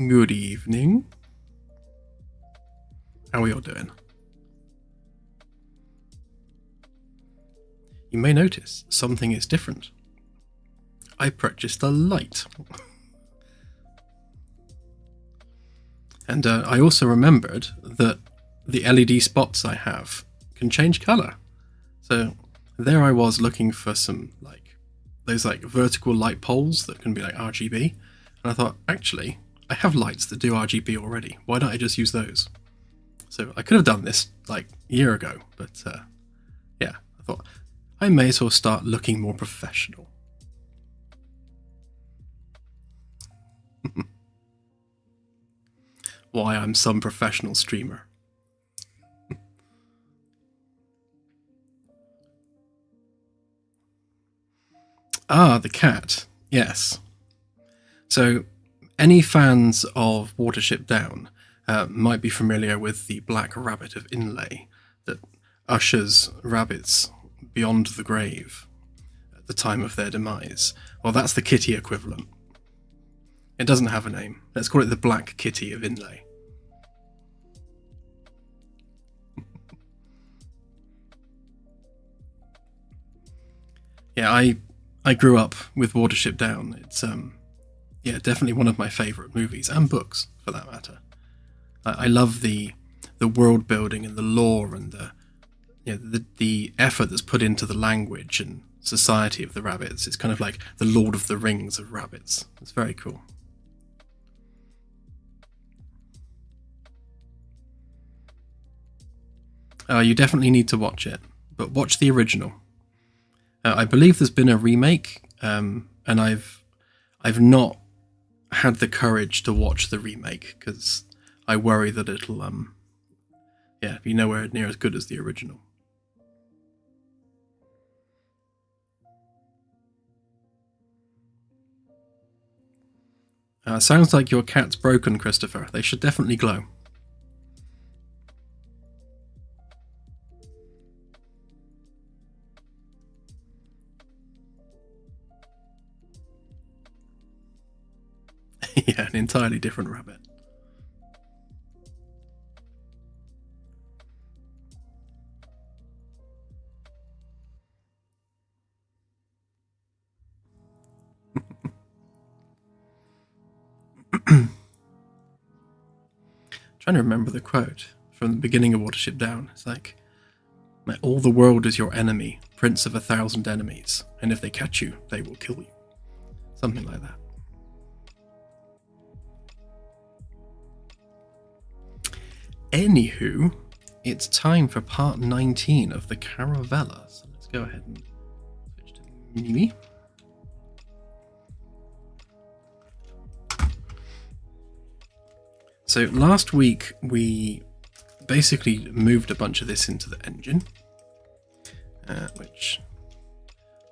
Good evening. How are you all doing? You may notice something is different. I purchased a light. And I also remembered that the LED spots I have can change colour. So there I was looking for some those vertical light poles that can be like RGB. And I thought, actually, I have lights that do RGB already. Why don't I just use those? So I could have done this like a year ago, but yeah, I thought I may as well start looking more professional. Why I'm some professional streamer. Ah, the cat. Yes. So any fans of Watership Down might be familiar with the black rabbit of Inlay that ushers rabbits beyond the grave at the time of their demise. Well, that's the kitty equivalent. It doesn't have a name. Let's call it the Black Kitty of Inlay. Yeah, I grew up with Watership Down. It's yeah, definitely one of my favourite movies and books, for that matter. I love the world building and the lore and the effort that's put into the language and society of the rabbits. It's kind of like the Lord of the Rings of rabbits. It's very cool. You definitely need to watch it, but watch the original. I believe there's been a remake, and I've not had the courage to watch the remake because I worry that it'll be nowhere near as good as the original. Sounds like your cat's broken, Christopher. They should definitely glow. Yeah, an entirely different rabbit. Trying to remember the quote from the beginning of Watership Down. It's like, all the world is your enemy, prince of 1,000 enemies, and if they catch you, they will kill you. Something like that. Anywho, it's time for part 19 of the Caravella. So let's go ahead and switch to Mimi. So last week we basically moved a bunch of this into the engine, which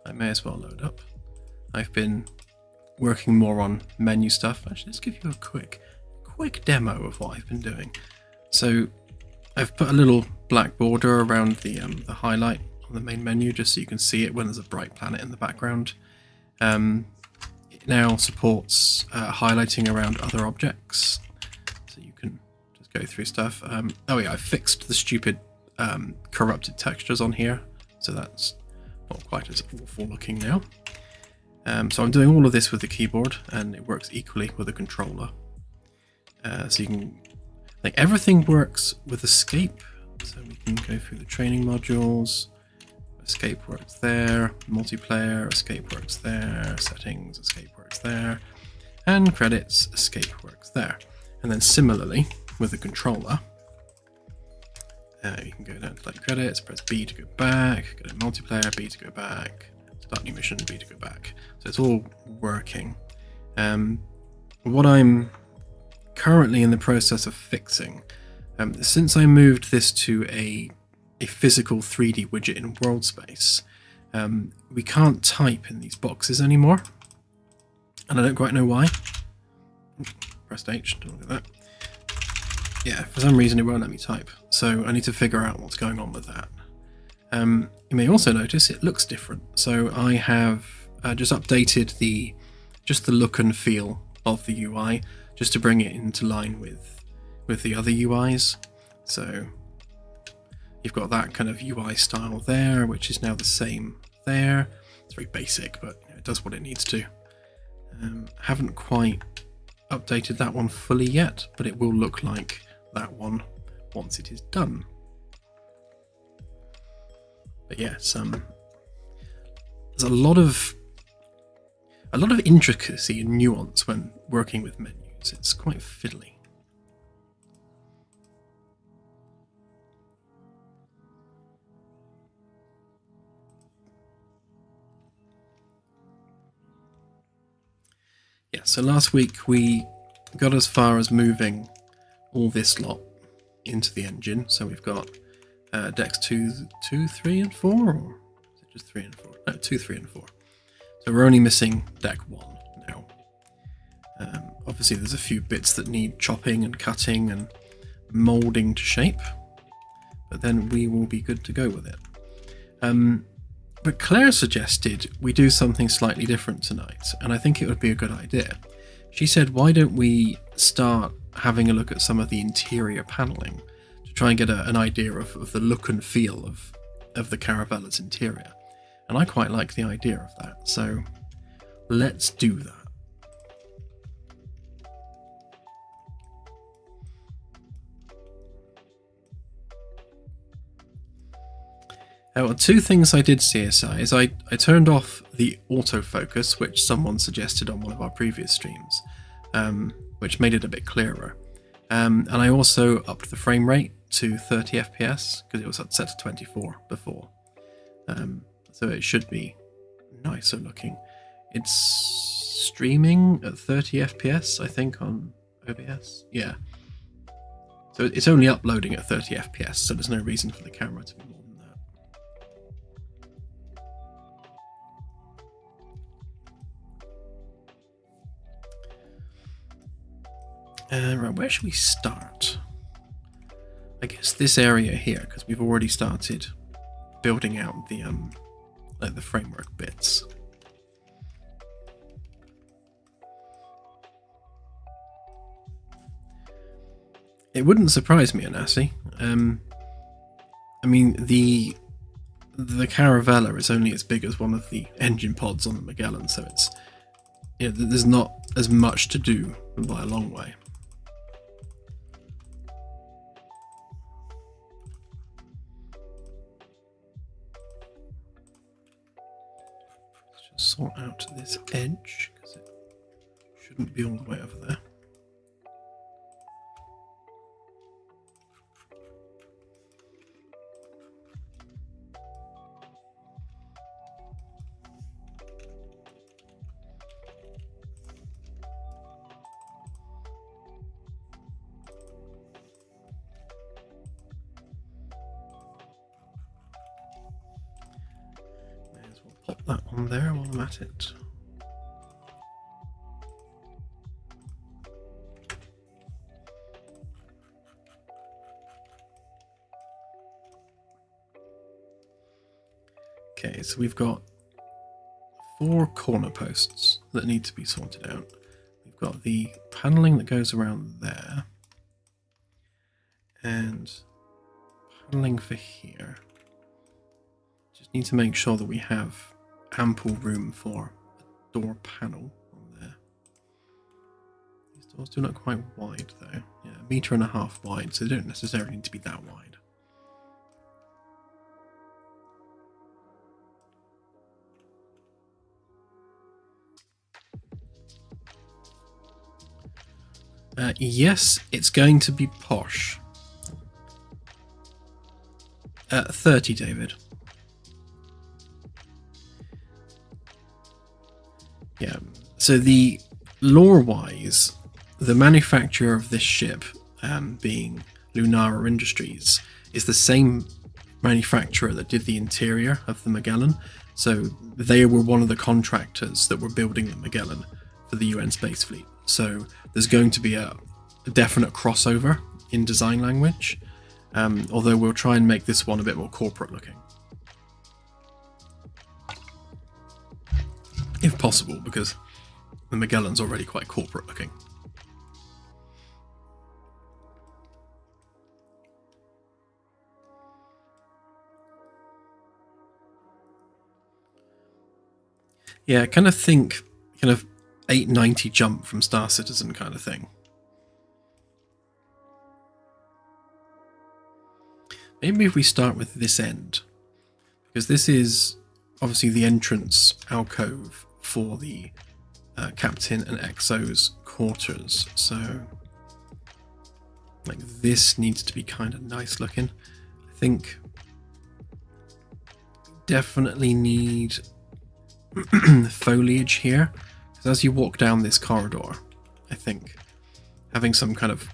I may as well load up. I've been working more on menu stuff. Actually, let's give you a quick demo of what I've been doing. So I've put a little black border around the highlight on the main menu just so you can see it when there's a bright planet in the background. It now supports highlighting around other objects, so you can just go through stuff. Oh yeah, I fixed the stupid corrupted textures on here, so that's not quite as awful looking now. So I'm doing all of this with the keyboard, and it works equally with a controller. So you can, everything works with escape. So we can go through the training modules. Escape works there. Multiplayer, escape works there. Settings, escape works there. And credits, escape works there. And then similarly with the controller, you can go down to credits, press B to go back, go to multiplayer, B to go back, start new mission, B to go back. So it's all working. What I'm currently in the process of fixing, since I moved this to a physical 3D widget in world space, we can't type in these boxes anymore, and I don't quite know why. Pressed H, don't look at that. Yeah, for some reason it won't let me type, so I need to figure out what's going on with that. You may also notice it looks different, so I have just updated the look and feel of the UI just to bring it into line with the other UIs. So you've got that kind of UI style there, which is now the same there. It's very basic, but it does what it needs to. Haven't quite updated that one fully yet, but it will look like that one once it is done. But yes, there's a lot of intricacy and nuance when working with menus. It's quite fiddly. Yeah, so last week we got as far as moving all this lot into the engine. So we've got decks 2, 3, and 4, or is it just 3 and 4? No, 2, 3, and 4. So we're only missing deck 1 now. Obviously there's a few bits that need chopping and cutting and moulding to shape, but then we will be good to go with it. But Claire suggested we do something slightly different tonight, and I think it would be a good idea. She said, why don't we start having a look at some of the interior paneling to try and get an idea of the look and feel of the Caravella's interior. And I quite like the idea of that, so let's do that. Well, two things I did CSI is I turned off the autofocus, which someone suggested on one of our previous streams, which made it a bit clearer. And I also upped the frame rate to 30 FPS because it was set to 24 before. So it should be nicer looking. It's streaming at 30 FPS, I think, on OBS. Yeah. So it's only uploading at 30 FPS, so there's no reason for the camera to be more than that. Right, where should we start? I guess this area here, because we've already started building out the like the framework bits. It wouldn't surprise me, Anassi. I mean, the Caravella is only as big as one of the engine pods on the Magellan, so it's there's not as much to do by a long way. Sort out this edge because it shouldn't be all the way over there. Pop that on there while I'm at it. Okay, so we've got 4 corner posts that need to be sorted out. We've got the paneling that goes around there, and paneling for here. Just need to make sure that we have ample room for a door panel on there. These doors do look quite wide though. Yeah, 1.5 meters wide, so they don't necessarily need to be that wide. Yes, it's going to be posh. 30, David. Yeah, so the lore-wise, the manufacturer of this ship, being Lunara Industries, is the same manufacturer that did the interior of the Magellan. So they were one of the contractors that were building the Magellan for the UN Space Fleet. So there's going to be a definite crossover in design language, although we'll try and make this one a bit more corporate looking. If possible, because the Magellan's already quite corporate looking. Yeah, kind of think kind of 890 jump from Star Citizen kind of thing. Maybe if we start with this end, because this is obviously the entrance alcove for the Captain and Exo's quarters, so like this needs to be kind of nice looking. I think definitely need foliage here, because as you walk down this corridor, I think having some kind of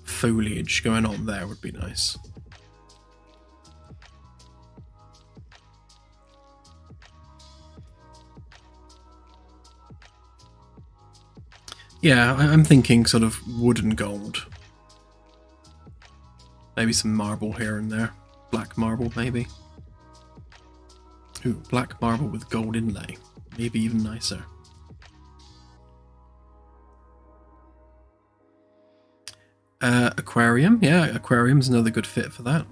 foliage going on there would be nice. Yeah, I'm thinking sort of wood and gold. Maybe some marble here and there. Black marble, maybe. Ooh, black marble with gold inlay. Maybe even nicer. Aquarium. Yeah, aquarium's another good fit for that.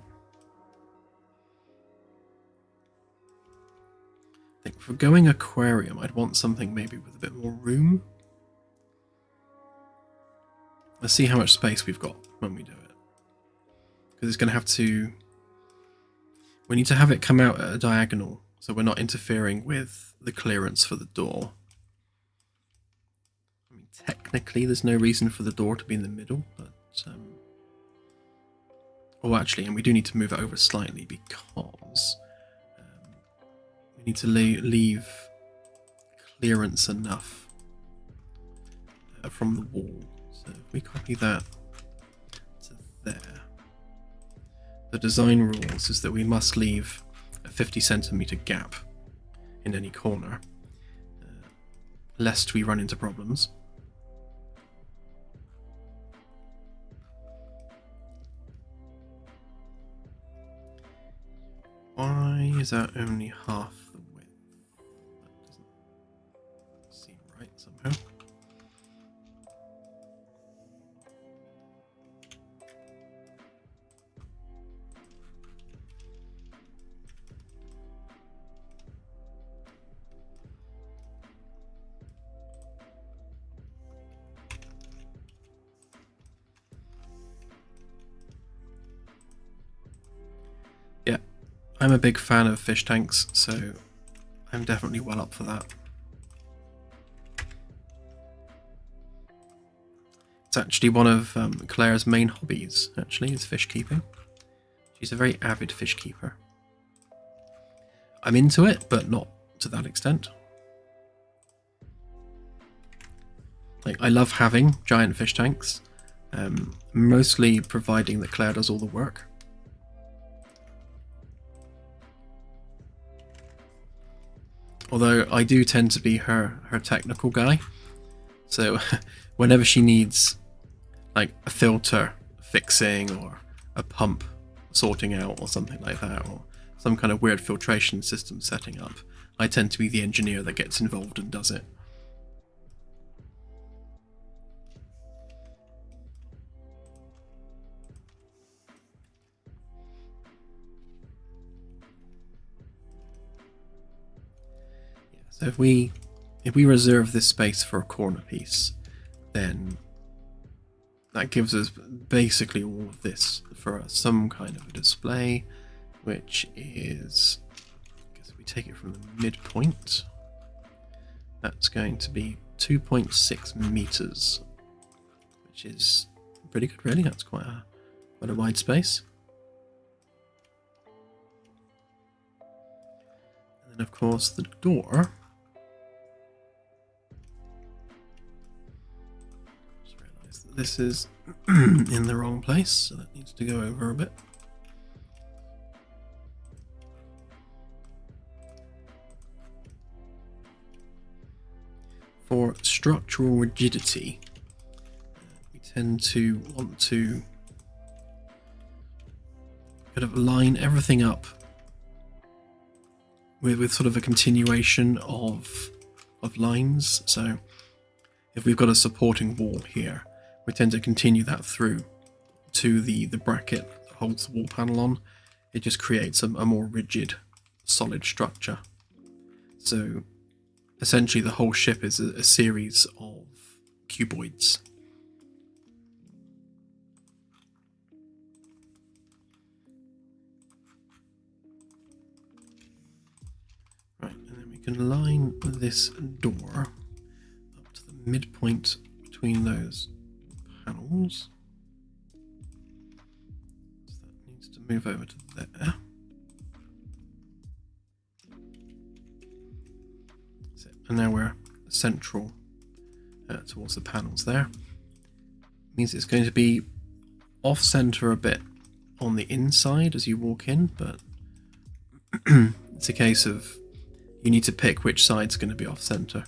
I think for going aquarium, I'd want something maybe with a bit more room. Let's see how much space we've got when we do it. Because it's going to have to... We need to have it come out at a diagonal, so we're not interfering with the clearance for the door. I mean, technically there's no reason for the door to be in the middle, but... Oh, actually, and we do need to move it over slightly because we need to leave clearance enough from the wall. So if we copy that to there, the design rules is that we must leave a 50 centimeter gap in any corner, lest we run into problems. Why is that only half the width? That doesn't seem right somehow. Yeah. I'm a big fan of fish tanks, so I'm definitely well up for that. It's actually one of Claire's main hobbies, actually, is fish keeping. She's a very avid fish keeper. I'm into it, but not to that extent. Like, I love having giant fish tanks, mostly providing that Claire does all the work. Although I do tend to be her technical guy, so whenever she needs like a filter fixing or a pump sorting out or something like that, or some kind of weird filtration system setting up, I tend to be the engineer that gets involved and does it. So if we reserve this space for a corner piece, then that gives us basically all of this for some kind of a display, which is, I guess if we take it from the midpoint, that's going to be 2.6 meters, which is pretty good, really. That's quite a wide space. And then, of course, the door. This is in the wrong place, so that needs to go over a bit. For structural rigidity, we tend to want to kind of line everything up with sort of a continuation of lines. So if we've got a supporting wall here, we tend to continue that through to the bracket that holds the wall panel on. It just creates a more rigid, solid structure. So essentially the whole ship is a series of cuboids. Right, and then we can line this door up to the midpoint between those panels. So that needs to move over to there. And now we're central towards the panels there. Means it's going to be off-center a bit on the inside as you walk in, but it's a case of you need to pick which side's going to be off-center.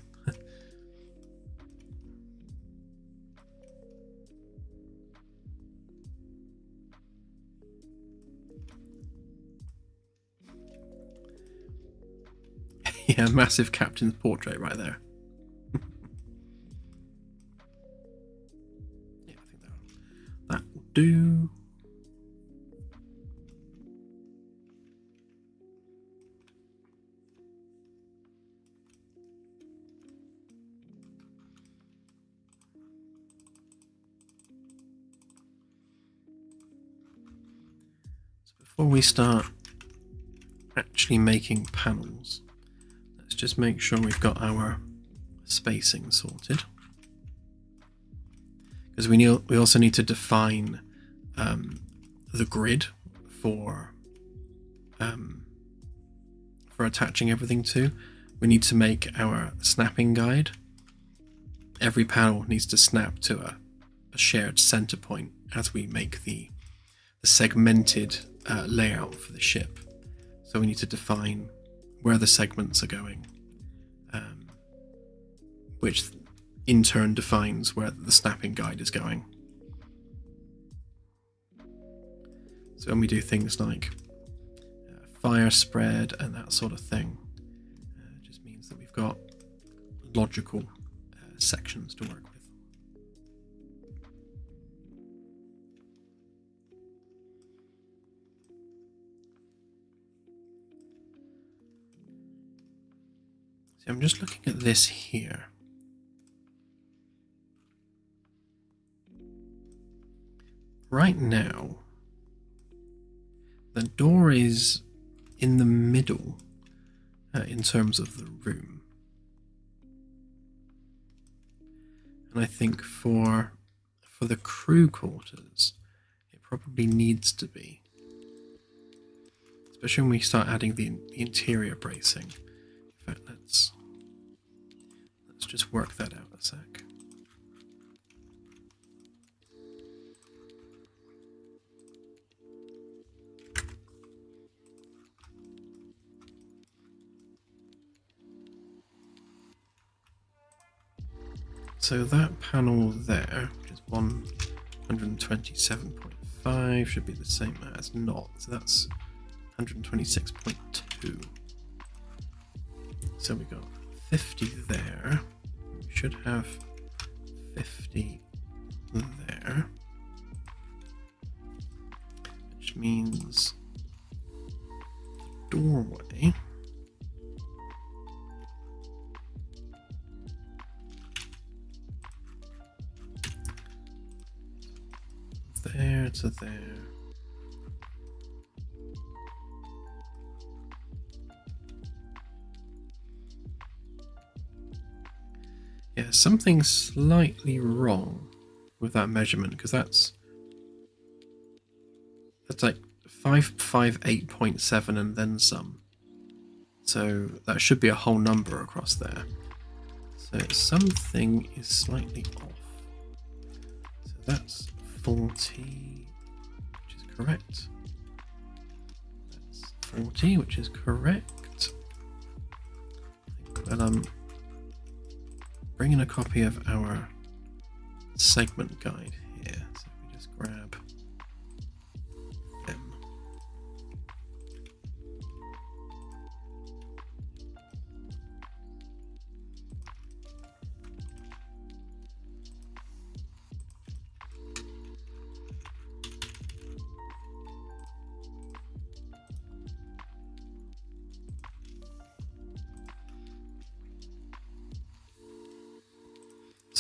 Yeah, massive captain's portrait right there. Yeah, I think that will do. So before we start actually making panels, let's just make sure we've got our spacing sorted, because we also need to define the grid for attaching everything to. We need to make our snapping guide. Every panel needs to snap to a shared center point as we make the segmented layout for the ship. So we need to define where the segments are going, which in turn defines where the snapping guide is going. So when we do things like fire spread and that sort of thing, it just means that we've got logical sections to work with. So I'm just looking at this here. Right now, the door is in the middle in terms of the room. And I think for the crew quarters, it probably needs to be. Especially when we start adding the interior bracing. In fact, let's just work that out a sec. So that panel there, which is 127.5, should be the same as not. So that's 126.2. So we got 50 there. We should have 50 there. Which means the doorway there to there. Yeah, something's slightly wrong with that measurement, because that's like 558.7 and then some. So that should be a whole number across there. So something is slightly off. So that's 40, which is correct. That's 40, which is correct. Well, bring in a copy of our segment guide here. So we just grab them.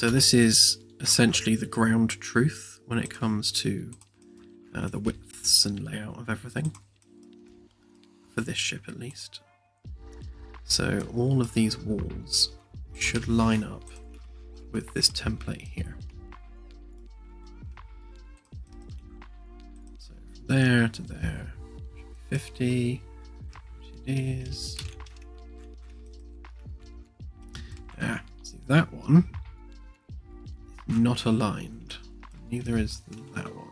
So this is essentially the ground truth when it comes to the widths and layout of everything, for this ship at least. So all of these walls should line up with this template here. So from there to there, 50, which it is. See, that one is not aligned, neither is that one.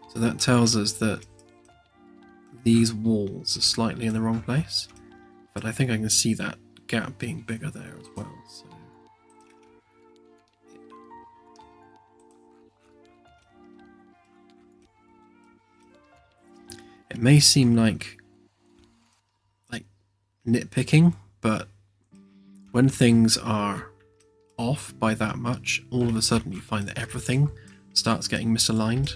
So that tells us that these walls are slightly in the wrong place, but I think I can see that gap being bigger there as well. So it may seem like nitpicking, but when things are off by that much, all of a sudden you find that everything starts getting misaligned,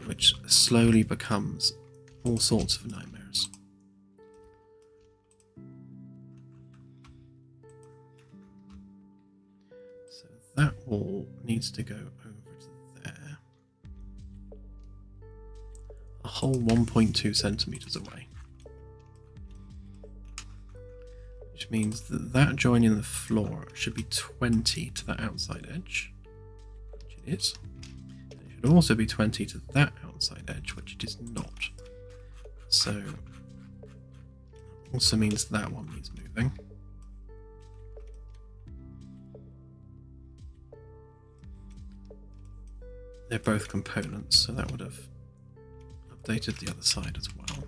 which slowly becomes all sorts of nightmares. So that wall needs to go over to there, a whole 1.2 centimeters away. Which means that that join in the floor should be 20 to the outside edge, which it is. And it should also be 20 to that outside edge, which it is not. So that also means that one needs moving. They're both components, so that would have updated the other side as well.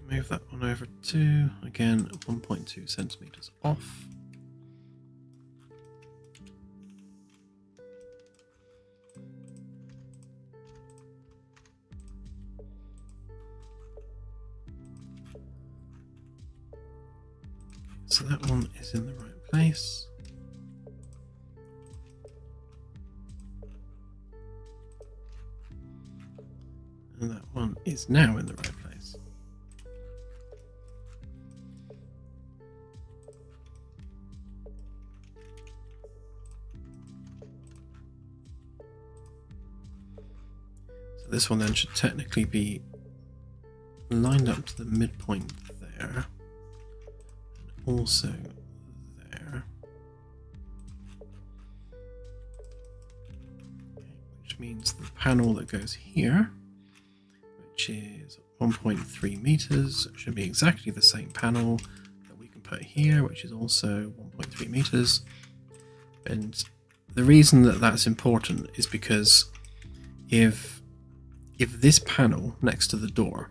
Move that one over to, again, 1.2 centimeters off. So that one is in the right place. And that one is now in the right place. This one then should technically be lined up to the midpoint there, and also there, which means the panel that goes here, which is 1.3 meters, should be exactly the same panel that we can put here, which is also 1.3 meters. And the reason that that's important is because if this panel next to the door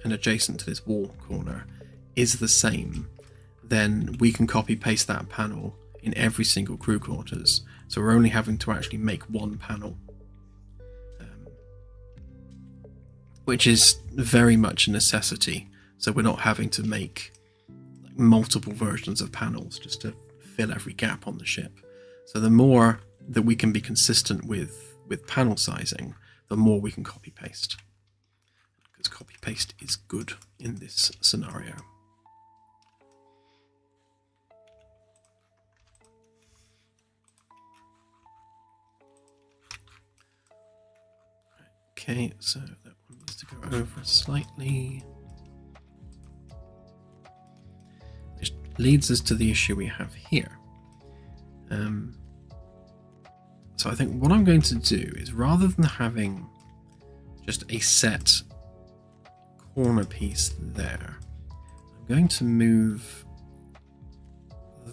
and adjacent to this wall corner is the same, then we can copy paste that panel in every single crew quarters. So we're only having to actually make one panel, which is very much a necessity. So we're not having to make multiple versions of panels just to fill every gap on the ship. So the more that we can be consistent with panel sizing, the more we can copy paste, because copy paste is good in this scenario. Okay, so that one needs to go over slightly, which leads us to the issue we have here. So I think what I'm going to do is, rather than having just a set corner piece there, I'm going to move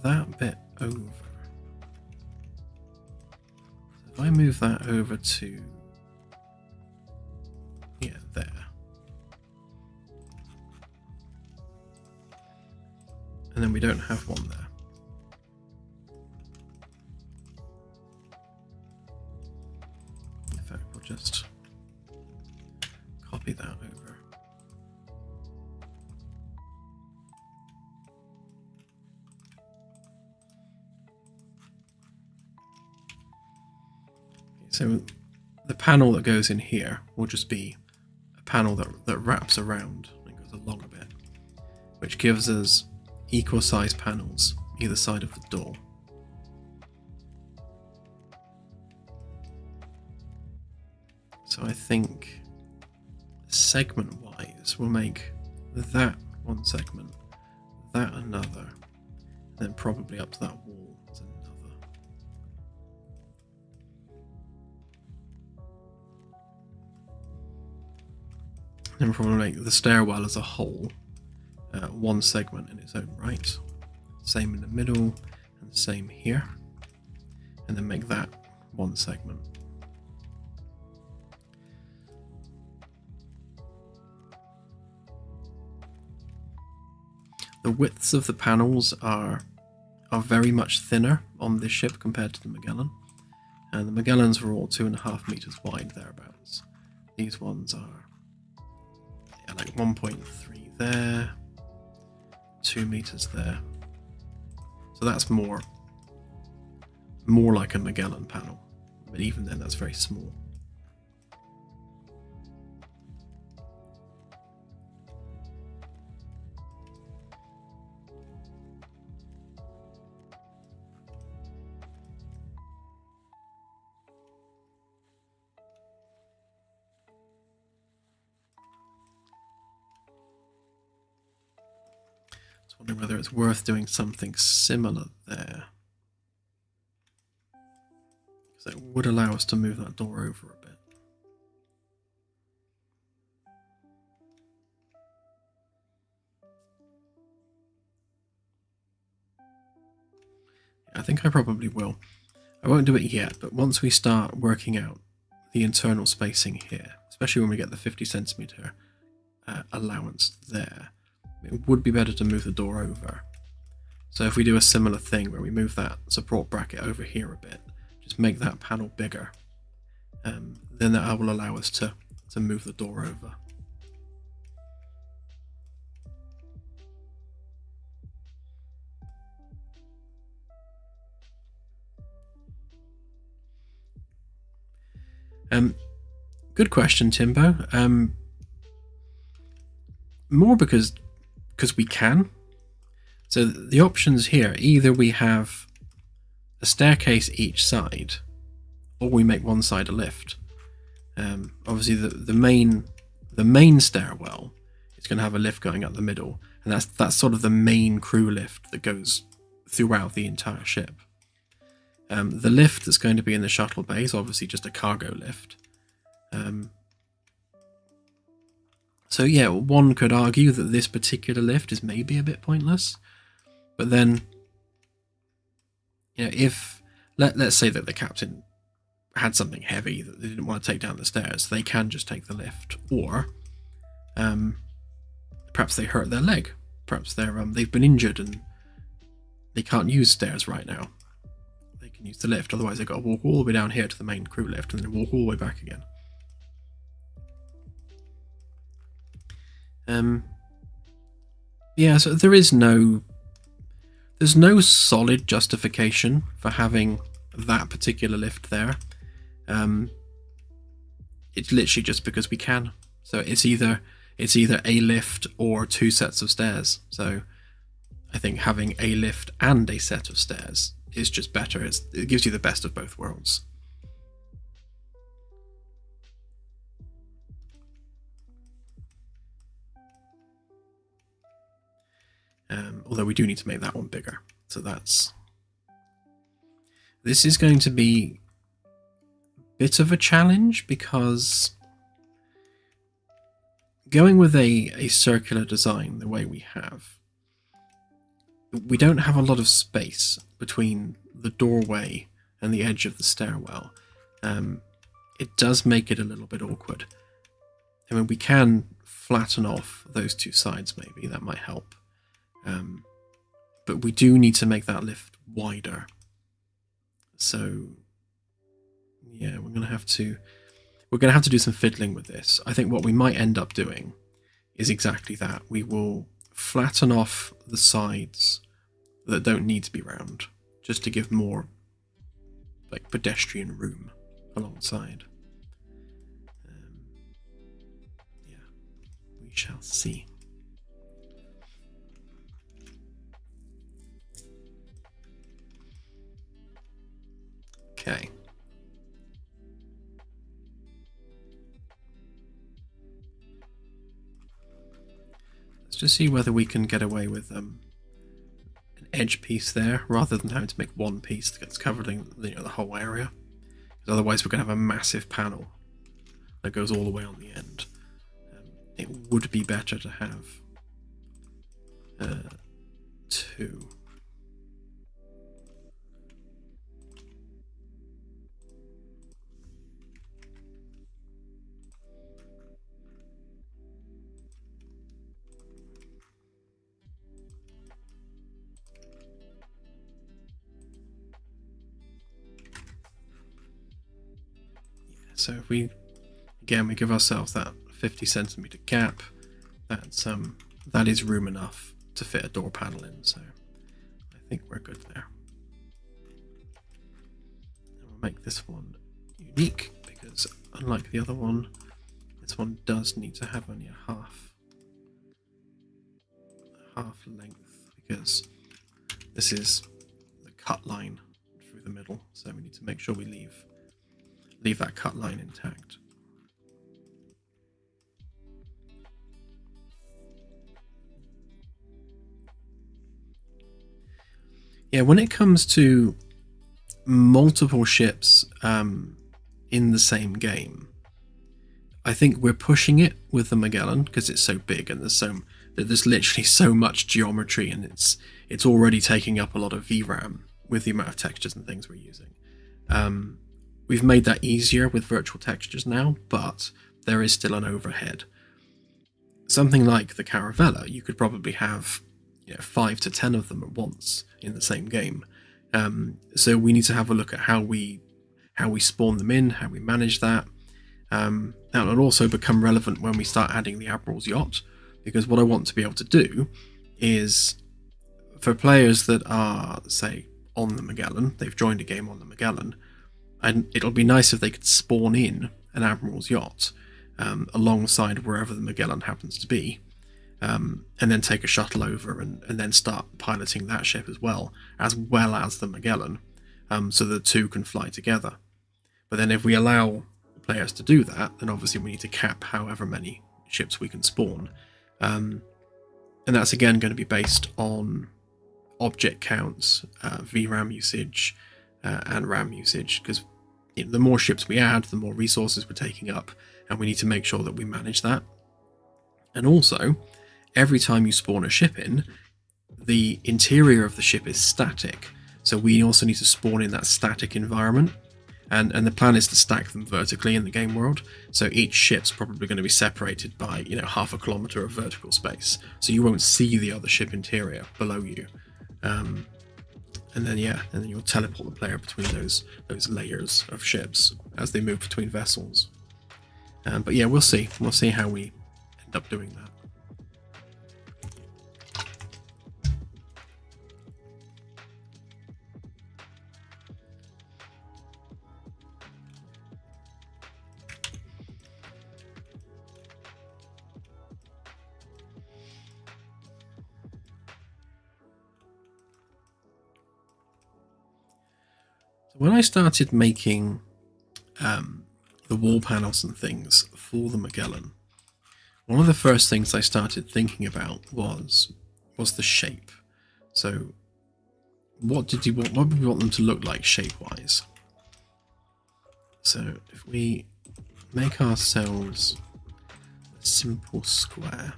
that bit over. So if I move that over to, yeah, there. And then we don't have one there. Just copy that over. So the panel that goes in here will just be a panel that wraps around and goes along a bit, which gives us equal size panels either side of the door. So I think segment wise we'll make that one segment, that another, then probably up to that wall as another. Then we'll probably make the stairwell as a whole one segment in its own right. Same in the middle and same here. And then make that one segment. The widths of the panels are very much thinner on this ship compared to the Magellan. And the Magellans were all 2.5 meters wide thereabouts. These ones are like 1.3 there, 2 meters there. So that's more like a Magellan panel, but even then that's very small. Wondering whether it's worth doing something similar there, because it would allow us to move that door over a bit. I think I probably will. I won't do it yet, but once we start working out the internal spacing here, especially when we get the 50 centimeter allowance there, it would be better to move the door over. So if we do a similar thing where we move that support bracket over here a bit, just make that panel bigger, then that will allow us to move the door over. Good question, Timbo. More because we can. So the options here, either we have a staircase each side, or we make one side a lift. Obviously the main stairwell is going to have a lift going up the middle, and that's sort of the main crew lift that goes throughout the entire ship. The lift that's going to be in the shuttle bay is obviously just a cargo lift. So yeah, one could argue that this particular lift is maybe a bit pointless, but then, you know, if let's say that the captain had something heavy that they didn't want to take down the stairs, they can just take the lift, or perhaps they hurt their leg, perhaps they've been injured and they can't use stairs right now. They can use the lift, otherwise they've got to walk all the way down here to the main crew lift and then walk all the way back again. Yeah, so there's no solid justification for having that particular lift there. It's literally just because we can. So it's either a lift or two sets of stairs. So I think having a lift and a set of stairs is just better. It gives you the best of both worlds. Although we do need to make that one bigger. So this is going to be a bit of a challenge, because going with a circular design the way we have, we don't have a lot of space between the doorway and the edge of the stairwell. It does make it a little bit awkward. I mean, we can flatten off those two sides, maybe that might help. But we do need to make that lift wider. So yeah, we're gonna have to do some fiddling with this. I think what we might end up doing is exactly that. We will flatten off the sides that don't need to be round, just to give more like pedestrian room alongside. We shall see. Okay. Let's just see whether we can get away with an edge piece there, rather than having to make one piece that gets covering the whole area. Because otherwise we're going to have a massive panel that goes all the way on the end. It would be better to have two. So if we give ourselves that 50cm gap, that is room enough to fit a door panel in, so I think we're good there. And we'll make this one unique, because unlike the other one, this one does need to have only a half length, because this is the cut line through the middle, so we need to make sure we leave that cut line intact. Yeah, when it comes to multiple ships in the same game, I think we're pushing it with the Magellan because it's so big and there's literally so much geometry, and it's already taking up a lot of VRAM with the amount of textures and things we're using. We've made that easier with virtual textures now, but there is still an overhead. Something like the Caravella, you could probably have 5 to 10 of them at once in the same game. So we need to have a look at how we spawn them in, how we manage that. That will also become relevant when we start adding the Admiral's Yacht, because what I want to be able to do is, for players that are, say, on the Magellan, they've joined a game on the Magellan, and it'll be nice if they could spawn in an Admiral's Yacht alongside wherever the Magellan happens to be, and then take a shuttle over and then start piloting that ship as well as the Magellan, so the two can fly together. But then if we allow players to do that, then obviously we need to cap however many ships we can spawn. And that's again going to be based on object counts, VRAM usage, and RAM usage, because the more ships we add, the more resources we're taking up, and we need to make sure that we manage that. And also, every time you spawn a ship in, the interior of the ship is static, so we also need to spawn in that static environment, and the plan is to stack them vertically in the game world, so each ship's probably going to be separated by half a kilometer of vertical space, so you won't see the other ship interior below you. And then you'll teleport the player between those layers of ships as they move between vessels. But yeah, we'll see how we end up doing that. When I started making the wall panels and things for the Magellan, one of the first things I started thinking about was the shape. So what would we want them to look like shape-wise? So if we make ourselves a simple square,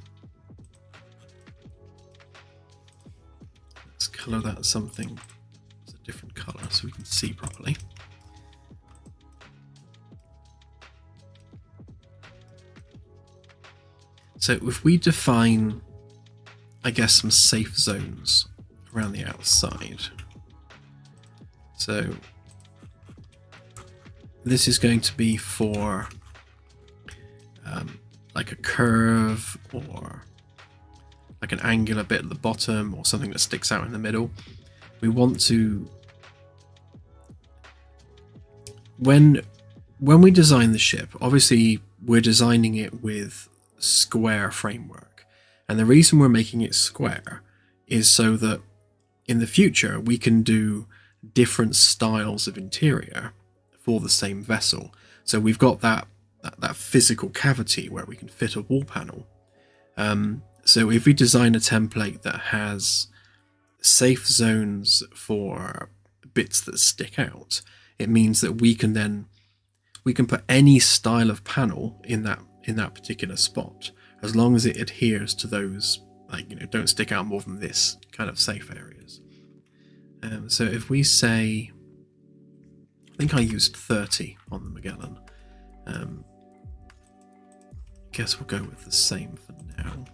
let's colour that something different color so we can see properly. So if we define, I guess, some safe zones around the outside. So this is going to be for like a curve, or like an angular bit at the bottom, or something that sticks out in the middle. We want to, when we design the ship, obviously we're designing it with square framework. And the reason we're making it square is so that in the future we can do different styles of interior for the same vessel. So we've got that physical cavity where we can fit a wall panel. So if we design a template that has safe zones for bits that stick out, it means that we can put any style of panel in that particular spot, as long as it adheres to those, like, you know, don't stick out more than this kind of safe areas. So if we say, I think I used 30 on the Magellan. Guess we'll go with the same for now.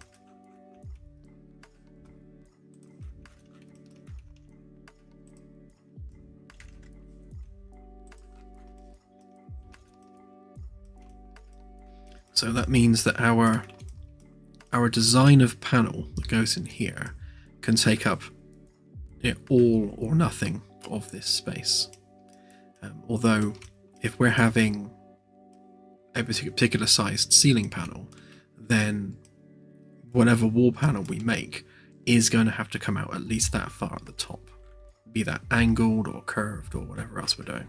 So that means that our design of panel that goes in here can take up, you know, all or nothing of this space. Although if we're having a particular sized ceiling panel, then whatever wall panel we make is going to have to come out at least that far at the top, be that angled or curved or whatever else we're doing.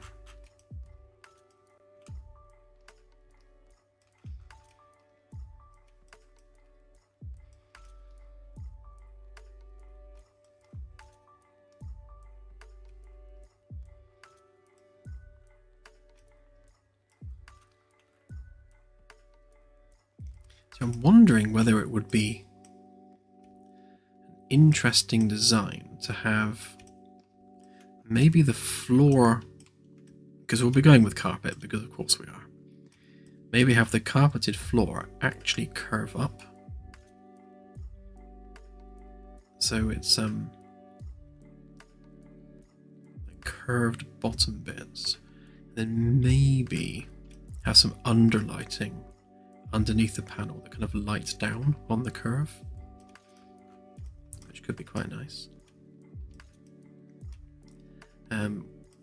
I'm wondering whether it would be an interesting design to have maybe the floor, because we'll be going with carpet, because of course we are. Maybe have the carpeted floor actually curve up. So it's curved bottom bits. Then maybe have some underlighting underneath the panel that kind of lights down on the curve, which could be quite nice.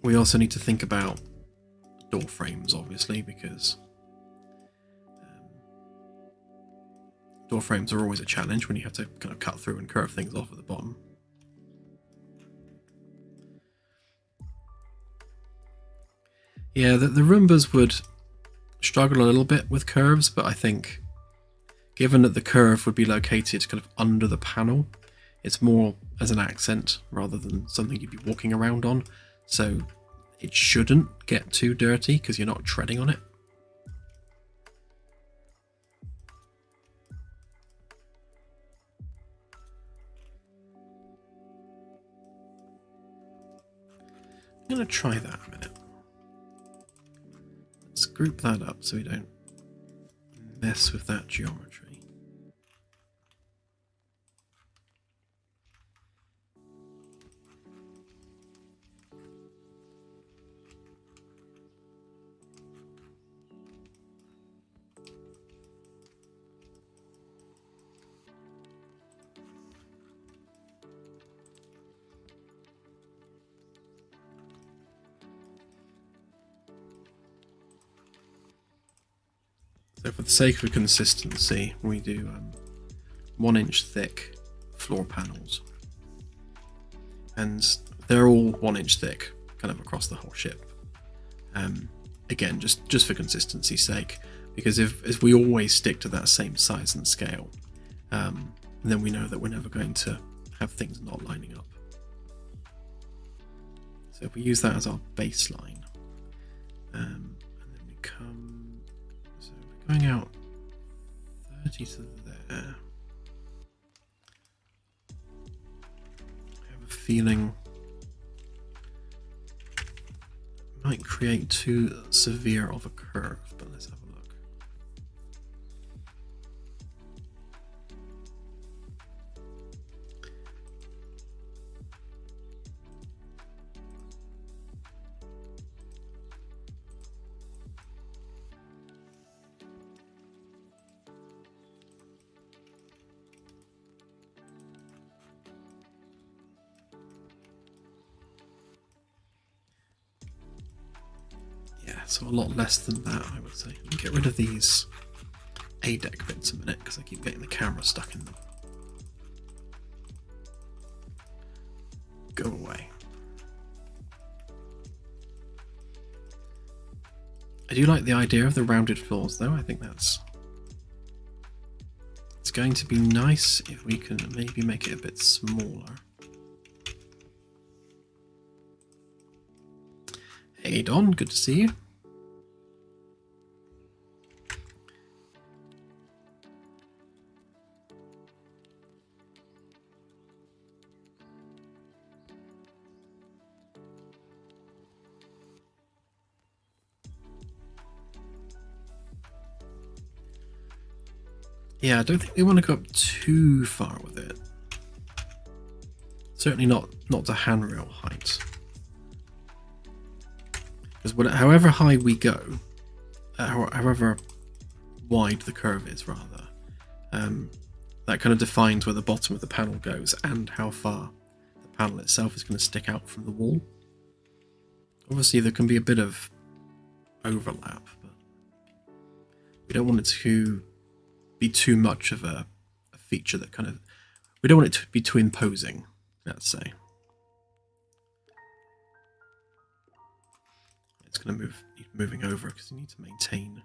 We also need to think about door frames, obviously, because door frames are always a challenge when you have to kind of cut through and curve things off at the bottom. Yeah, the Roombas would struggle a little bit with curves, but I think given that the curve would be located kind of under the panel, it's more as an accent rather than something you'd be walking around on, so it shouldn't get too dirty because you're not treading on it. I'm going to try that a minute. Let's group that up so we don't mess with that geometry. So for the sake of consistency, we do 1 inch thick floor panels. And they're all 1 inch thick, kind of across the whole ship. Again, just for consistency's sake, because if we always stick to that same size and scale, then we know that we're never going to have things not lining up. So if we use that as our baseline, and then we come, so we're going out 30 to there. I have a feeling it might create too severe of a curve, but let's have a look. So a lot less than that, I would say. Get rid of these A deck bits a minute because I keep getting the camera stuck in them. Go away. I do like the idea of the rounded floors though. I think it's going to be nice if we can maybe make it a bit smaller. Hey Don, good to see you. Yeah, I don't think we want to go up too far with it. Certainly not to handrail height. Because however high we go, however wide the curve is rather, that kind of defines where the bottom of the panel goes and how far the panel itself is going to stick out from the wall. Obviously there can be a bit of overlap, but we don't want it to be too much of a feature that kind of, we don't want it to be too imposing, let's say. It's going to need moving over because you need to maintain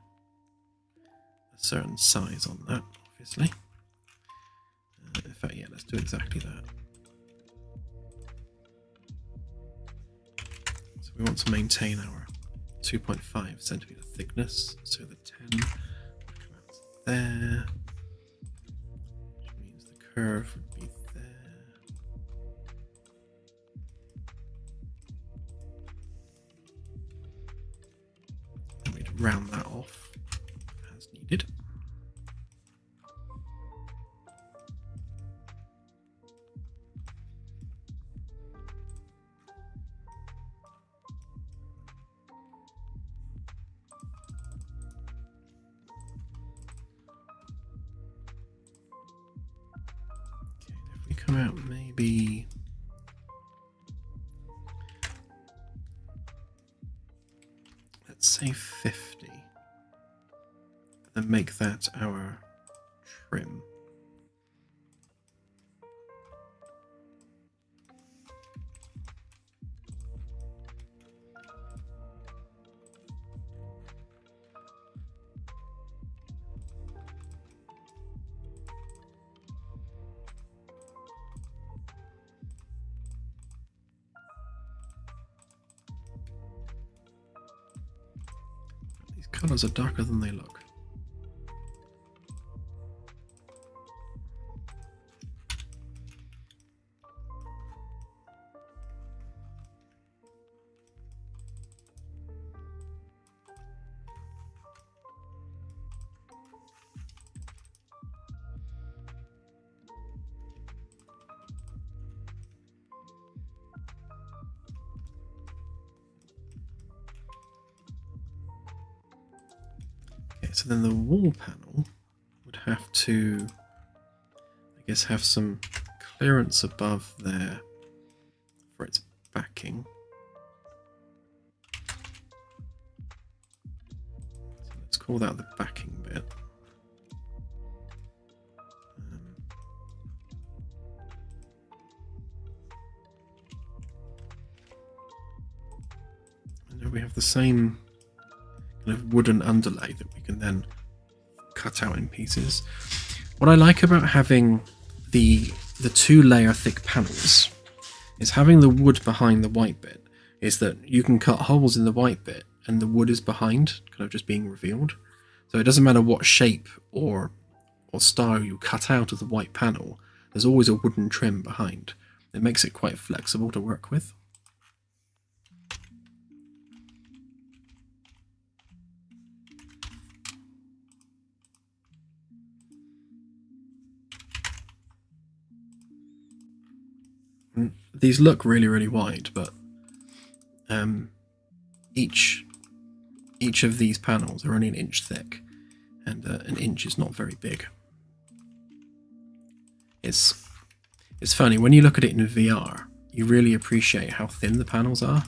a certain size on that, obviously. In fact, yeah, let's do exactly that. So we want to maintain our 2.5 centimeter thickness, so the 10 there, which means the curve would be there. And we'd round that off as needed. Come out maybe let's say 50 and make that our trim. Colours are darker than they look. So then the wall panel would have to, I guess, have some clearance above there for its backing. So let's call that the backing bit. And we have the same kind of wooden underlay that we can then cut out in pieces. What I like about having the 2-layer thick panels is having the wood behind the white bit is that you can cut holes in the white bit and the wood is behind, kind of just being revealed. So it doesn't matter what shape or style you cut out of the white panel, there's always a wooden trim behind. It makes it quite flexible to work with. These look really, really wide, but each of these panels are only an inch thick, and an inch is not very big. It's funny, when you look at it in VR, you really appreciate how thin the panels are.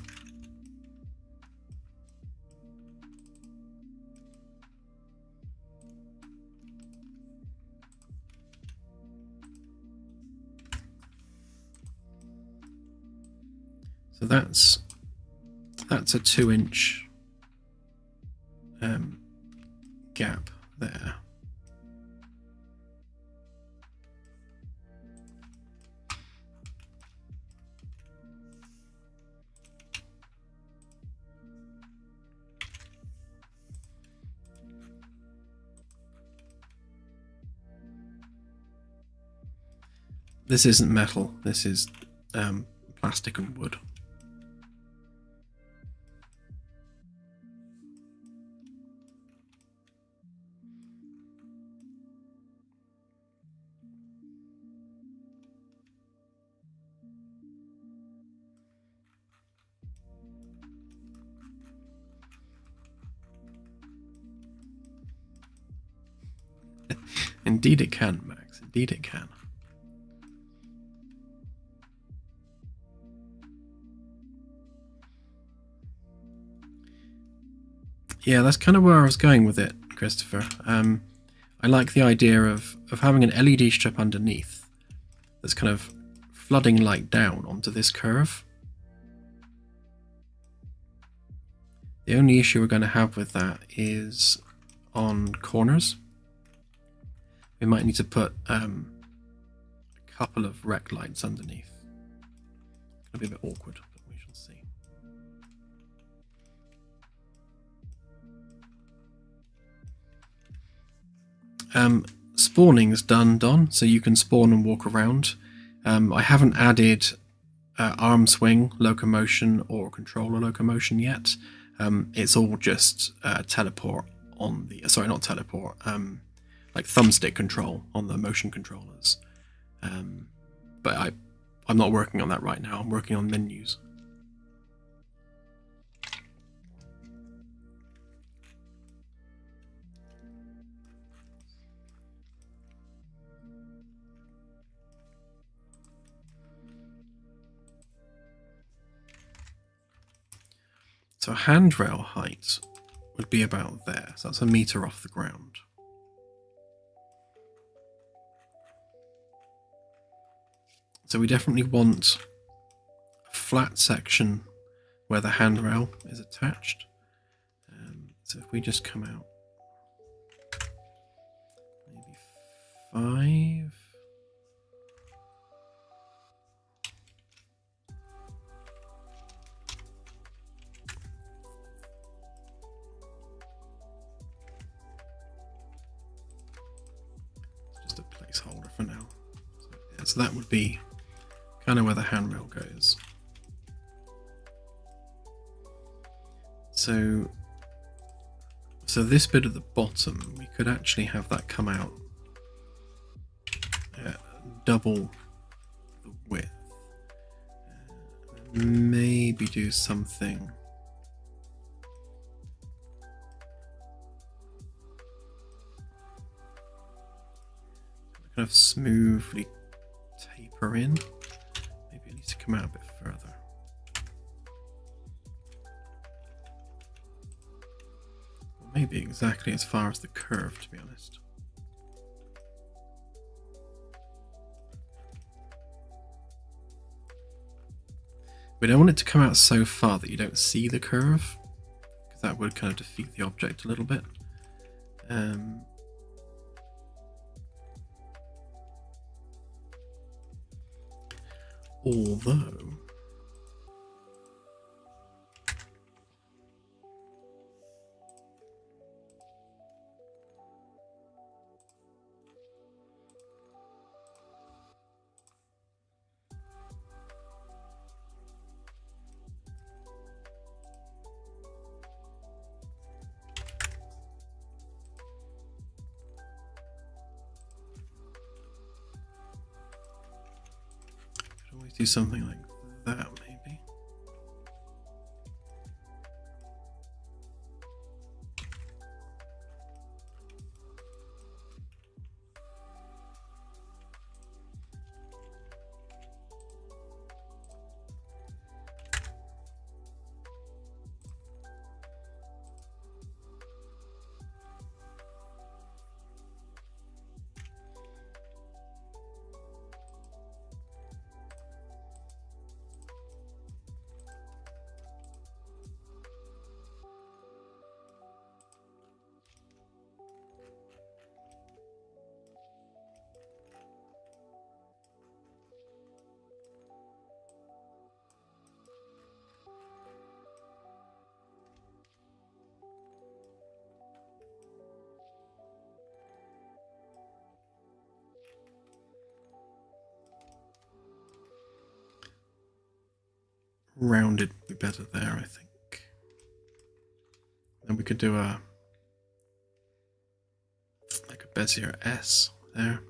So that's a 2-inch gap there. This isn't metal, this is plastic and wood. Indeed it can, Max, indeed it can. Yeah, that's kind of where I was going with it, Christopher. I like the idea of having an LED strip underneath that's kind of flooding light down onto this curve. The only issue we're going to have with that is on corners. We might need to put a couple of rec lights underneath. It's going to be a bit awkward, but we shall see. Spawning's done, Don, so you can spawn and walk around. I haven't added arm swing locomotion or controller locomotion yet. It's all just teleport on the, sorry, not teleport, like thumbstick control on the motion controllers. But I'm not working on that right now. I'm working on menus. So handrail height would be about there. So that's 1 meter off the ground. So we definitely want a flat section where the handrail is attached. So if we just come out maybe 5. Just a placeholder for now. So, yeah, so that would be kind of where the handrail goes. So this bit at the bottom, we could actually have that come out double the width. Maybe do something kind of smoothly taper in. Maybe it needs to come out a bit further. Or maybe exactly as far as the curve, to be honest. We don't want it to come out so far that you don't see the curve, because that would kind of defeat the object a little bit. Although do something like that, maybe. rounded would be better there, I think. Then we could do a Bezier S there.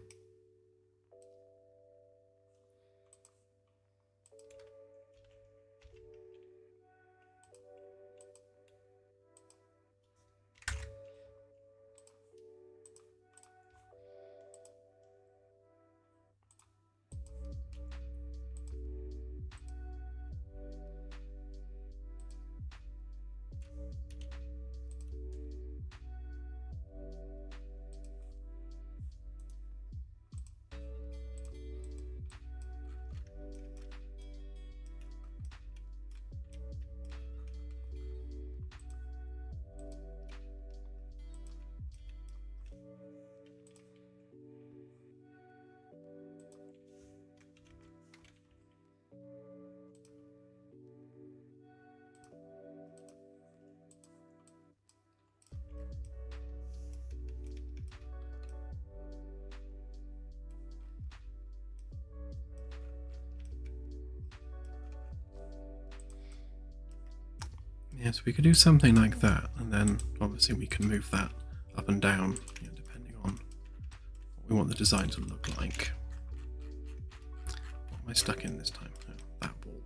Yes, we could do something like that, and then obviously we can move that up and down, depending on what we want the design to look like. What am I stuck in this time? Oh, that wall.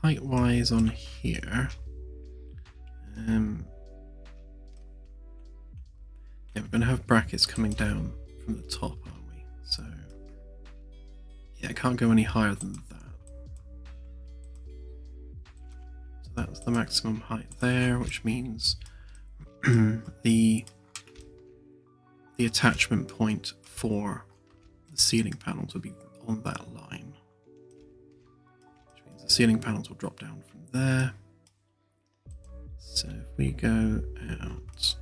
Height-wise on here, yeah, we're going to have brackets coming down from the top, aren't we? So, yeah, it can't go any higher than that. So that's the maximum height there, which means the attachment point for the ceiling panels will be on that line. The ceiling panels will drop down from there. So if we go out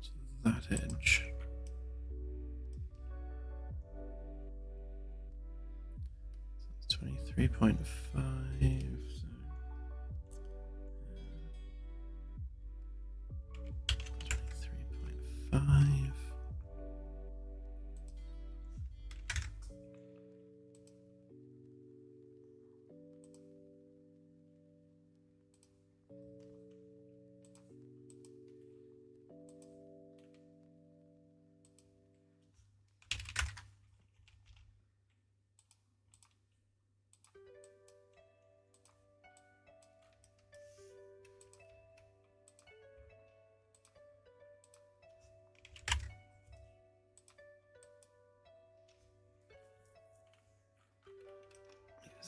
to that edge, so 23.5. So 23.5.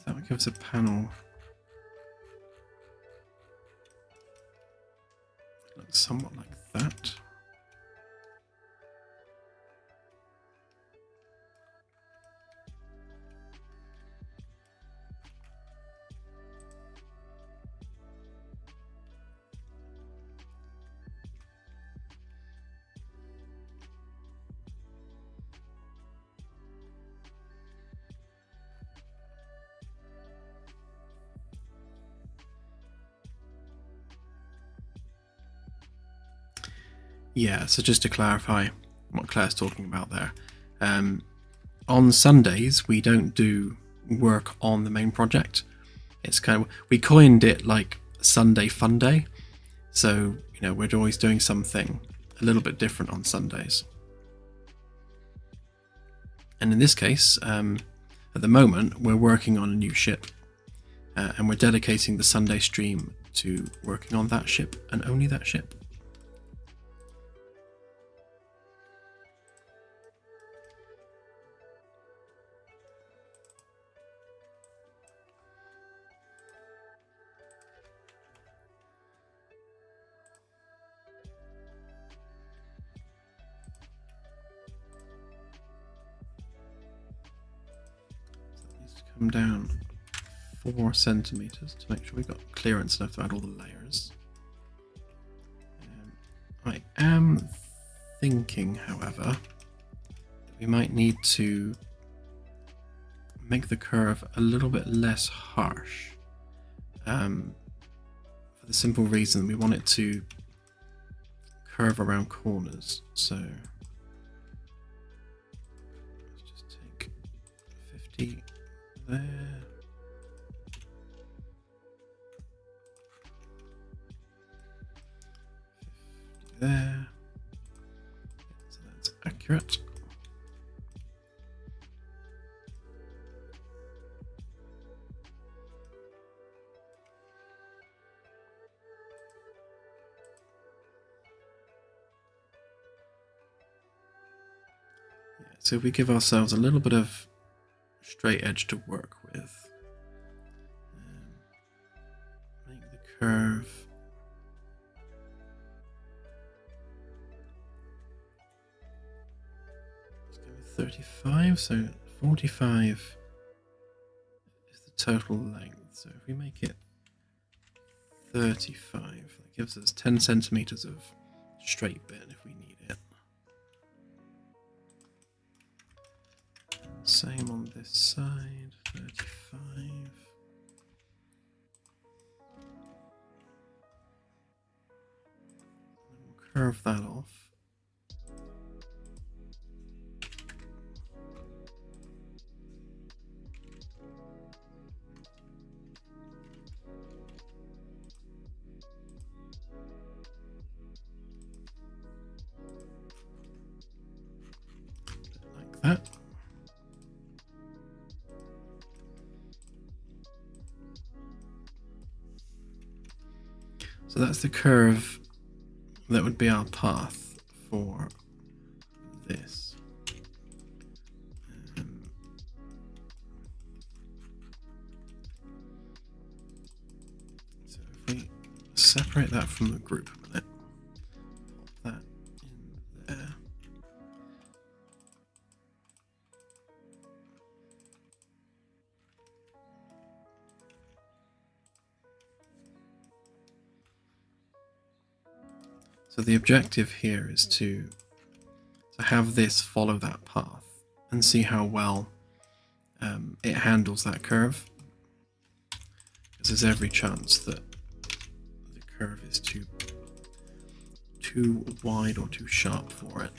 That would give us a panel. Looks somewhat like that. Yeah, so just to clarify what Claire's talking about there, on Sundays we don't do work on the main project. It's kind of, we coined it like Sunday Fun Day, so we're always doing something a little bit different on Sundays. And in this case, at the moment we're working on a new ship, and we're dedicating the Sunday stream to working on that ship and only that ship. Come down 4 centimeters to make sure we've got clearance enough to add all the layers. I am thinking, however, we might need to make the curve a little bit less harsh, for the simple reason we want it to curve around corners. So let's just take 50 there. 50 there. So that's accurate. So if we give ourselves a little bit of straight edge to work with, make the curve let's go with 35, so 45 is the total length. So if we make it 35, that gives us 10 centimeters of straight bit if we need it. Same on this side, 35. And we'll curve that off. Like that. So that's the curve that would be our path for this. So if we separate that from the group a minute, pop that in there. So the objective here is to have this follow that path and see how well it handles that curve. Because there's every chance that the curve is too wide or too sharp for it.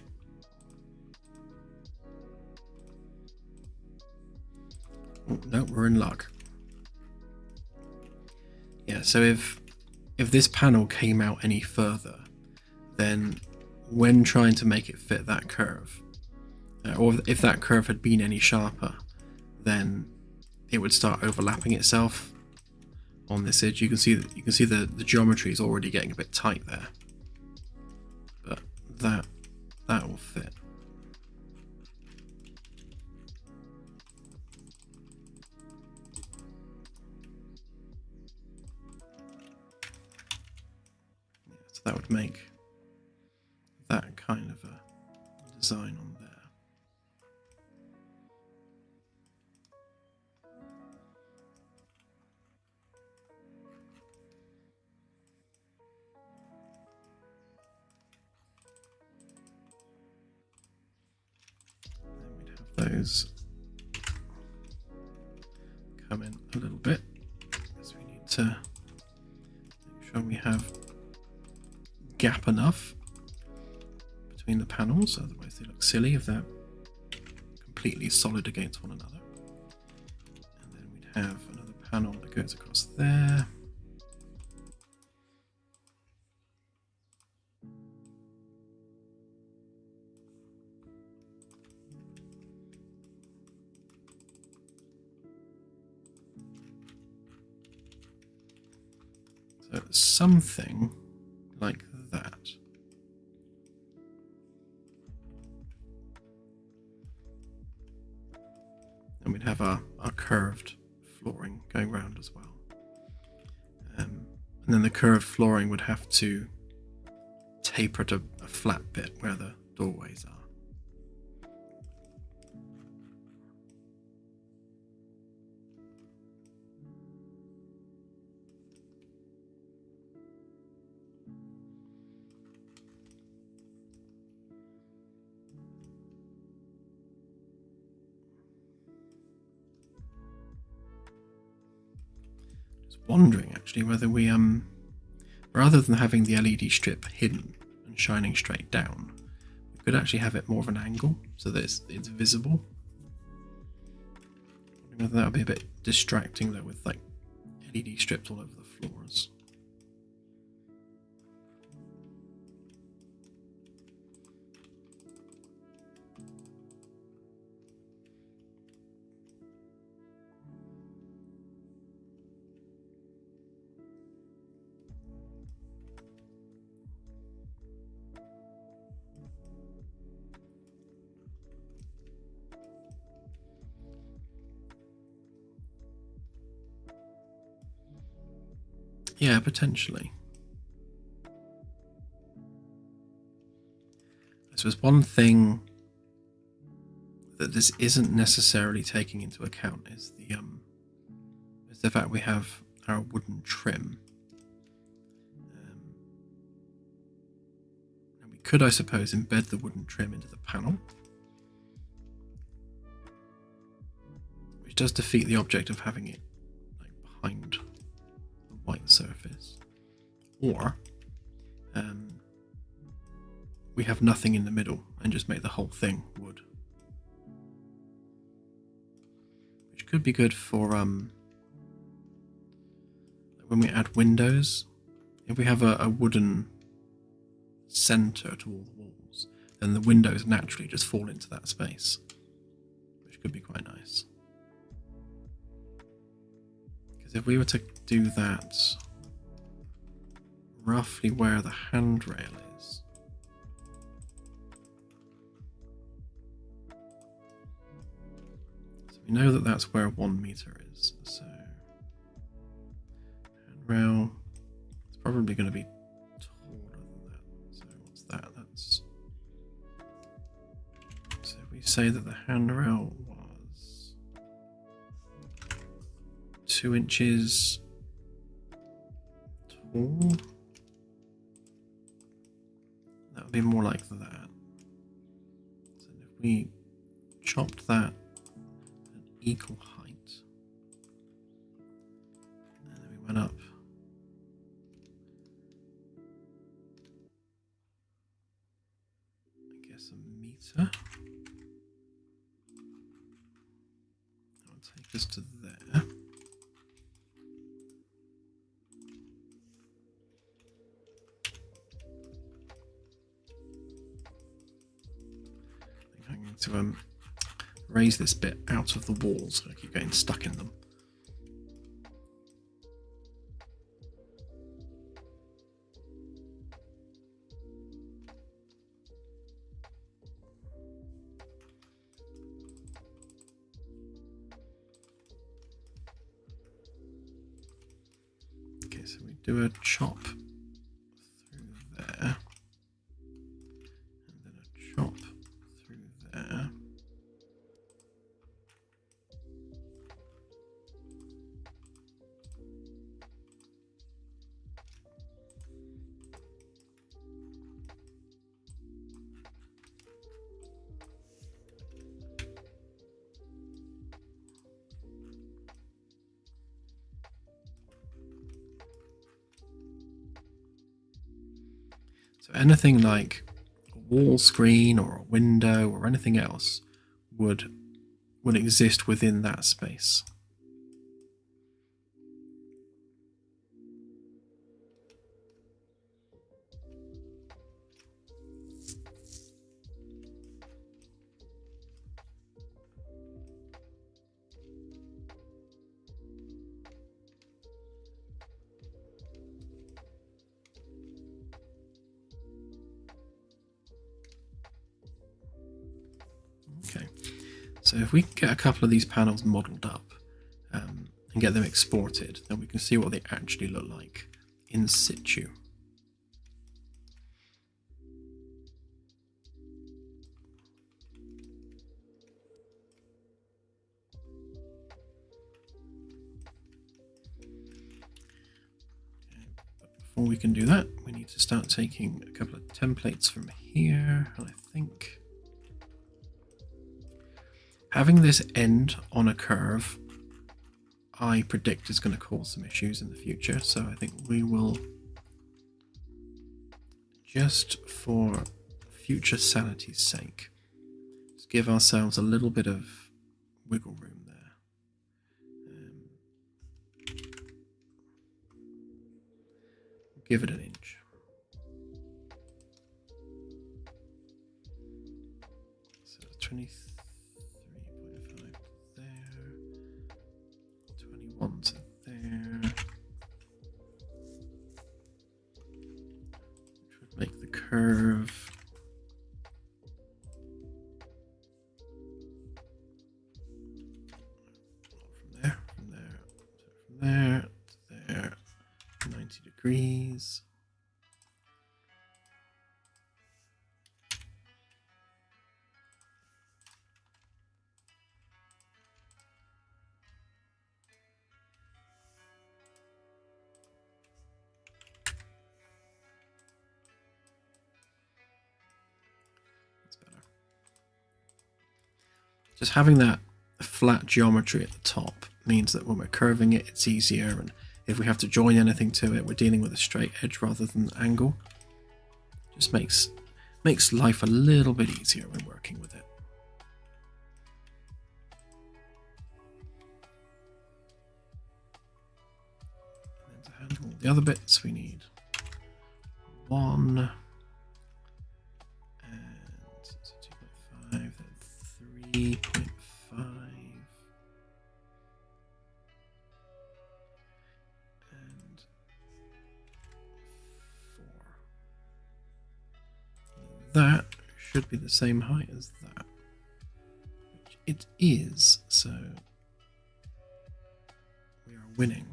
Oh, no, we're in luck. Yeah, so if this panel came out any further, then when trying to make it fit that curve, or if that curve had been any sharper, then it would start overlapping itself on this edge. You can see the geometry is already getting a bit tight there, but that will fit. Yeah, so that would make that kind of a design on there. Then we'd have those come in a little bit, because we need to make sure we have gap enough between the panels, otherwise they look silly if they're completely solid against one another. And then we'd have another panel that goes across there. So something like that. And we'd have our curved flooring going round as well. And then the curved flooring would have to taper to a flat bit where the doorways are. wondering actually whether we rather than having the LED strip hidden and shining straight down, we could actually have it more of an angle so that it's visible. Whether that would be a bit distracting though, with like LED strips all over the floors. Yeah, potentially. I suppose one thing that this isn't necessarily taking into account is the fact we have our wooden trim. And we could, I suppose, embed the wooden trim into the panel, which does defeat the object of having it like behind the white surface. Or we have nothing in the middle and just make the whole thing wood, which could be good for when we add windows. If we have a wooden center to all the walls, then the windows naturally just fall into that space, which could be quite nice. Because if we were to do that roughly where the handrail is, so we know that that's where 1 meter is, so handrail is probably going to be taller than that. So what's that? That's, so if we say that the handrail was 2 inches tall, that would be more like that. So if we chopped that at equal height, and then we went up I guess a meter, that will take us to there. I'm going to raise this bit out of the walls so I keep getting stuck in them. Okay, so we do a chop through there, and then a chop through there. So anything like a wall screen or a window or anything else would exist within that space. Okay, so if we get a couple of these panels modeled up and get them exported, then we can see what they actually look like in situ. Okay, but before we can do that, we need to start taking a couple of templates from here, and I think having this end on a curve, I predict is going to cause some issues in the future. So I think we will, just for future sanity's sake, just give ourselves a little bit of wiggle room there. Give it an inch. So 23.5 there, 21 to there, which would make the curve from there to there, 90 degrees. That's better. Just having that flat geometry at the top means that when we're curving it, it's easier, and if we have to join anything to it, we're dealing with a straight edge rather than an angle. Just makes life a little bit easier when working with it. And then to handle all the other bits, we need 1 and so 2.5, then 3.5. That should be the same height as that, which it is, so we are winning.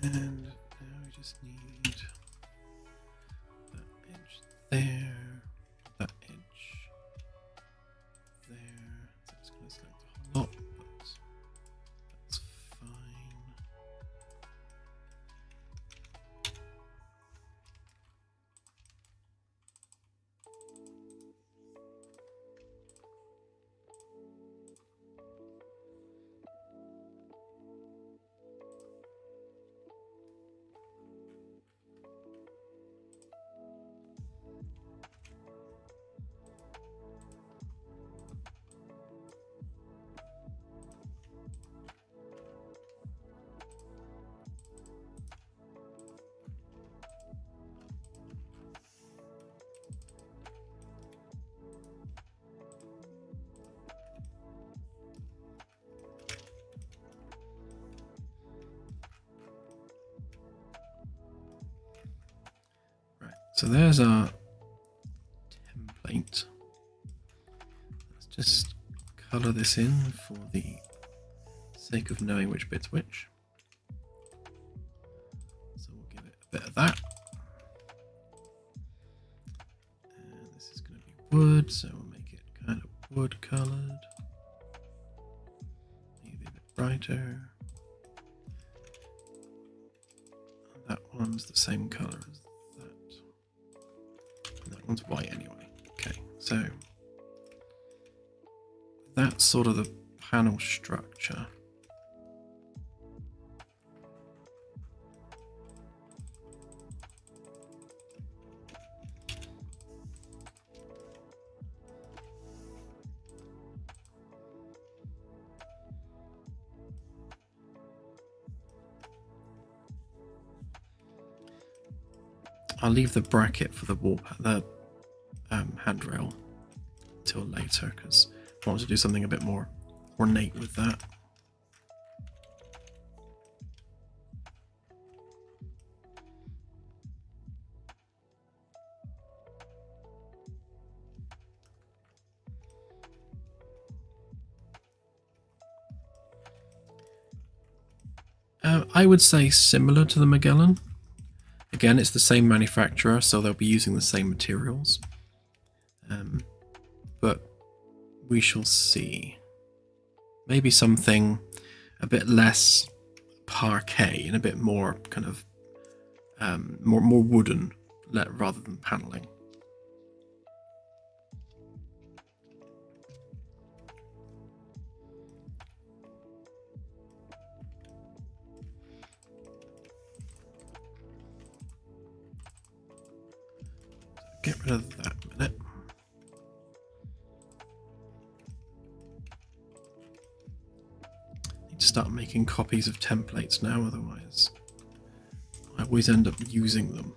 And now we just need that edge there, that edge there. So it's going to select a whole lot, but that's fine. So there's our template. Let's just color this in for the sake of knowing which bit's which. So we'll give it a bit of that. wood, so we'll make it kind of wood colored. Maybe a bit brighter. That one's the same color as that. And that one's white anyway. Okay, so that's sort of the panel structure. I'll leave the bracket for the handrail till later because I want to do something a bit more ornate with that. I would say similar to the Magellan. Again, it's the same manufacturer, so they'll be using the same materials. But we shall see. Maybe something a bit less parquet and a bit more kind of more wooden rather than paneling. Get rid of that a minute. Need to start making copies of templates now, otherwise I always end up using them.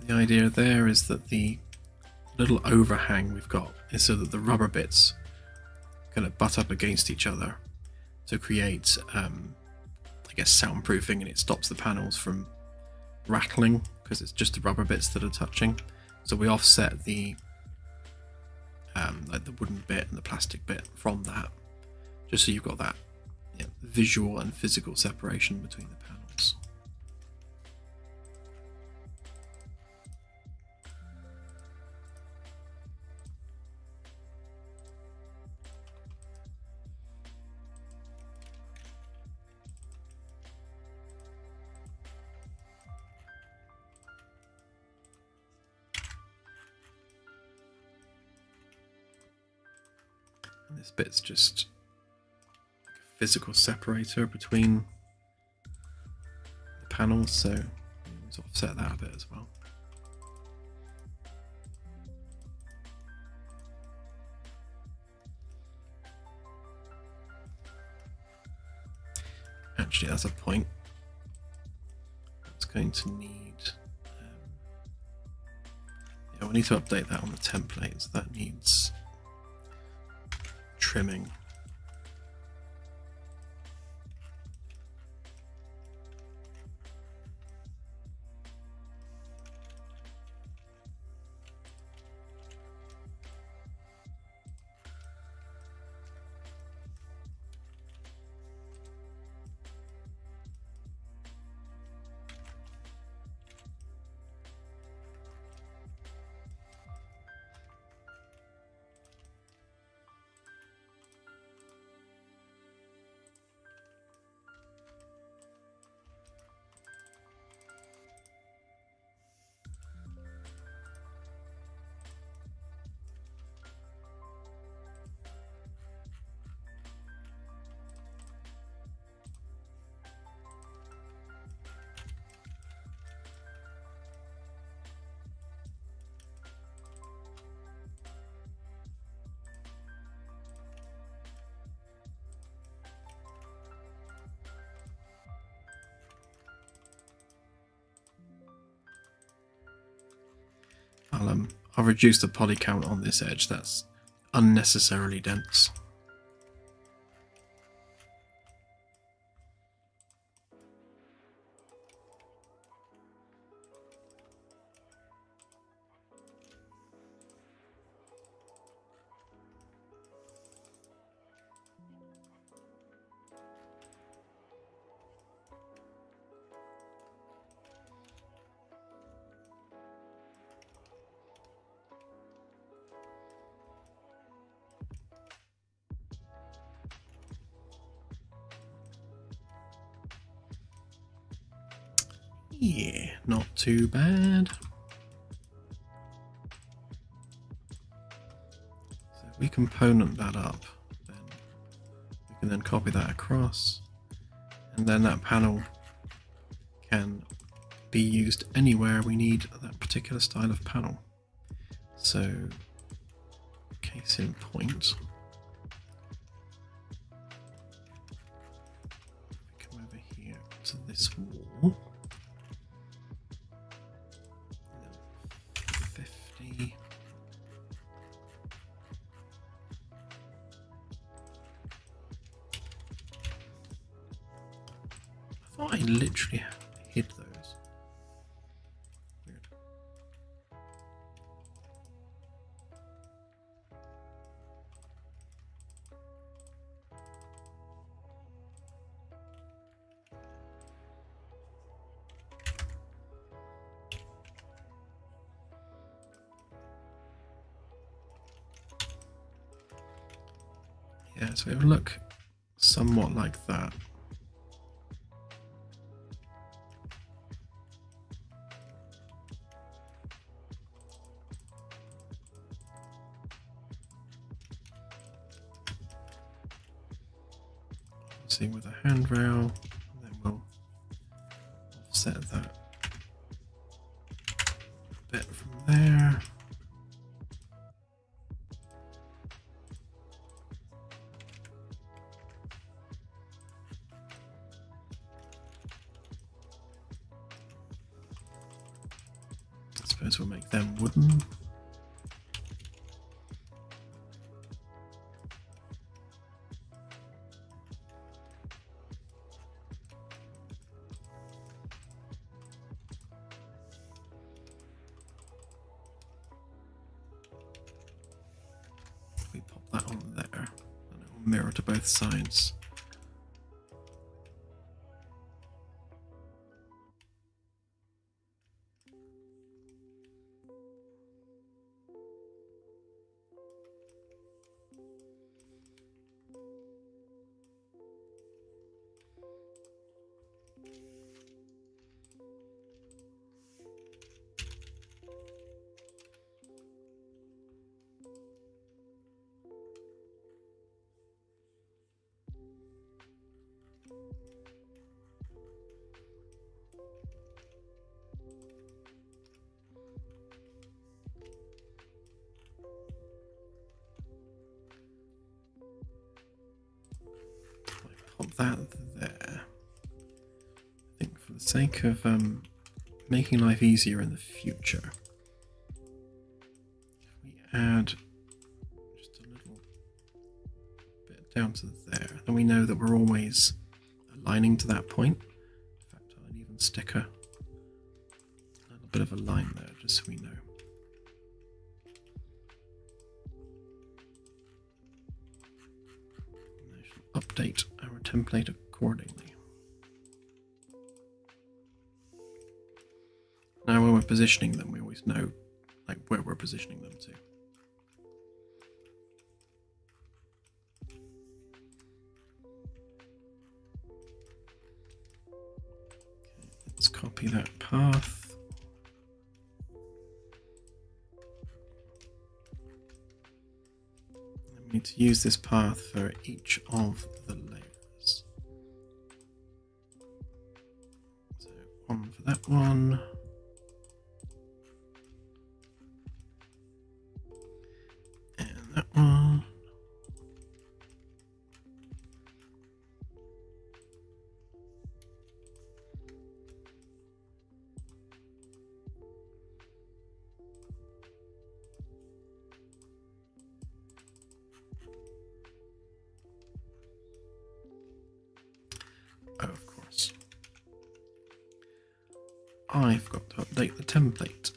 The idea there is that the little overhang we've got is so that the rubber bits kind of butt up against each other to create, I guess, soundproofing, and it stops the panels from rattling because it's just the rubber bits that are touching. So we offset the like the wooden bit and the plastic bit from that, just so you've got that visual and physical separation between the panels. And this bit's just a physical separator between the panels, so let's offset that a bit as well. Actually, that's a point. It's going to need. Yeah, we need to update that on the templates. That needs trimming. I'll reduce the poly count on this edge. That's unnecessarily dense. Yeah, not too bad. So if we component that up, then we can then copy that across, and then that panel can be used anywhere we need that particular style of panel. So, case in point, come over here to this wall. 50. I thought I literally hid those. Weird. Yeah, so it will look somewhat like that. See with a handrail, and then we'll offset that bit from there. I suppose we'll make them wooden. We pop that on there, and it will mirror to both sides. Pop that there. I think for the sake of making life easier in the future, if we add just a little bit down to there, then we know that we're always aligning to that point. In fact, I'll even stick a little bit of a line there just so we know. And I shall update our template accordingly. Now when we're positioning them, we always know like where we're positioning them to. Okay, let's copy that path. And we need to use this path for each of the layers. So one for that one. That one. I've got to update the template.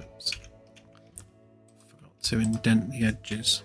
Oops. Forgot to indent the edges.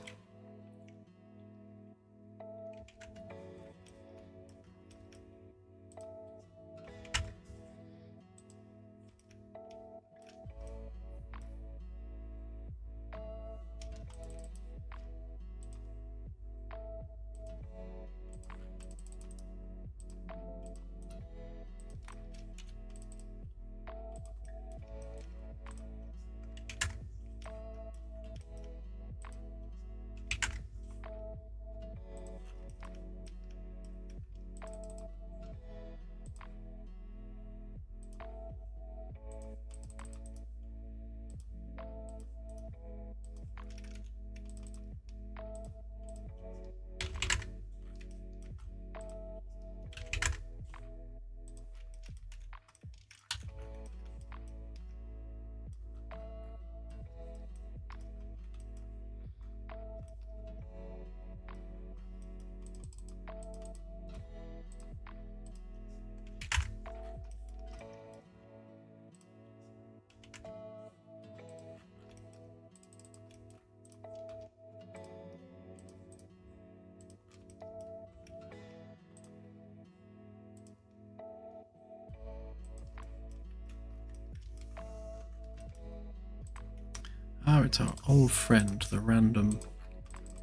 Oh, it's our old friend, the random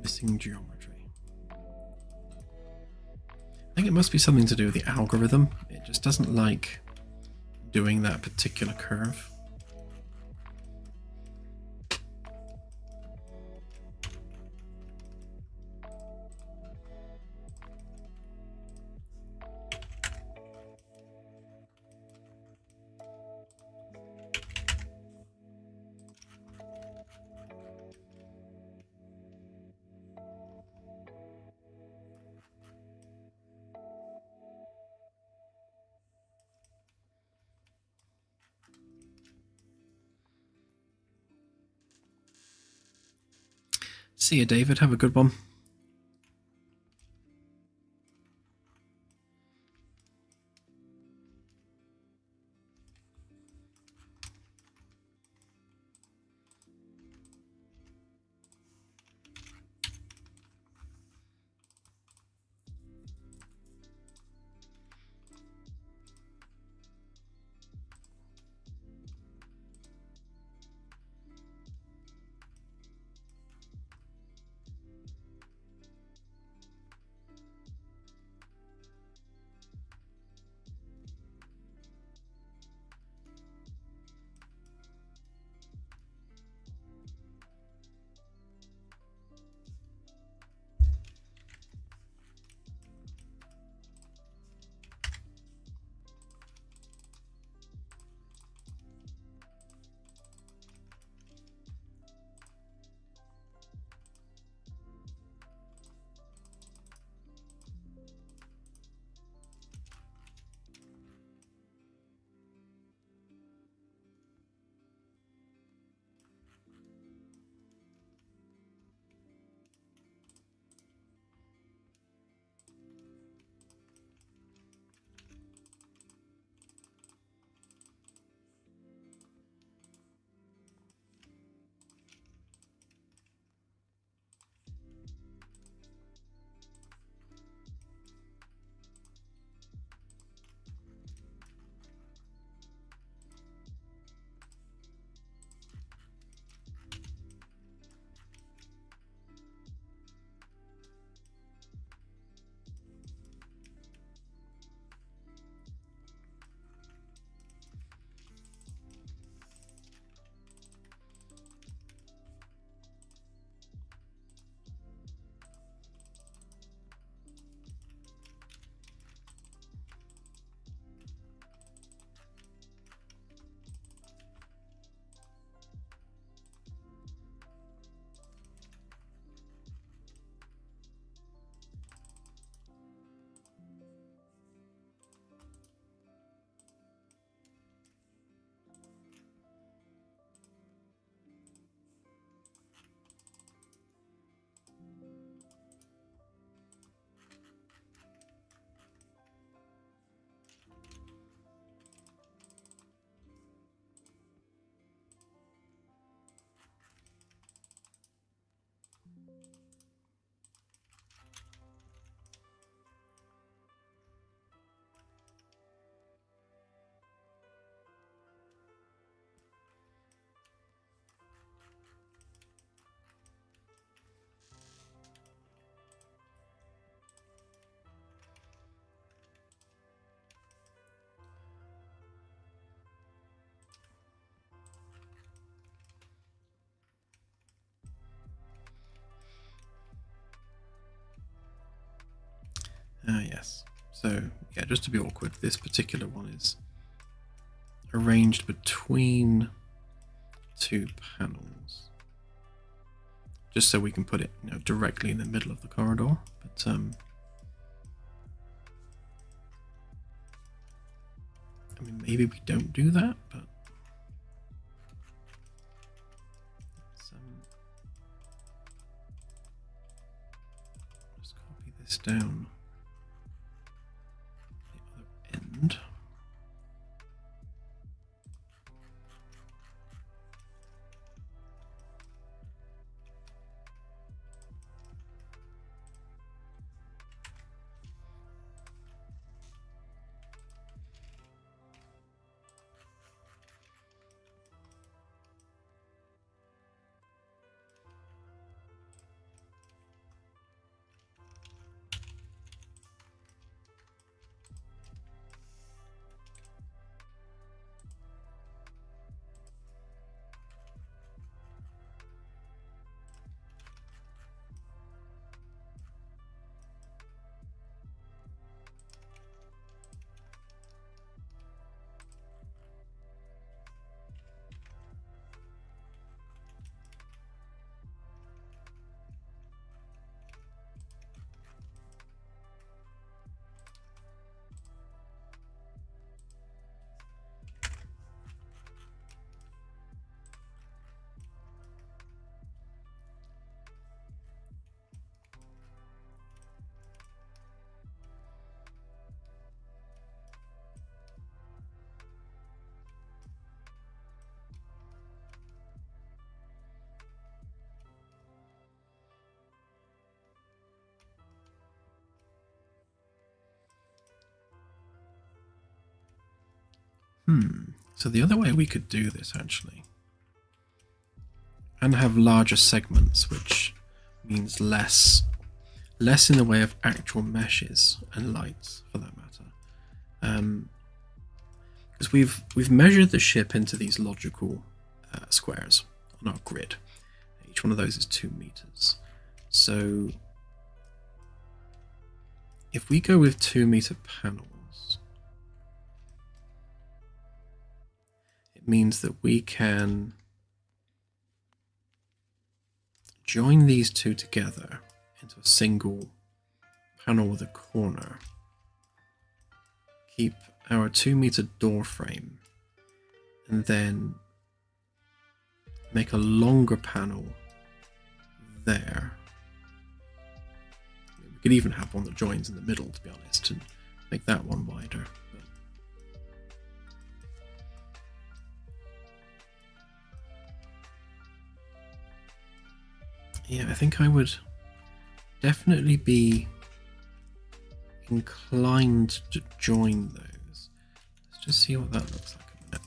missing geometry. I think it must be something to do with the algorithm. It just doesn't like doing that particular curve. See you, David. Have a good one. Yes. So yeah, just to be awkward, this particular one is arranged between two panels, just so we can put it, directly in the middle of the corridor. But I mean, maybe we don't do that, but let's copy this down the other end. So the other way we could do this, actually, and have larger segments, which means less in the way of actual meshes and lights, for that matter, because we've measured the ship into these logical squares on our grid. Each one of those is 2 meters. So if we go with 2-meter panels, it means that we can join these two together into a single panel with a corner, keep our 2-meter door frame, and then make a longer panel there. We could even have one that joins in the middle, to be honest, and make that one wider. Yeah, I think I would definitely be inclined to join those. Let's just see what that looks like a minute.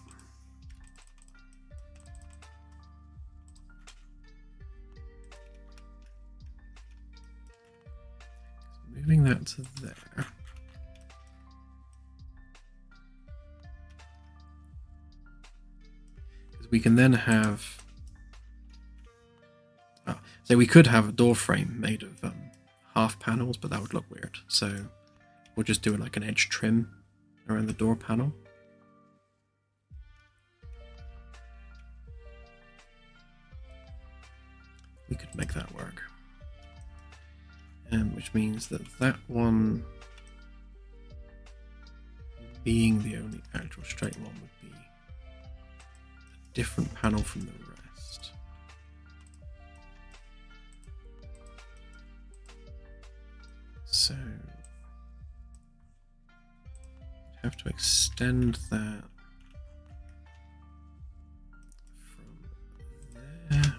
So moving that to there. Because we can then have... So we could have a door frame made of half panels, but that would look weird. So we'll just do like an edge trim around the door panel. We could make that work. Which means that that one, being the only actual straight one, would be a different panel from the rest. So have to extend that from there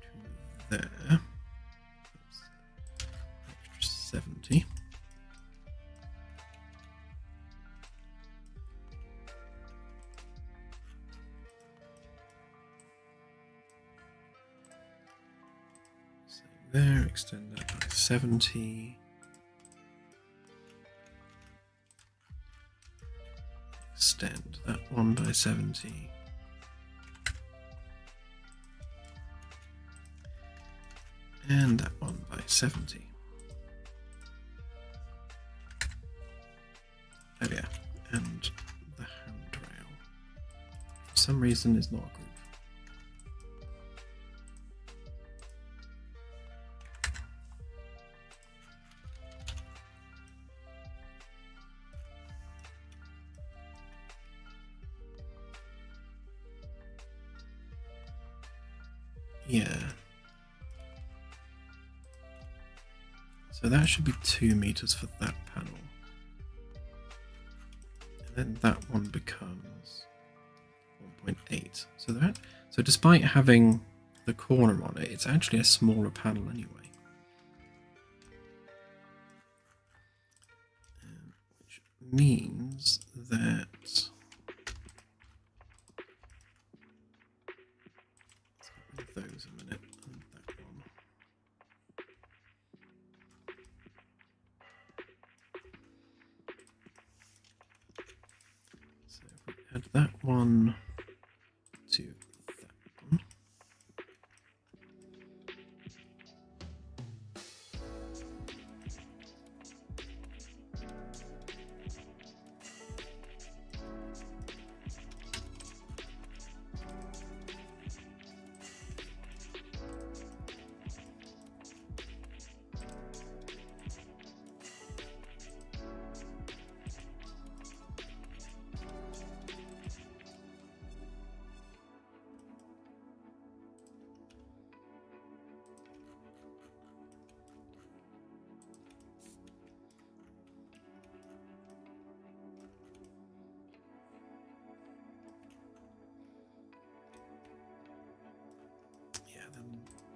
to there. That's extra 70. So there, extend that by 70. Extend that one by 70. And that one by 70. and the handrail. For some reason, is not a group. Yeah. So that should be 2 meters for that panel. And then that one becomes 1.8. So despite having the corner on it, it's actually a smaller panel anyway. Which means that those a minute and that one. So if we add that one to that one.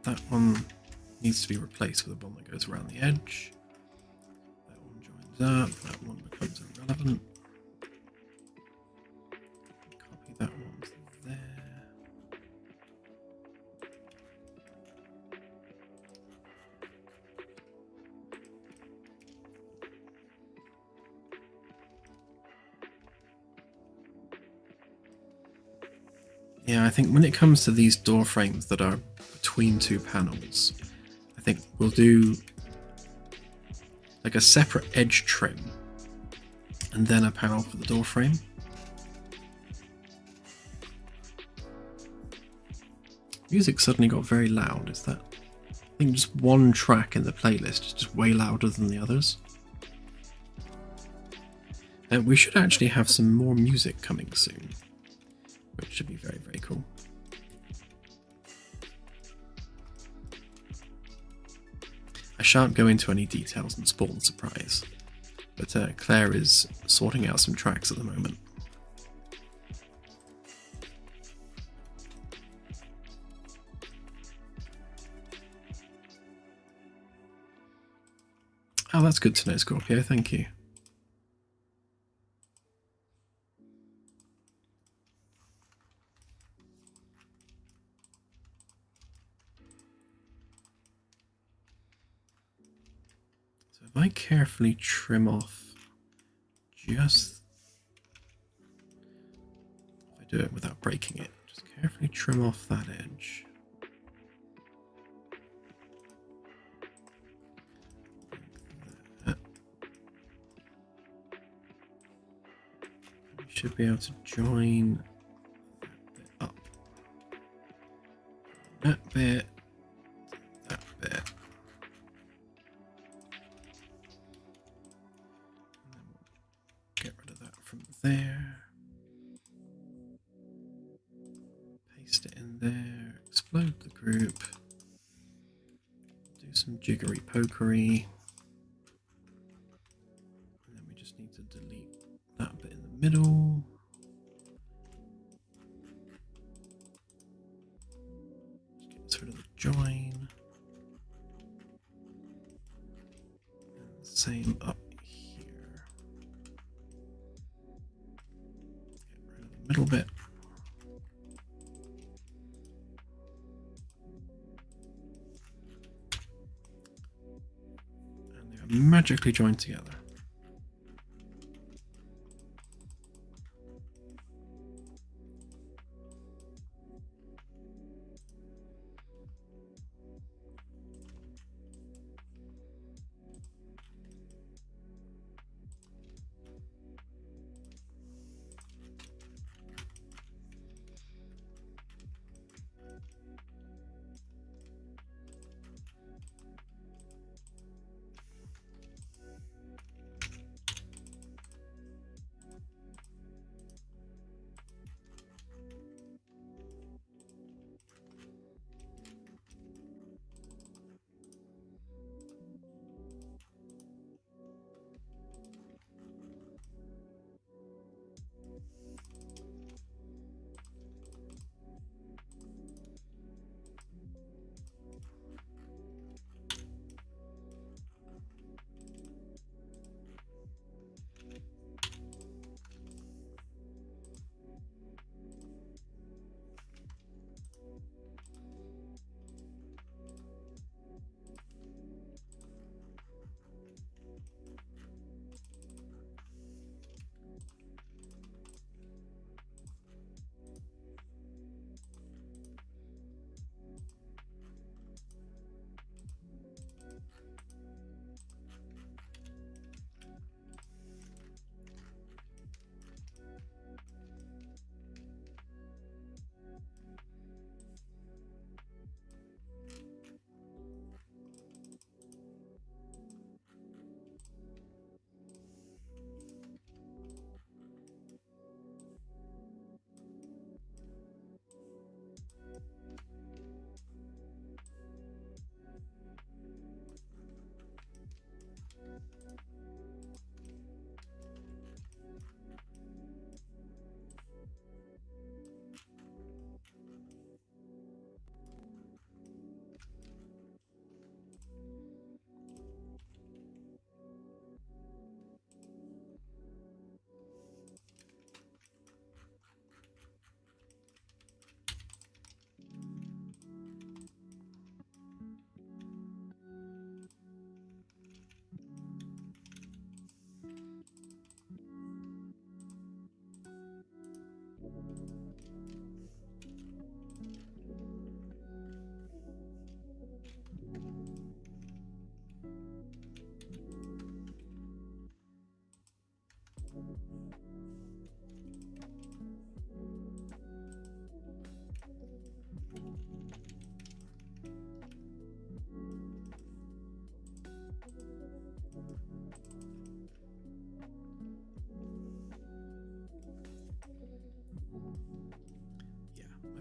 That one needs to be replaced with a one that goes around the edge. That one joins up, that one becomes irrelevant. Copy that one to there. Yeah, I think when it comes to these door frames that are between 2 panels, I think we'll do like a separate edge trim and then a panel for the door frame. Music suddenly got very loud. Is that, I think, just one track in the playlist is just way louder than the others? And we should actually have some more music coming soon, which should be very, very cool. I shan't go into any details and spoil the surprise, but Claire is sorting out some tracks at the moment. Oh, that's good to know, Scorpio, thank you. So if I carefully trim off just, if I do it without breaking it, just carefully trim off that edge. Like that. We should be able to join that bit up. That bit. That bit. Get rid of that from there. Paste it in there. Explode the group. Do some jiggery pokery. And then we just need to delete that bit in the middle. Just get rid of the join. And same up here. Get rid of the middle bit. And they are magically joined together.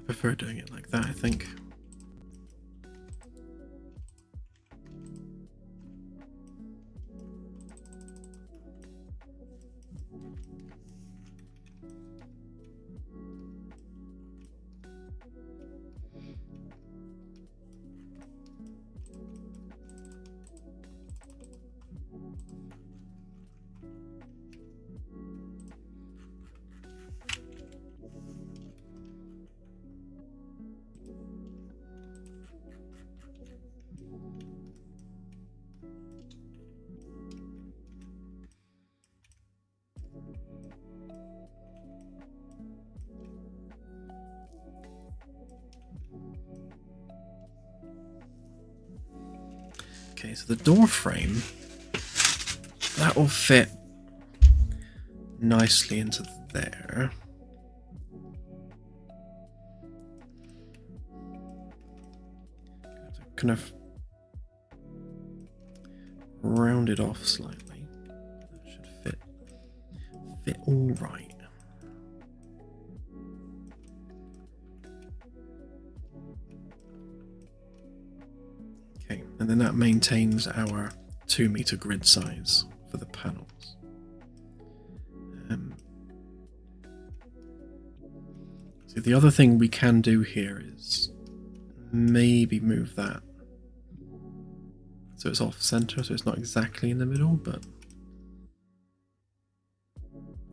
prefer doing it like that, I think. Okay, so the door frame, that will fit nicely into there. Kind of round it off slightly. That should fit all right. Okay, and then that maintains our 2-meter grid size for the panels. So the other thing we can do here is maybe move that so it's off center, so it's not exactly in the middle, but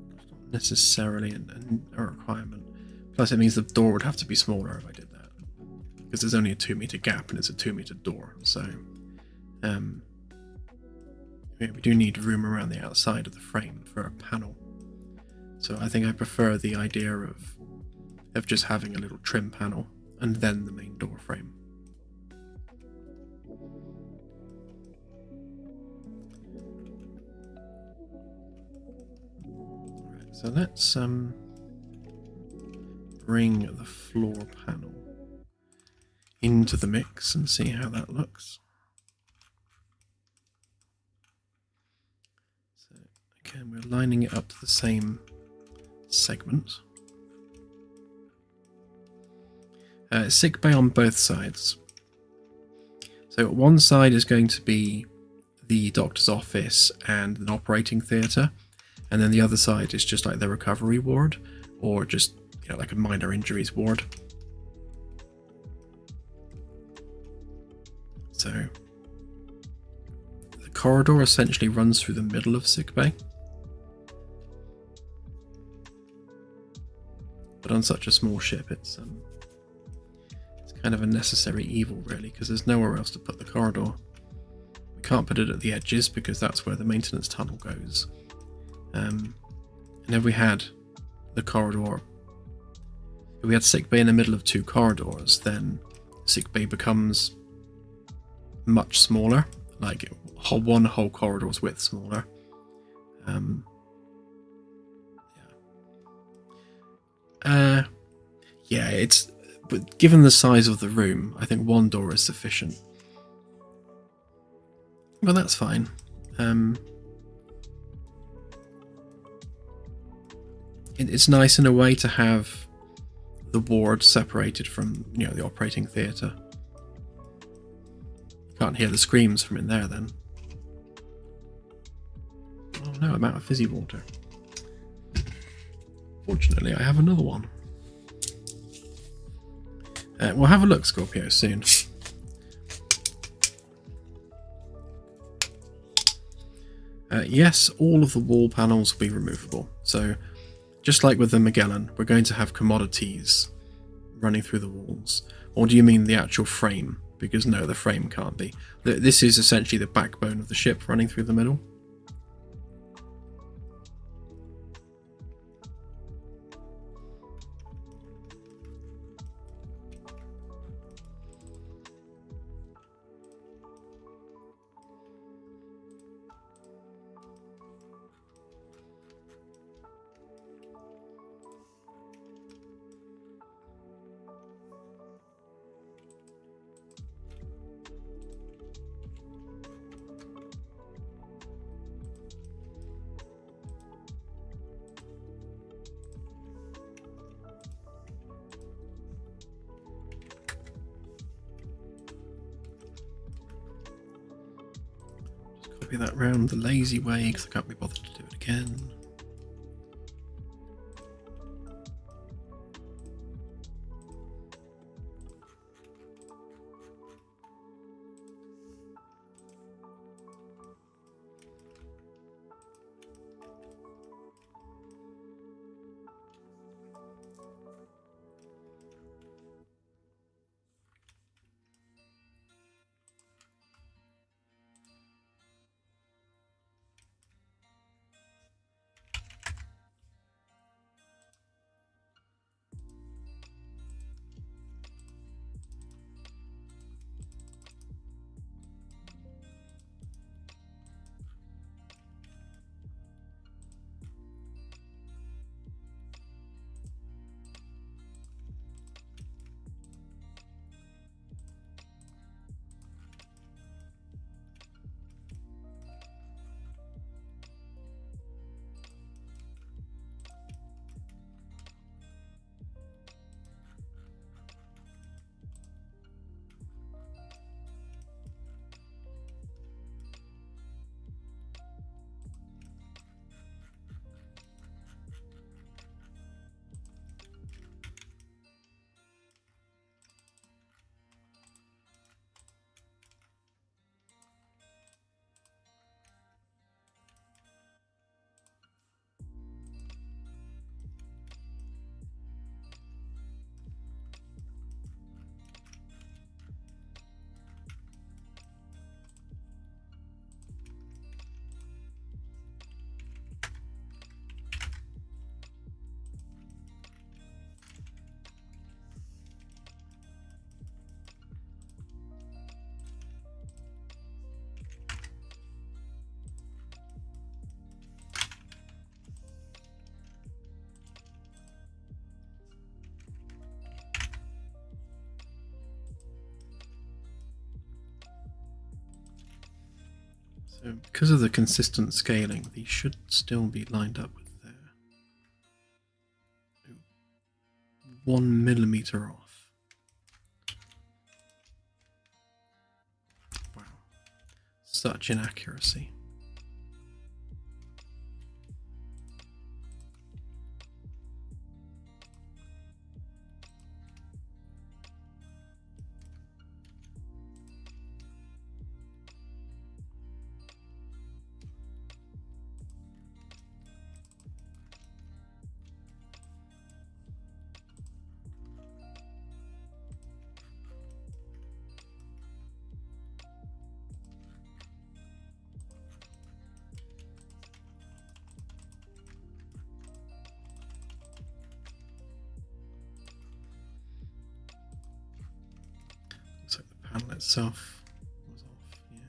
it's not necessarily a requirement. Plus it means the door would have to be smaller if I did that, because there's only a 2-meter gap and it's a 2-meter door, so we do need room around the outside of the frame for a panel. So I think I prefer the idea of just having a little trim panel and then the main door frame. Right, so let's bring the floor panel into the mix and see how that looks. So again, we're lining it up to the same segment. Sick bay on both sides. So one side is going to be the doctor's office and an operating theatre, and then the other side is just like the recovery ward, or just, you know, like a minor injuries ward. So the corridor essentially runs through the middle of sick bay, but on such a small ship, it's kind of a necessary evil, really, because there's nowhere else to put the corridor. We can't put it at the edges because that's where the maintenance tunnel goes. And if we had the corridor, if we had sick bay in the middle of 2 corridors, then sick bay becomes much smaller, like one whole corridor's width smaller. Yeah, it's. But given the size of the room, I think 1 door is sufficient. Well, that's fine. It's nice in a way to have the ward separated from, you know, the operating theatre. Can't hear the screams from in there then. Oh no, I'm out of fizzy water. Fortunately, I have another one. We'll have a look, Scorpio, soon. Yes, all of the wall panels will be removable. So, just like with the Magellan, we're going to have commodities running through the walls. Or do you mean the actual frame? Because no, the frame can't be. This is essentially the backbone of the ship running through the middle. copy that round the lazy way because I can't be bothered to do it again. So because of the consistent scaling, these should still be lined up with their 1 millimeter off. Wow, such inaccuracy. Looks like the panel itself was off, yeah.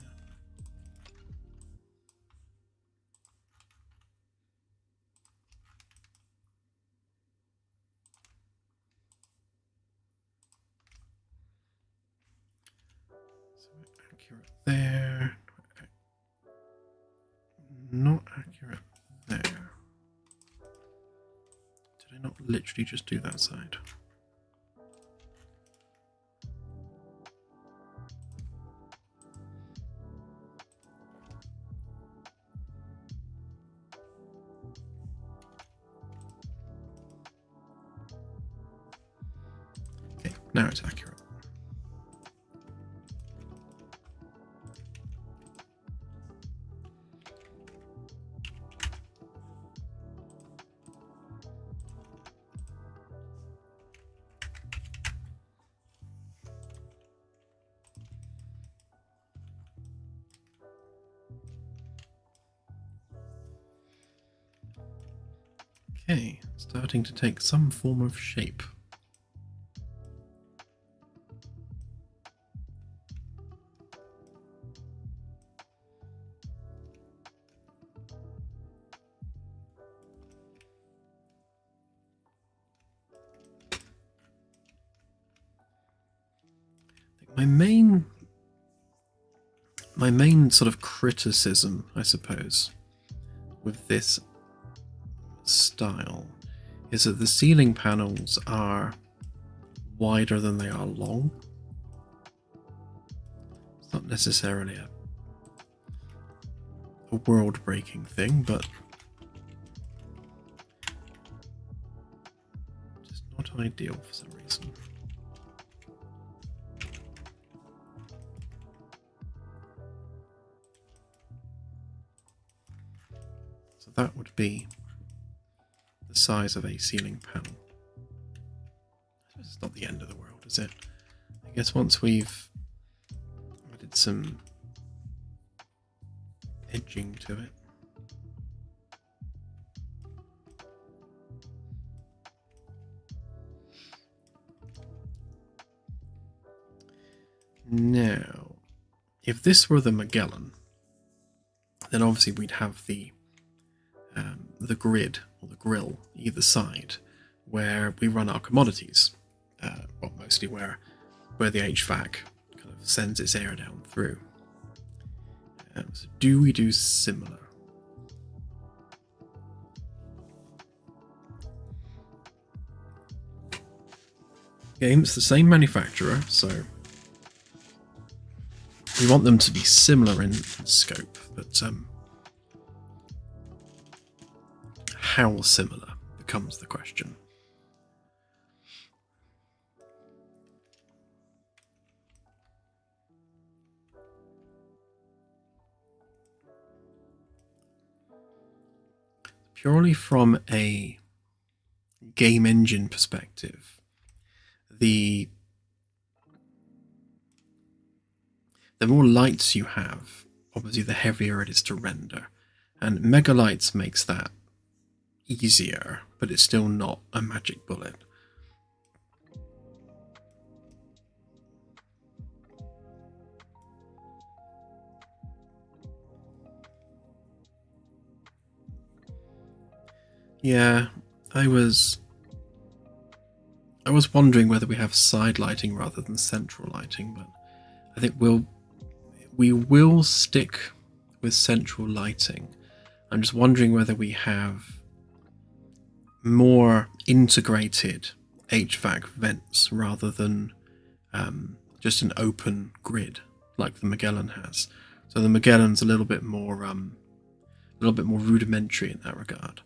So we're accurate there. Not accurate there. Did I not literally just do that side? Okay, now it's accurate. Okay, starting to take some form of shape. My main sort of criticism, I suppose, with this style is that the ceiling panels are wider than they are long. It's not necessarily a world-breaking thing, but just not ideal for some reason. So that would be the size of a ceiling panel. It's not the end of the world, is it? I guess once we've added some edging to it. Now, if this were the Magellan, then obviously we'd have the grid or the grill either side where we run our commodities. Well, mostly where the HVAC kind of sends its air down through. So do we do similar? Again, it's the same manufacturer, so we want them to be similar in scope, but how similar becomes the question. Purely from a game engine perspective, the more lights you have, obviously the heavier it is to render. And megalights makes that easier, but it's still not a magic bullet. Yeah, I was wondering whether we have side lighting rather than central lighting, but I think we will stick with central lighting. I'm just wondering whether we have more integrated HVAC vents rather than just an open grid like the Magellan has. So the Magellan's a little bit more rudimentary in that regard.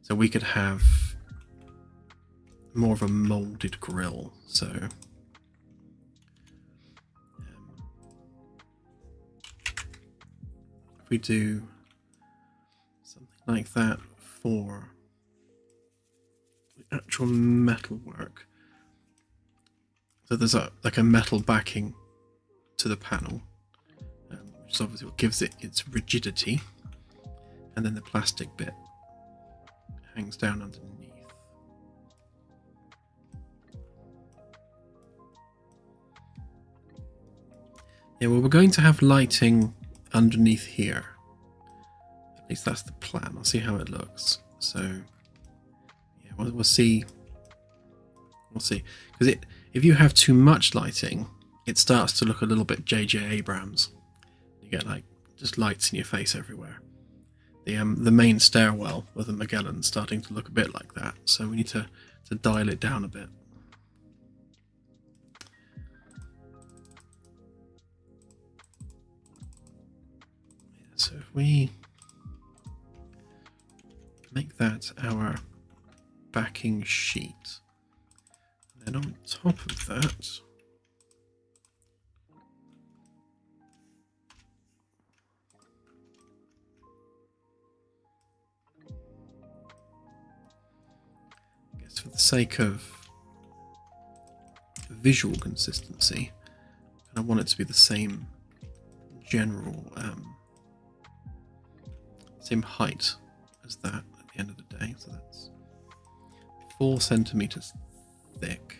So we could have more of a molded grill. So if we do something like that for the actual metal work, so there's like a metal backing to the panel, which is obviously what gives it its rigidity, and then the plastic bit hangs down underneath. Yeah, well, we're going to have lighting underneath here. At least that's the plan. I'll see how it looks. So, yeah, we'll see. We'll see. Because if you have too much lighting, it starts to look a little bit J.J. Abrams. You get like just lights in your face everywhere. The main stairwell of the Magellan's starting to look a bit like that, so we need to dial it down a bit. Yeah, so if we make that our backing sheet, and then on top of that, for the sake of visual consistency, I want it to be the same general, same height as that at the end of the day. So that's 4 centimeters thick.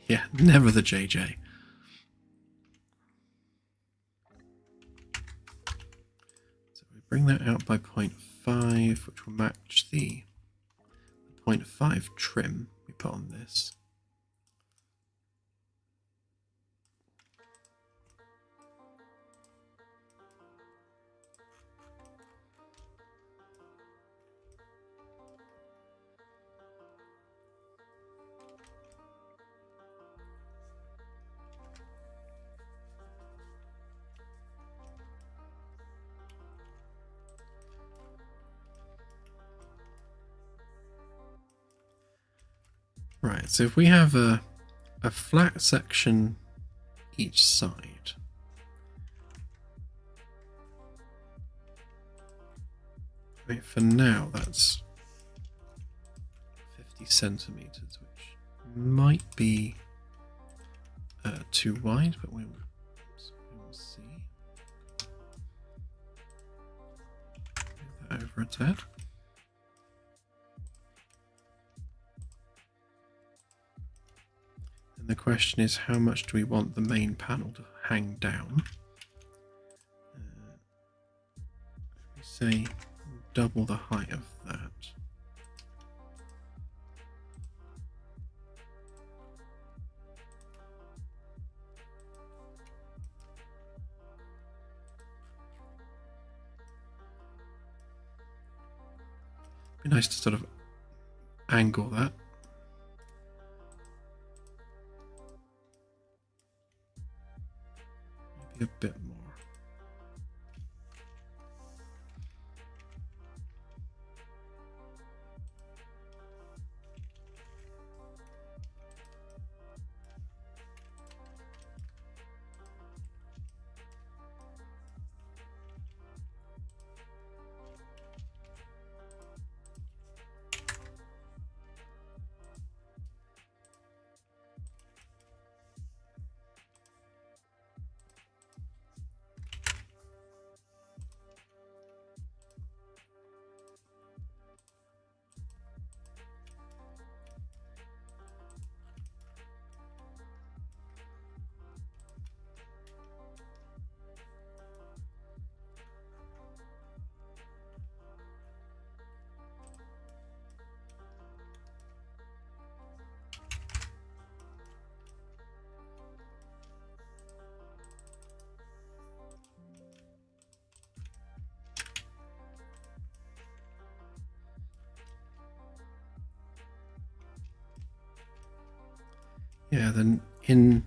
Yeah, never the JJ. Bring that out by 0.5, which will match the 0.5 trim we put on this. Right, so if we have a flat section each side, I mean, for now that's 50 centimeters, which might be too wide, but we will see. Move that over a tad. And the question is, how much do we want the main panel to hang down? We say double the height of that. Be nice to sort of angle that. Maybe a bit more. Yeah, then in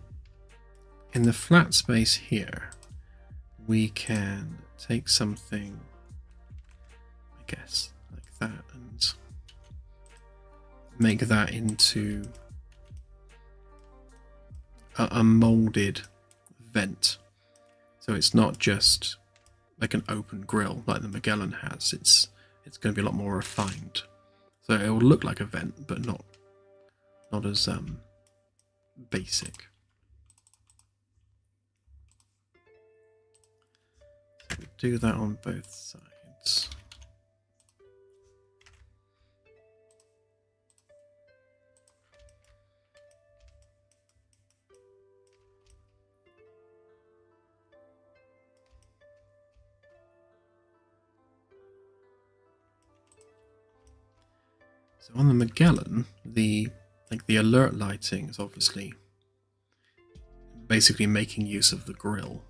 the flat space here, we can take something, I guess, like that, and make that into a molded vent. So it's not just like an open grill like the Magellan has. It's going to be a lot more refined. So it will look like a vent, but not as basic. So we do that on both sides. So on the Magellan, the alert lighting is obviously basically making use of the grill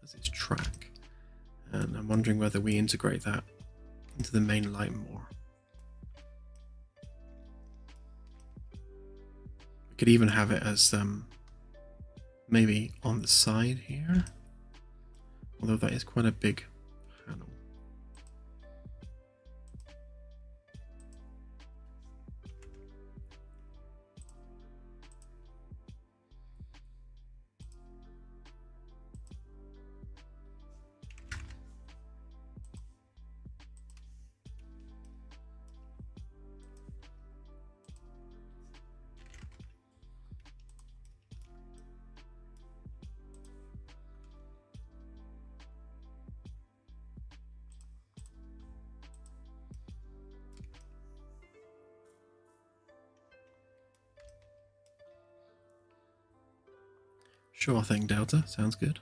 as its track, and I'm wondering whether we integrate that into the main light more. We could even have it as maybe on the side here, although that is quite a big panel. Sure thing, Delta. Sounds good.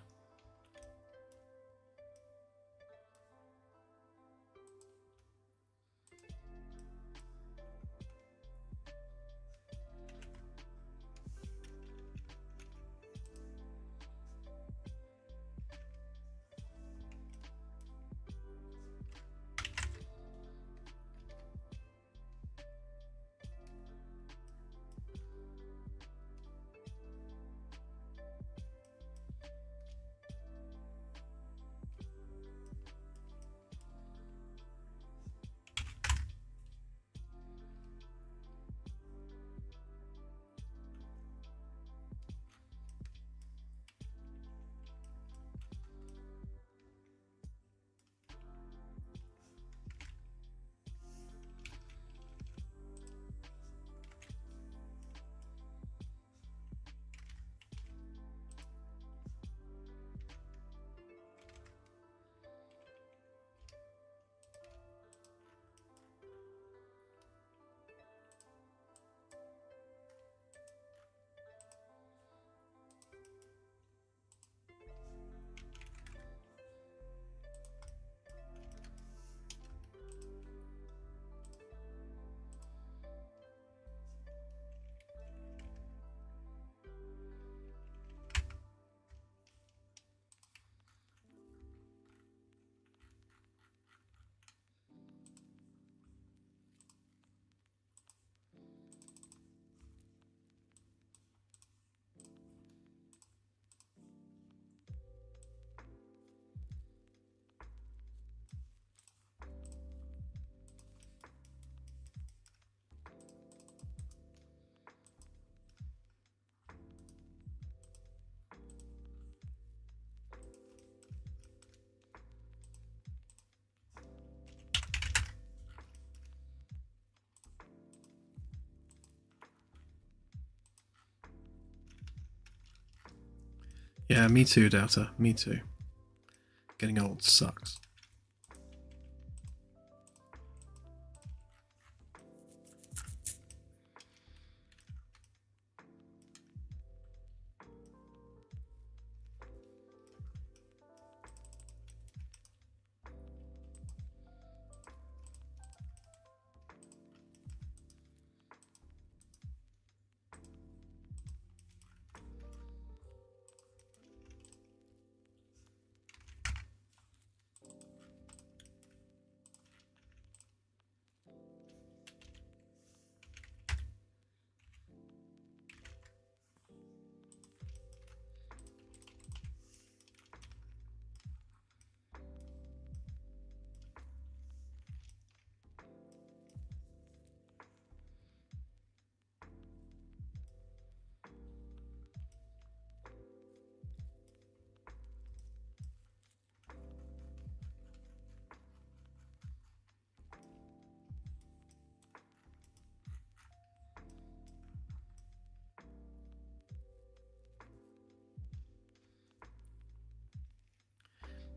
Yeah, me too, Delta. Me too. Getting old sucks.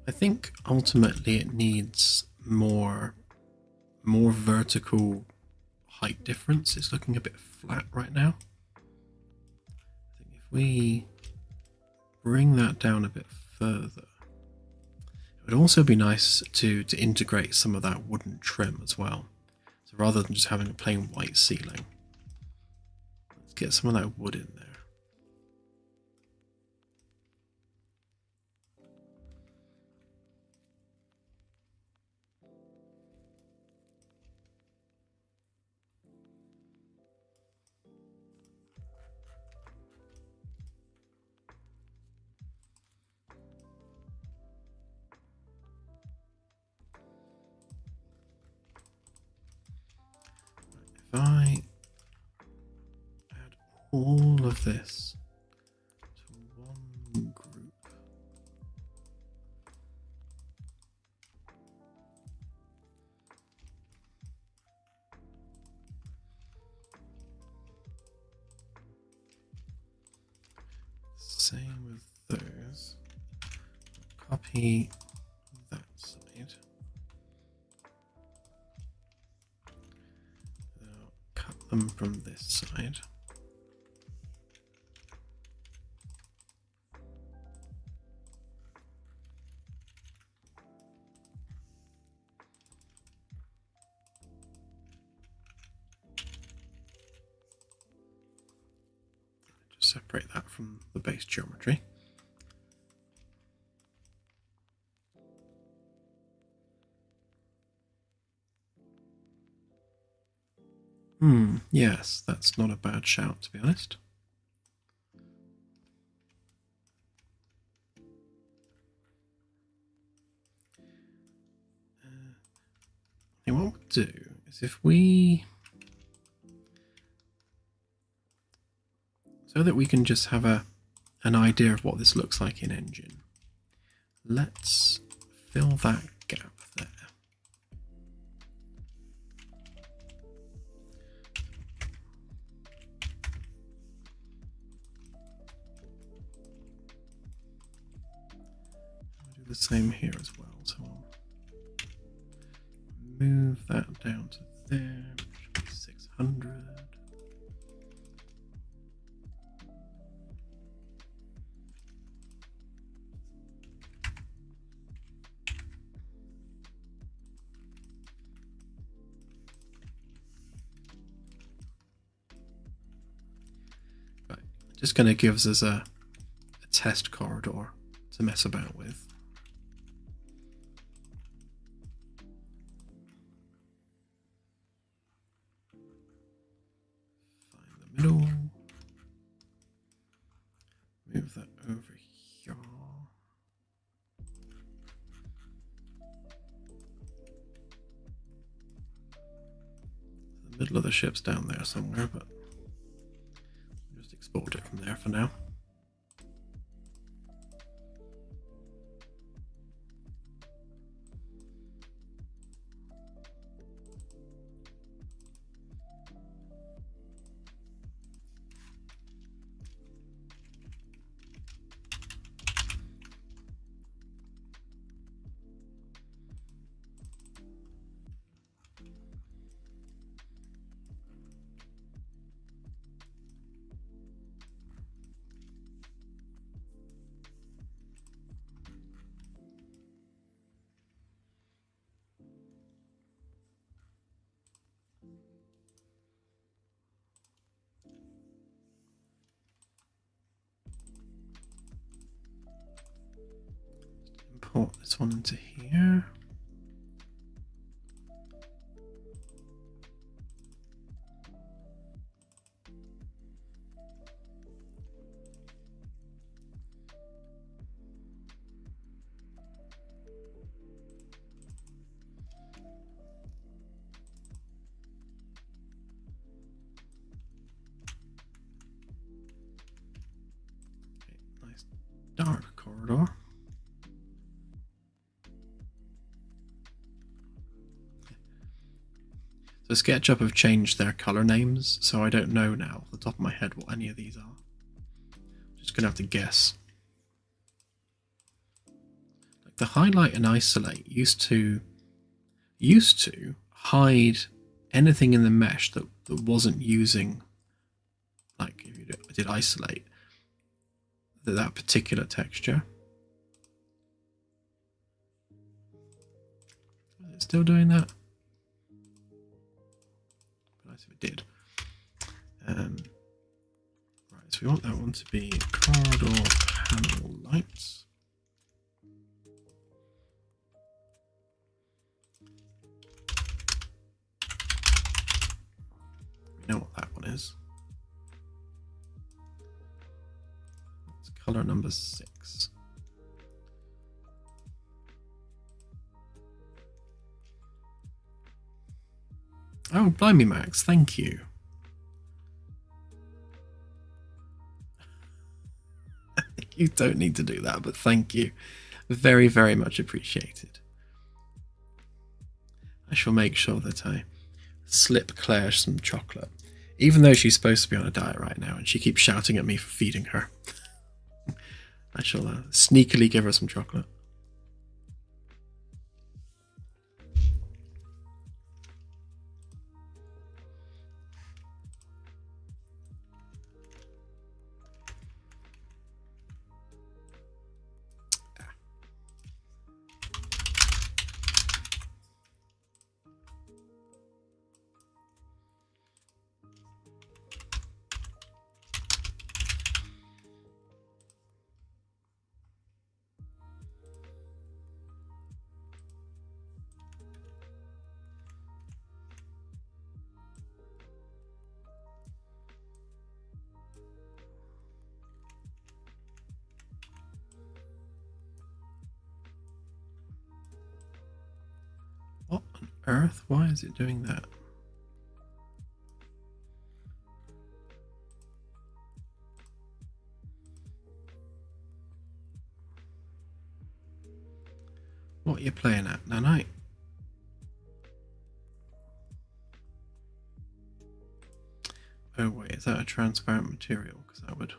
I think ultimately it needs more vertical height difference. It's looking a bit flat right now. I think if we bring that down a bit further, it would also be nice to integrate some of that wooden trim as well. So rather than just having a plain white ceiling, let's get some of that wood in there. If I add all of this to one group, same with those, copy that side. Cut them from this side. Just separate that from the base geometry. Yes, that's not a bad shout, to be honest. And what we'll do is if we... so that we can just have an idea of what this looks like in Engine, let's fill that gap there. Do the same here as well. So I'll move that down to there, which should be 600. Right, just kind of gives us a test corridor to mess about with. Middle. Move that over here. The middle of the ship's down there somewhere, but I'll just export it from there for now. import this one into here. Nice dark corridor. So SketchUp have changed their color names, so I don't know now off the top of my head what any of these are. Just gonna have to guess. Like the highlight and isolate used to hide anything in the mesh that wasn't using, like if you did isolate, that particular texture. Is it still doing that? Nice if it did. Right, so we want that one to be corridor panel lights. We know what that one is. It's color number 6. Oh, blimey, Max, thank you. You don't need to do that, but thank you. Very, very much appreciated. I shall make sure that I slip Claire some chocolate, even though she's supposed to be on a diet right now and she keeps shouting at me for feeding her. I shall sneakily give her some chocolate. What on earth? Why is it doing that? What are you playing at, Nanite? Oh wait, is that a transparent material? Because that would...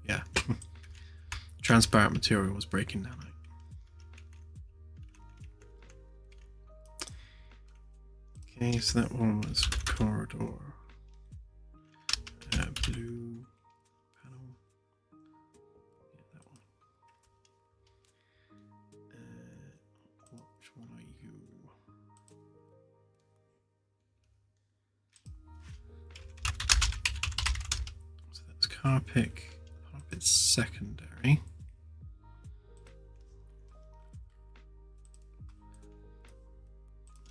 Yeah. Transparent material was breaking Nanite. Okay, so that one was corridor. Blue panel. Yeah, that one. Which one are you? So that's carpet. Carpet's secondary.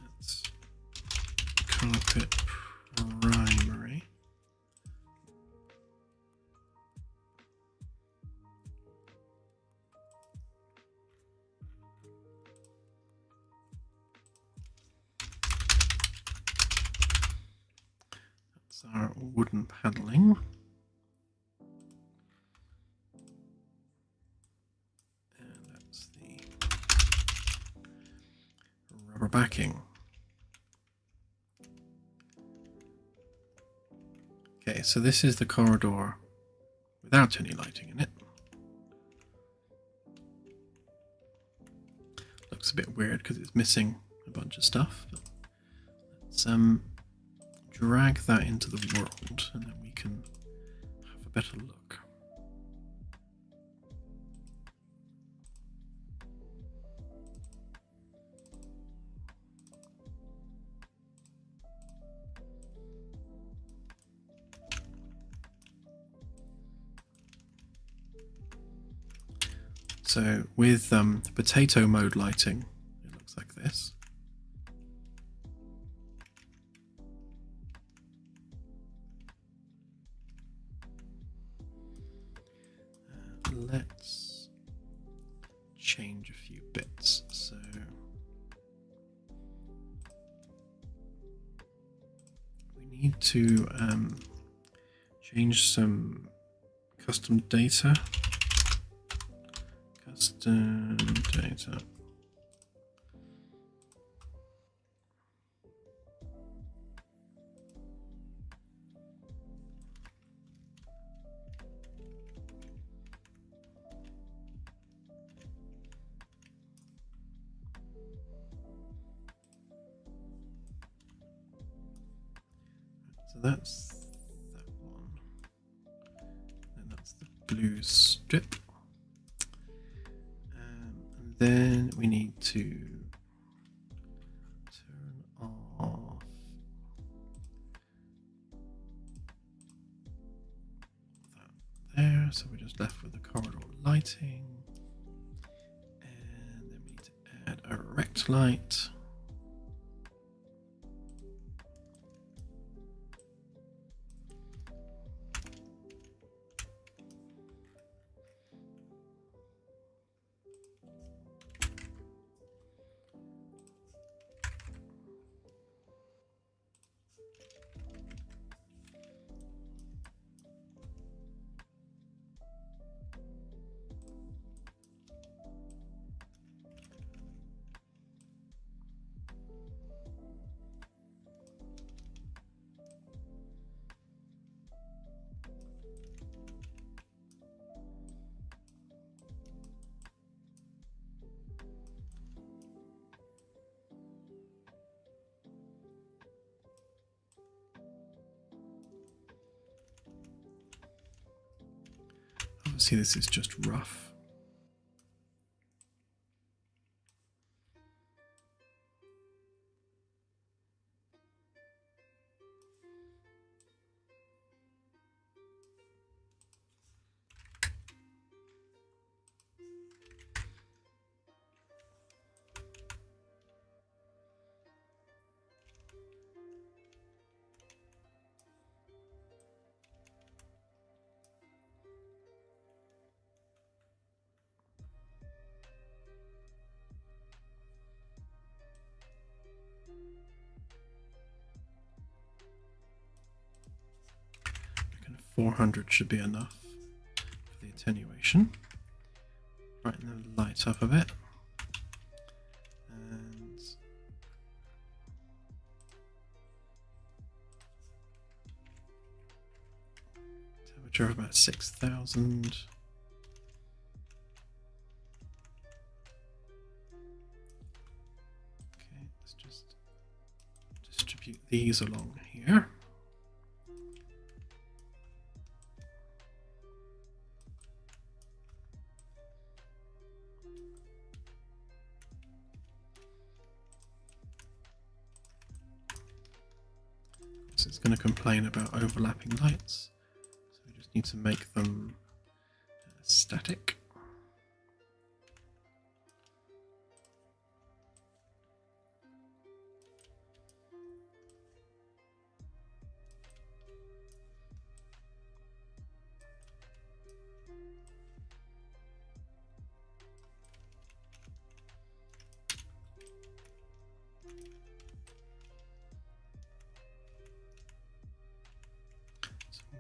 That's carpet primary. That's our wooden paneling. And that's the rubber backing. Okay, so this is the corridor without any lighting in it. Looks a bit weird because it's missing a bunch of stuff, but let's drag that into the world and then we can have a better look. So with potato mode lighting, it looks like this. Let's change a few bits. So we need to change some custom data. Custom data. So that's that one. And that's the blue strip. And then we need to turn off that there. So we're just left with the corridor lighting. And then we need to add a rect light. Obviously, this is just rough. I reckon 400 should be enough for the attenuation. Brighten the light up a bit. And temperature of about 6,000. Okay, let's just distribute these along here. So it's going to complain about overlapping lights. So we just need to make them static.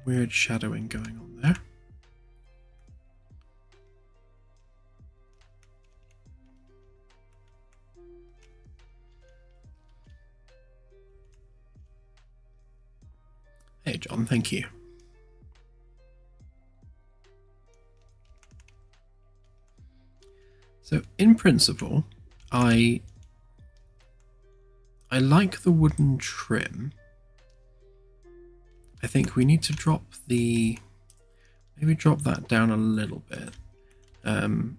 Weird shadowing going on there. Hey John, thank you. So in principle, I like the wooden trim. I think we need to drop maybe drop that down a little bit. And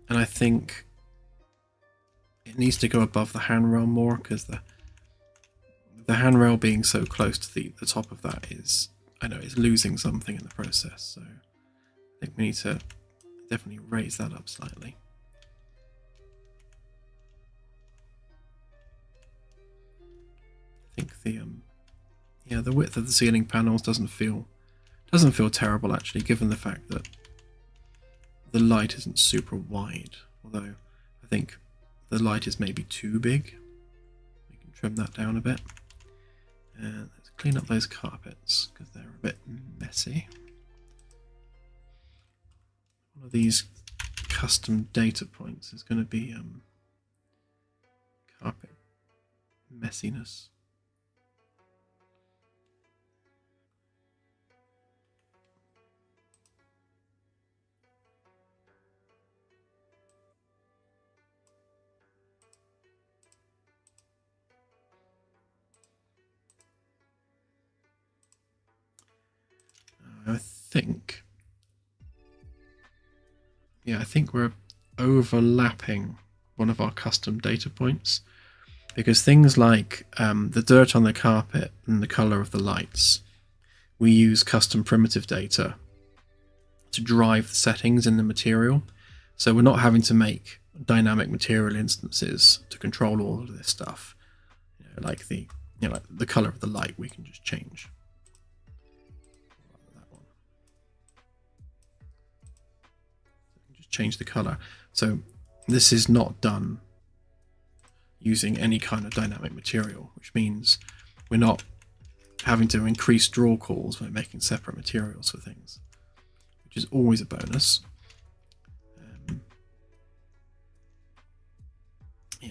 I think it needs to go above the handrail more, because the handrail being so close to the top of that is, I know, it's losing something in the process. So I think we need to Definitely raise that up slightly. I think the width of the ceiling panels doesn't feel terrible actually, given the fact that the light isn't super wide. Although I think the light is maybe too big. We can trim that down a bit. And let's clean up those carpets because they're a bit messy. One of these custom data points is going to be carpet messiness. I think we're overlapping one of our custom data points, because things like the dirt on the carpet and the color of the lights, we use custom primitive data to drive the settings in the material. So we're not having to make dynamic material instances to control all of this stuff. Like the color of the light, we can just change. Change the color. So this is not done using any kind of dynamic material, which means we're not having to increase draw calls by making separate materials for things, which is always a bonus.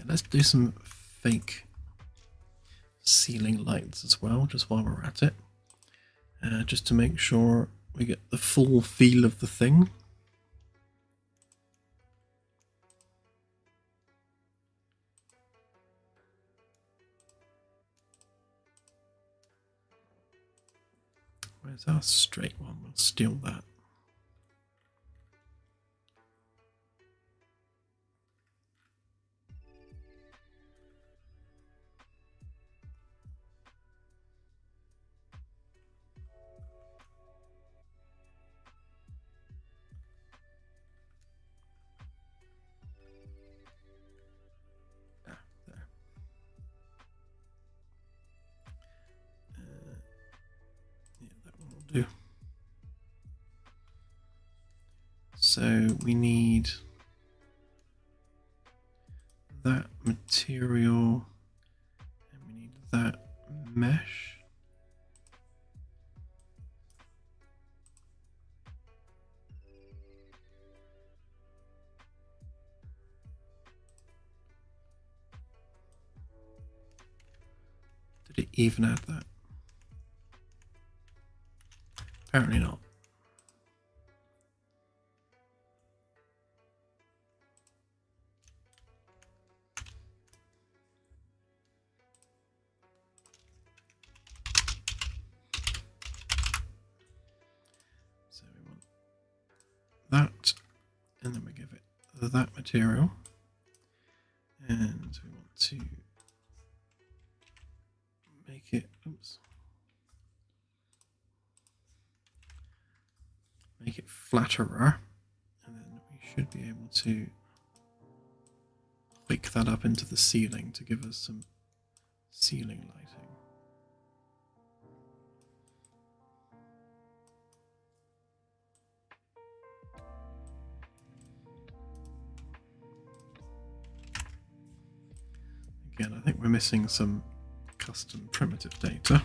Let's do some fake ceiling lights as well, just while we're at it, just to make sure we get the full feel of the thing. Where's our straight one? We'll steal that. There. That one will do. So we need that material, and we need that mesh. Did it even add that? Apparently not. So we want that, and then we give it that material, and we want to make it, make it flatterer, and then we should be able to wick that up into the ceiling to give us some ceiling lighting. Again, I think we're missing some custom primitive data.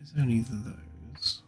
Is only those.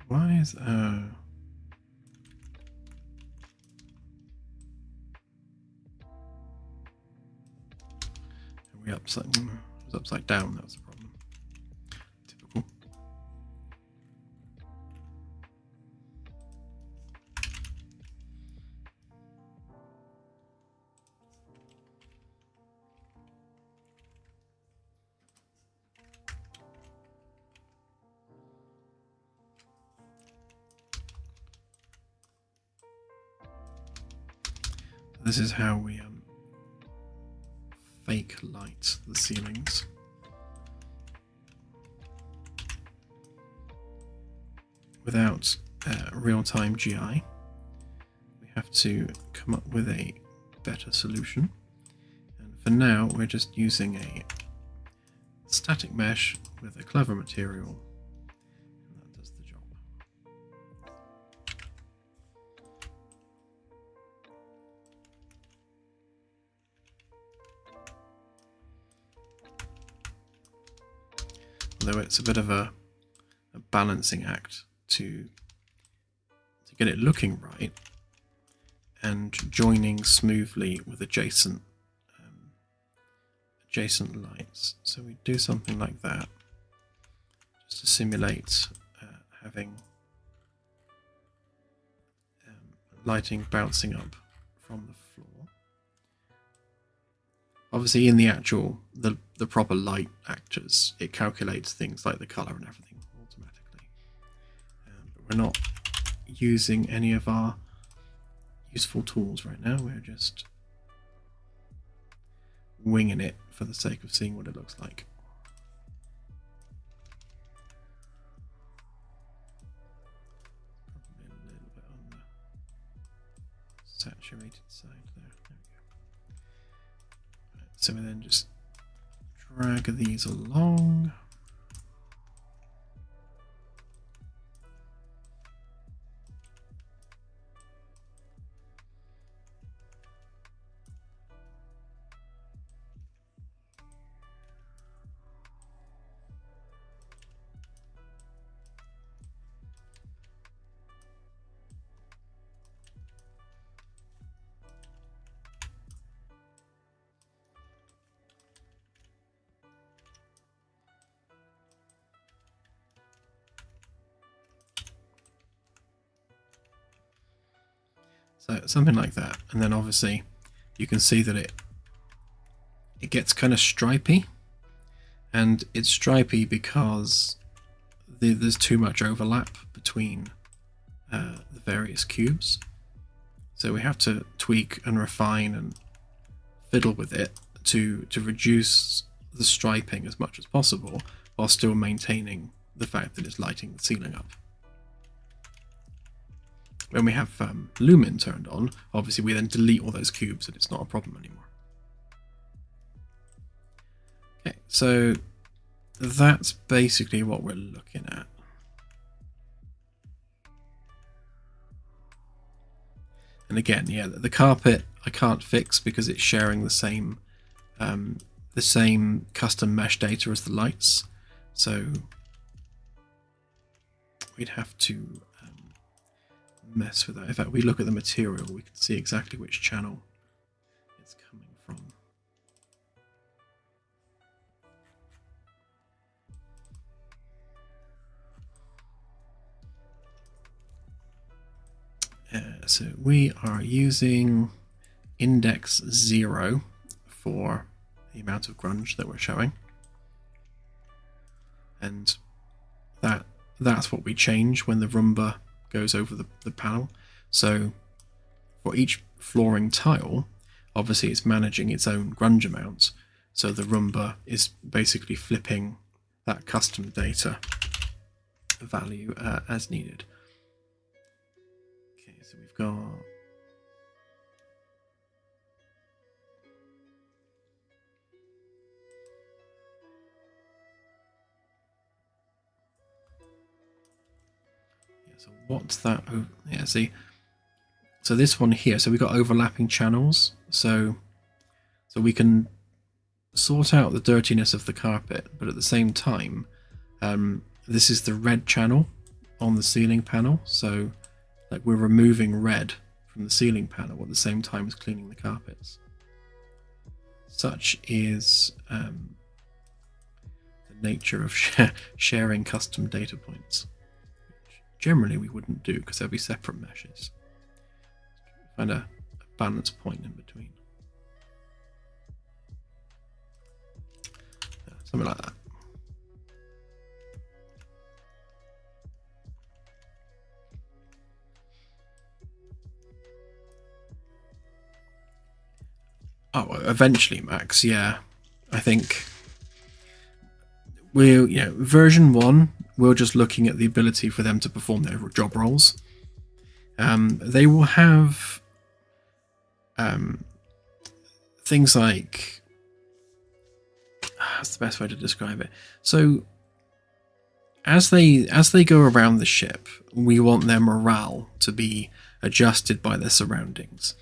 Why is we upside? It was upside down. That was the problem. Typical. This is how we fake light the ceilings. Without real-time GI, we have to come up with a better solution. And for now, we're just using a static mesh with a clever material, and that does the job. Although it's a bit of a balancing act to get it looking right and joining smoothly with adjacent lights. So we do something like that just to simulate having lighting bouncing up from the floor. Obviously, in the actual the proper light actors, it calculates things like the color and everything automatically. But we're not using any of our useful tools right now. We're just winging it for the sake of seeing what it looks like. Probably a little bit on the saturated side there. There we go. Right, so we then just drag these along. So something like that, and then obviously you can see that it gets kind of stripy, and it's stripy because there's too much overlap between the various cubes. So we have to tweak and refine and fiddle with it to reduce the striping as much as possible, while still maintaining the fact that it's lighting the ceiling up. When we have Lumen turned on, obviously we then delete all those cubes and it's not a problem anymore. Okay, so that's basically what we're looking at. And again, yeah, the carpet I can't fix because it's sharing the same custom mesh data as the lights. So we'd have to mess with that. In fact, we look at the material, we can see exactly which channel it's coming from. So we are using index 0 for the amount of grunge that we're showing, and that's what we change when the Roomba goes over the panel. So for each flooring tile, obviously it's managing its own grunge amount, so the Roomba is basically flipping that custom data value as needed. Okay, so we've got so what's that? Oh, yeah, see. So this one here, so we've got overlapping channels. So we can sort out the dirtiness of the carpet, but at the same time, this is the red channel on the ceiling panel. So like we're removing red from the ceiling panel at the same time as cleaning the carpets. Such is the nature of sharing custom data points, which generally we wouldn't do because there'll be separate meshes. Find a balance point in between. Yeah, something like that. Oh, eventually, Max. Yeah, I think we're version 1. We're just looking at the ability for them to perform their job roles. They will have things like, that's the best way to describe it. So as they go around the ship, we want their morale to be adjusted by their surroundings.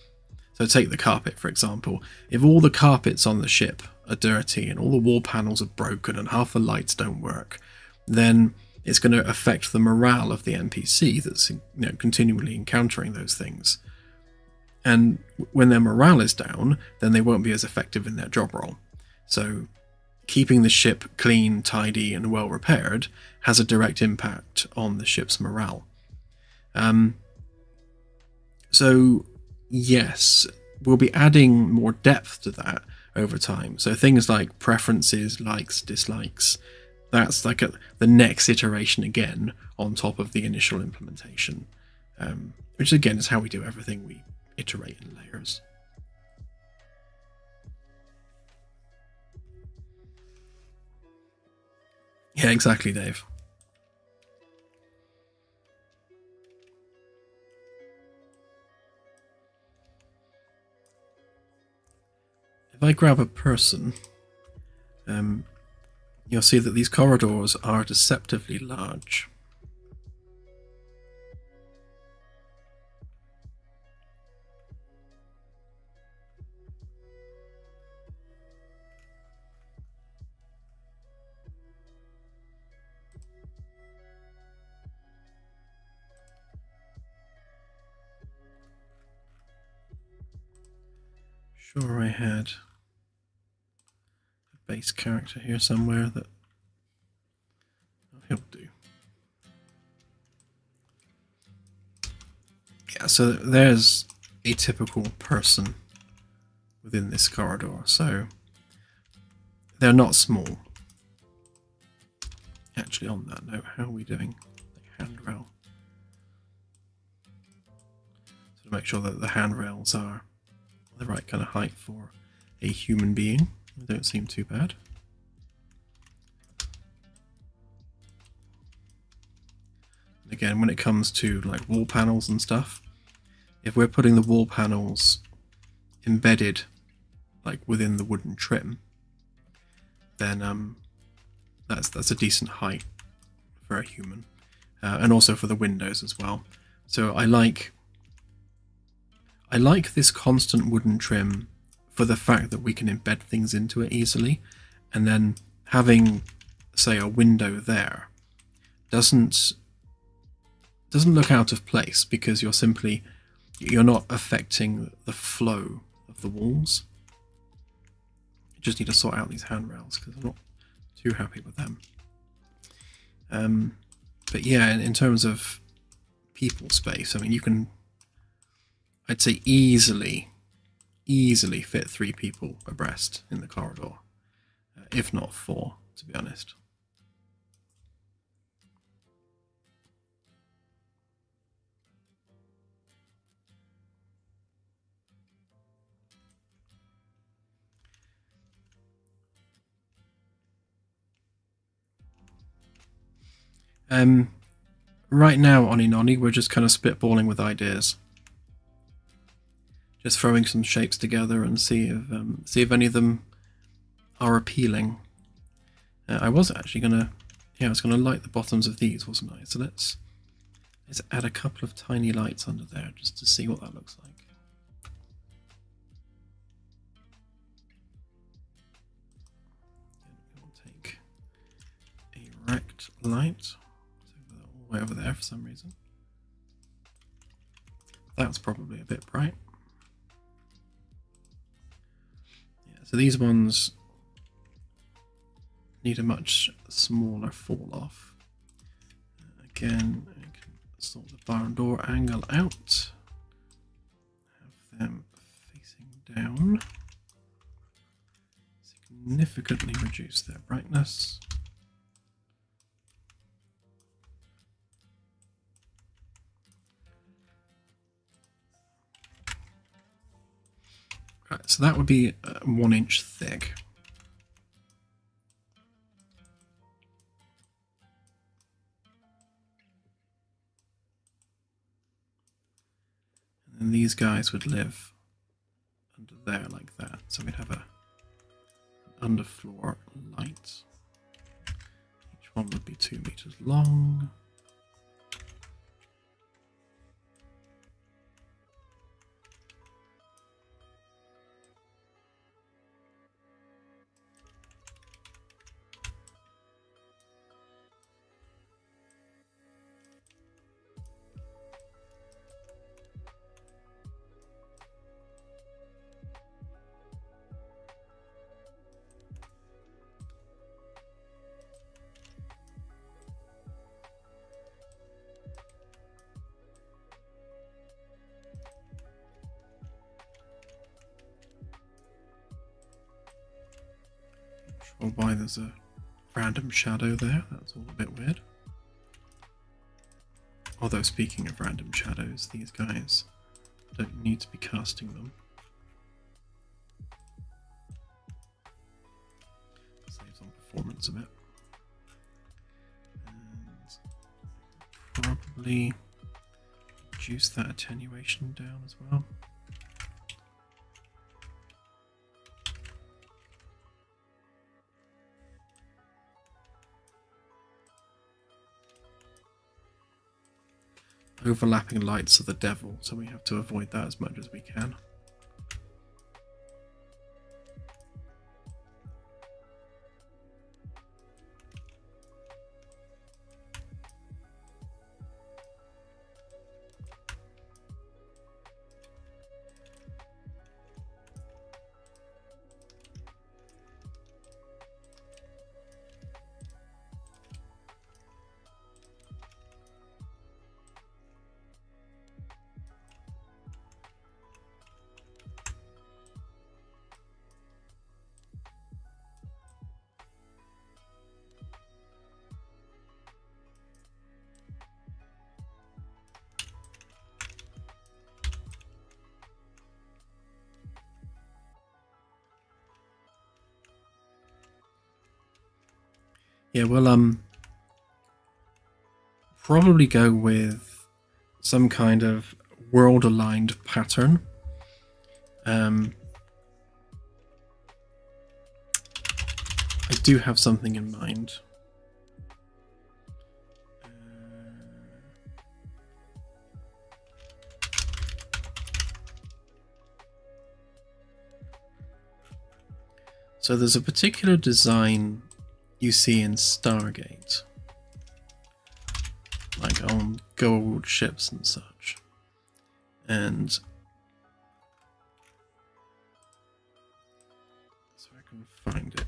So take the carpet, for example. If all the carpets on the ship are dirty and all the wall panels are broken and half the lights don't work, then it's going to affect the morale of the NPC that's continually encountering those things. And when their morale is down, then they won't be as effective in their job role. So keeping the ship clean, tidy, and well repaired has a direct impact on the ship's morale. So yes, we'll be adding more depth to that over time. So things like preferences, likes, dislikes, that's like the next iteration again on top of the initial implementation, which again is how we do everything. We iterate in layers. Yeah, exactly, Dave. If I grab a person, you'll see that these corridors are deceptively large. Sure, I had a base character here somewhere that he'll do. Yeah, so there's a typical person within this corridor, so they're not small. Actually, on that note, how are we doing? Handrail. So to make sure that the handrails are the right kind of height for a human being. They don't seem too bad. And again, when it comes to like wall panels and stuff, if we're putting the wall panels embedded like within the wooden trim, then that's a decent height for a human, and also for the windows as well. So I like this constant wooden trim for the fact that we can embed things into it easily, and then having, say, a window there doesn't look out of place because you're not affecting the flow of the walls. You just need to sort out these handrails because I'm not too happy with them. But yeah, in terms of people space, I mean, you can, I'd say easily fit 3 people abreast in the corridor, if not 4, to be honest. Right now on Inoni, we're just kind of spitballing with ideas. Just throwing some shapes together and see if any of them are appealing. I was actually gonna, I was gonna light the bottoms of these, wasn't I? So let's add a couple of tiny lights under there just to see what that looks like. We'll take a rect light over all the way over there for some reason. That's probably a bit bright. Yeah, so these ones need a much smaller fall off. Again, I can sort the barn door angle out. Have them facing down. Significantly reduce their brightness. Right, so that would be 1 inch thick. And these guys would live under there like that. So we'd have an underfloor light. Each one would be 2 meters long. Or why there's a random shadow there, that's all a bit weird. Although speaking of random shadows, these guys don't need to be casting them. Saves on performance a bit. And probably reduce that attenuation down as well. Overlapping lights are the devil, so we have to avoid that as much as we can. Yeah, we'll probably go with some kind of world-aligned pattern. I do have something in mind. So there's a particular design you see in Stargate, like on gold ships and such, and so I can find it.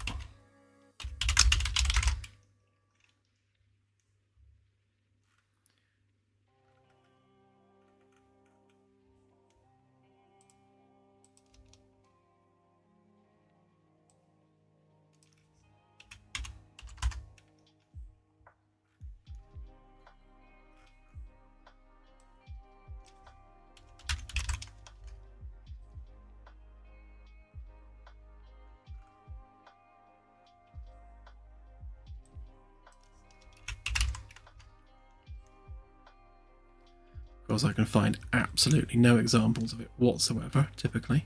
Of course, I can find absolutely no examples of it whatsoever, typically.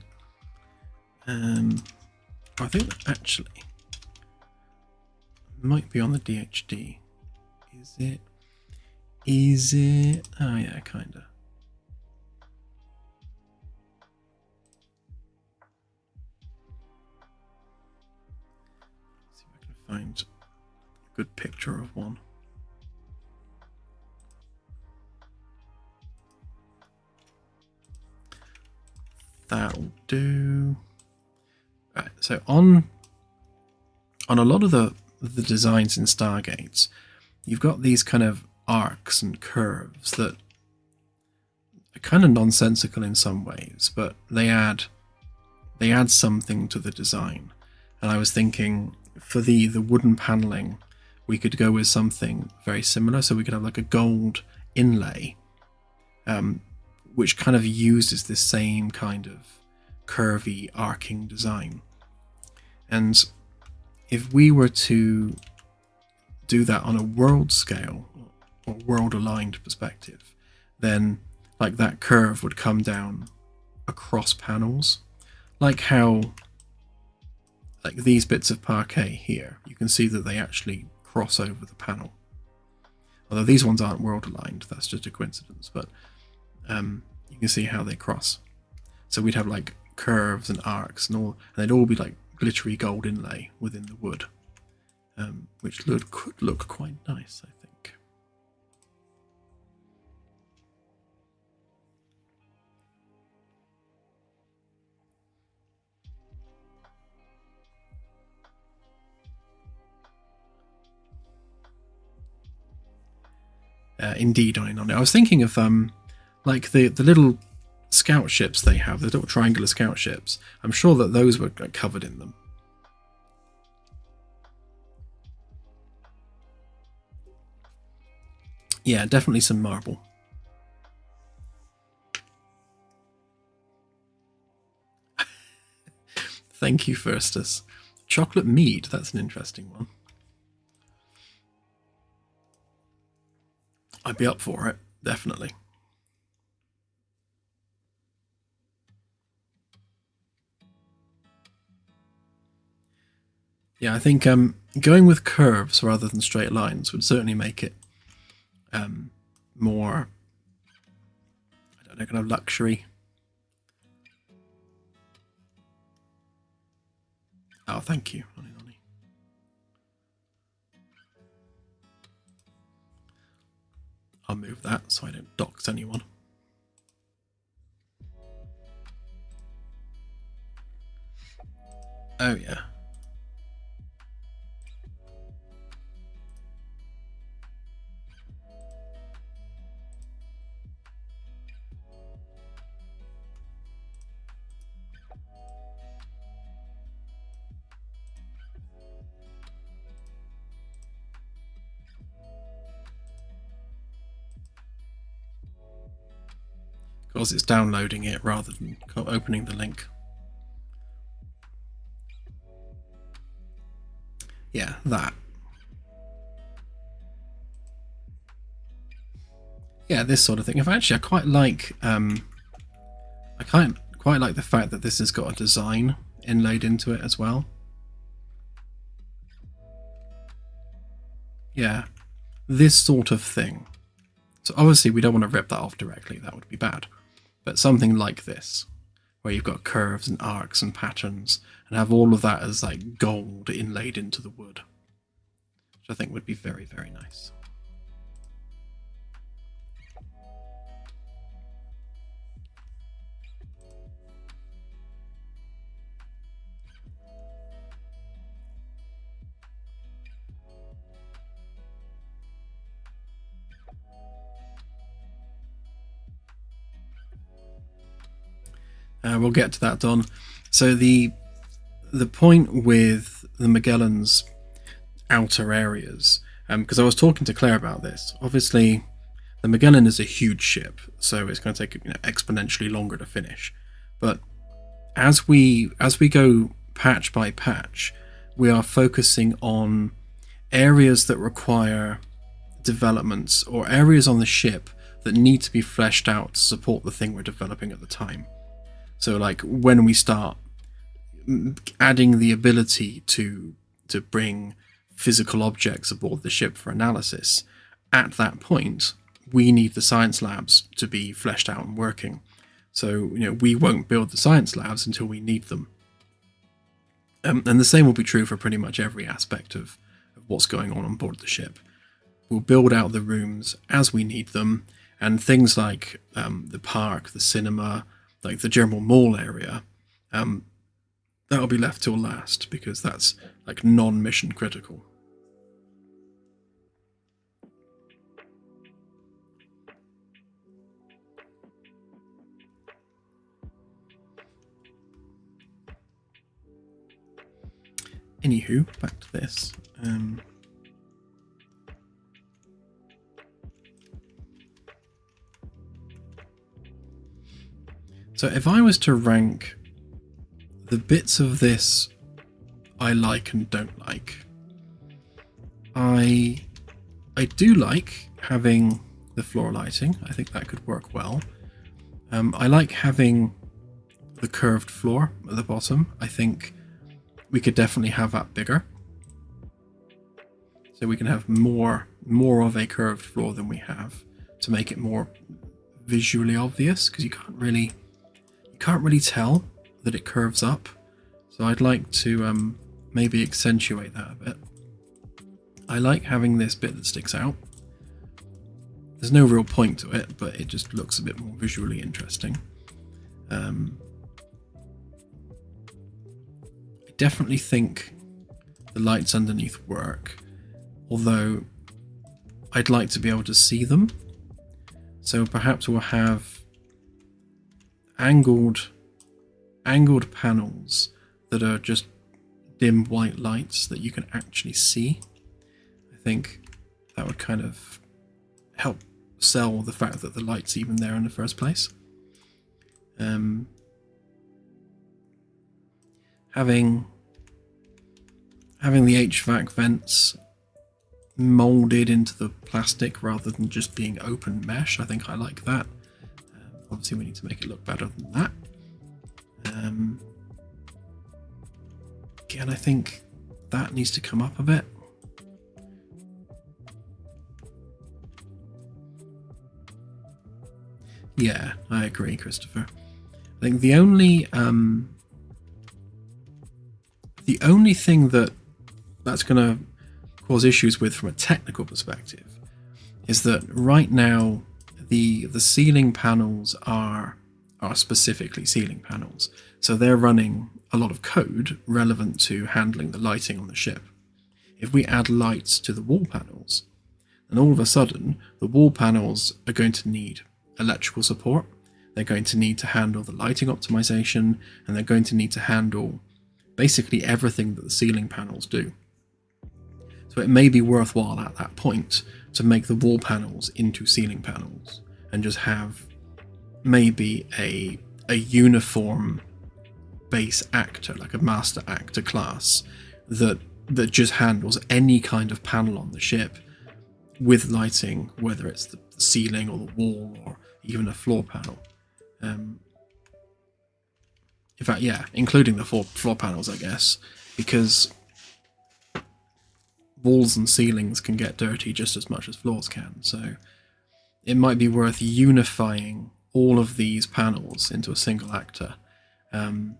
I think that actually might be on the DHD. Is it? Is it? Oh yeah, kinda. See if I can find a good picture of one. Right, so on a lot of the designs in Stargates, you've got these kind of arcs and curves that are kind of nonsensical in some ways, but they add something to the design. And I was thinking for the wooden paneling, we could go with something very similar. So we could have like a gold inlay, which kind of uses this same kind of curvy arcing design. And if we were to do that on a world scale or world aligned perspective, then like that curve would come down across panels, like how like these bits of parquet here, you can see that they actually cross over the panel. Although these ones aren't world aligned, that's just a coincidence, but you can see how they cross. So we'd have like curves and arcs and all, and they'd all be like glittery gold inlay within the wood, which could look quite nice, I think. Indeed, I was thinking of like the little scout ships they have, the little triangular scout ships. I'm sure that those were covered in them. Yeah, definitely some marble. Thank you, Firstus. Chocolate mead, that's an interesting one. I'd be up for it, definitely. Yeah, I think going with curves rather than straight lines would certainly make it more, I don't know, kind of luxury. Oh, thank you. I'll move that so I don't dox anyone. Oh yeah. Because it's downloading it rather than opening the link. Yeah, that. Yeah, this sort of thing. Actually, I quite like quite like the fact that this has got a design inlaid into it as well. Yeah, this sort of thing. So obviously we don't want to rip that off directly, that would be bad. But something like this, where you've got curves and arcs and patterns, and have all of that as like gold inlaid into the wood, which I think would be very, very nice. We'll get to that, Don. So the point with the Magellan's outer areas, because I was talking to Claire about this. Obviously, the Magellan is a huge ship, so it's going to take exponentially longer to finish. But as we go patch by patch, we are focusing on areas that require developments or areas on the ship that need to be fleshed out to support the thing we're developing at the time. So like when we start adding the ability to bring physical objects aboard the ship for analysis, at that point we need the science labs to be fleshed out and working. So we won't build the science labs until we need them. And the same will be true for pretty much every aspect of what's going on board the ship. We'll build out the rooms as we need them, and things like the park, the cinema, like the general mall area, That'll be left till last because that's like non-mission critical. Anywho, back to this. So if I was to rank the bits of this I like and don't like, I do like having the floor lighting. I think that could work well. I like having the curved floor at the bottom. I think we could definitely have that bigger. So we can have more of a curved floor than we have to make it more visually obvious, because you can't really tell that it curves up. So I'd like to maybe accentuate that a bit. I like having this bit that sticks out. There's no real point to it, but it just looks a bit more visually interesting. I definitely think the lights underneath work, although I'd like to be able to see them. So perhaps we'll have angled panels that are just dim white lights that you can actually see. I think that would kind of help sell the fact that the light's even there in the first place. Having the HVAC vents molded into the plastic rather than just being open mesh, I think I like that. Obviously we need to make it look better than that. Again, I think that needs to come up a bit. Yeah, I agree, Christopher. I think the only thing that's going to cause issues with from a technical perspective is that right now the ceiling panels are specifically ceiling panels, so they're running a lot of code relevant to handling the lighting on the ship. If we add lights to the wall panels, then all of a sudden the wall panels are going to need electrical support. They're going to need to handle the lighting optimization, and they're going to need to handle basically everything that the ceiling panels do. So it may be worthwhile at that point to make the wall panels into ceiling panels and just have maybe a uniform base actor, like a master actor class, that just handles any kind of panel on the ship with lighting, whether it's the ceiling or the wall or even a floor panel. In fact, yeah, including the floor panels, I guess, because walls and ceilings can get dirty just as much as floors can. So it might be worth unifying all of these panels into a single actor, and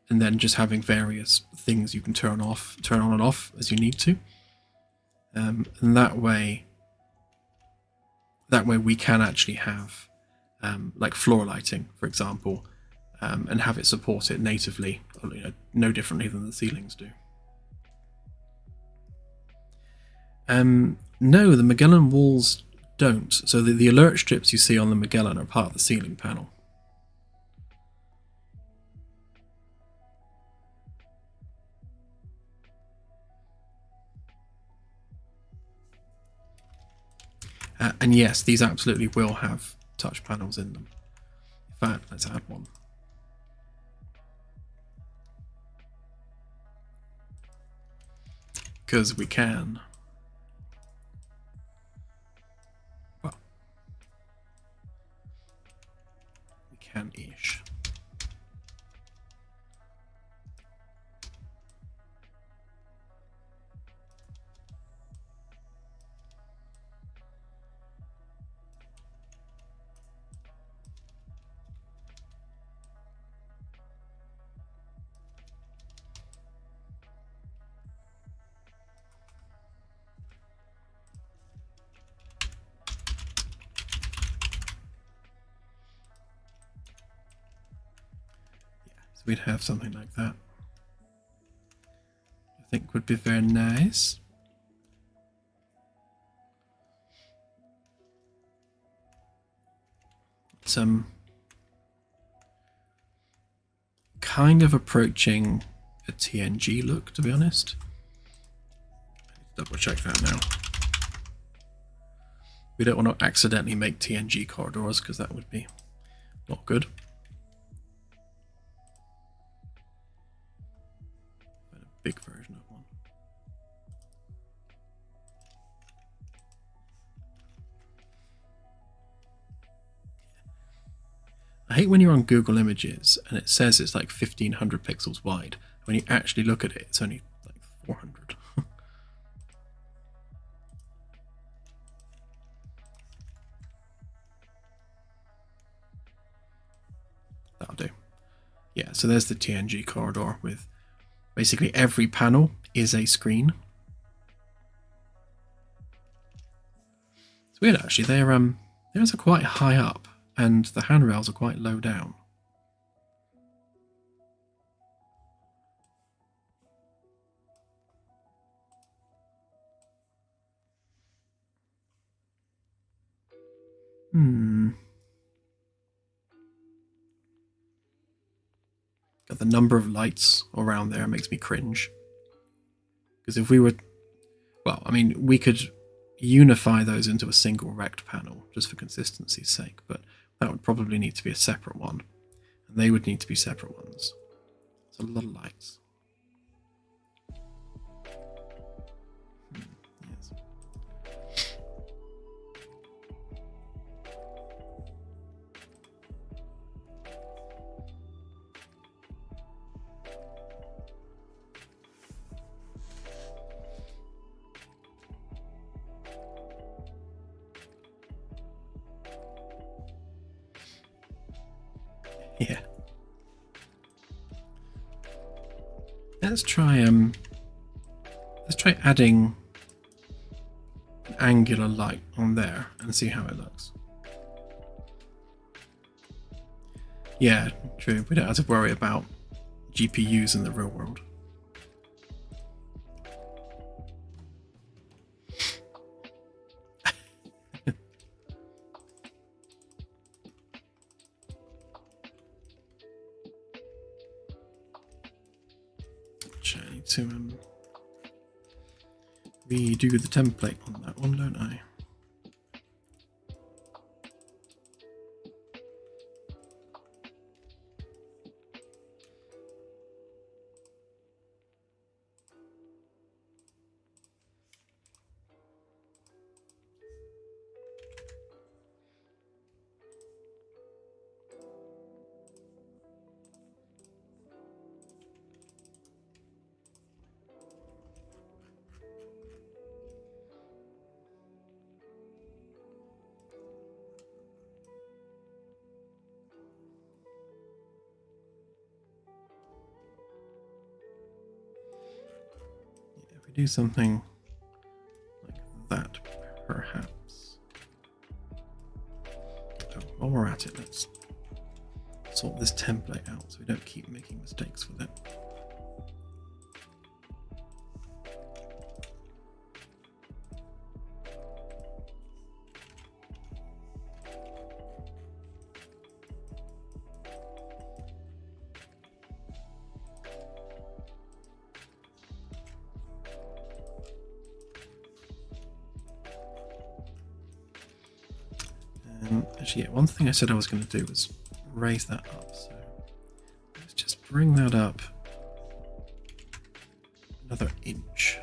then just having various things you can turn on and off as you need to. And that way we can actually have like floor lighting, for example, and have it support it natively, no differently than the ceilings do. No, the Magellan walls don't. So the alert strips you see on the Magellan are part of the ceiling panel. And yes, these absolutely will have touch panels in them. In fact, let's add one. Because we can. Well, we can-ish. So we'd have something like that. I think would be very nice. It's kind of approaching a TNG look, to be honest. Double check that now. We don't want to accidentally make TNG corridors because that would be not good. A big version of one. I hate when you're on Google Images and it says it's like 1500 pixels wide. When you actually look at it, it's only like 400. That'll do. Yeah, so there's the TNG corridor with basically every panel is a screen. It's weird actually, theirs are quite high up and the handrails are quite low down. Got the number of lights around there makes me cringe. Because if we were, well, I mean, we could unify those into a single rect panel just for consistency's sake, but that would probably need to be a separate one. And they would need to be separate ones. It's a lot of lights. Yes. Yeah. Let's try adding an angular light on there and see how it looks. Yeah, true. We don't have to worry about GPUs in the real world. I need to redo the template on that one, don't I? Do something like that, perhaps. Oh, while we're at it, let's sort this template out so we don't keep making mistakes with it. Actually, yeah, one thing I said I was going to do was raise that up. So let's just bring that up another inch.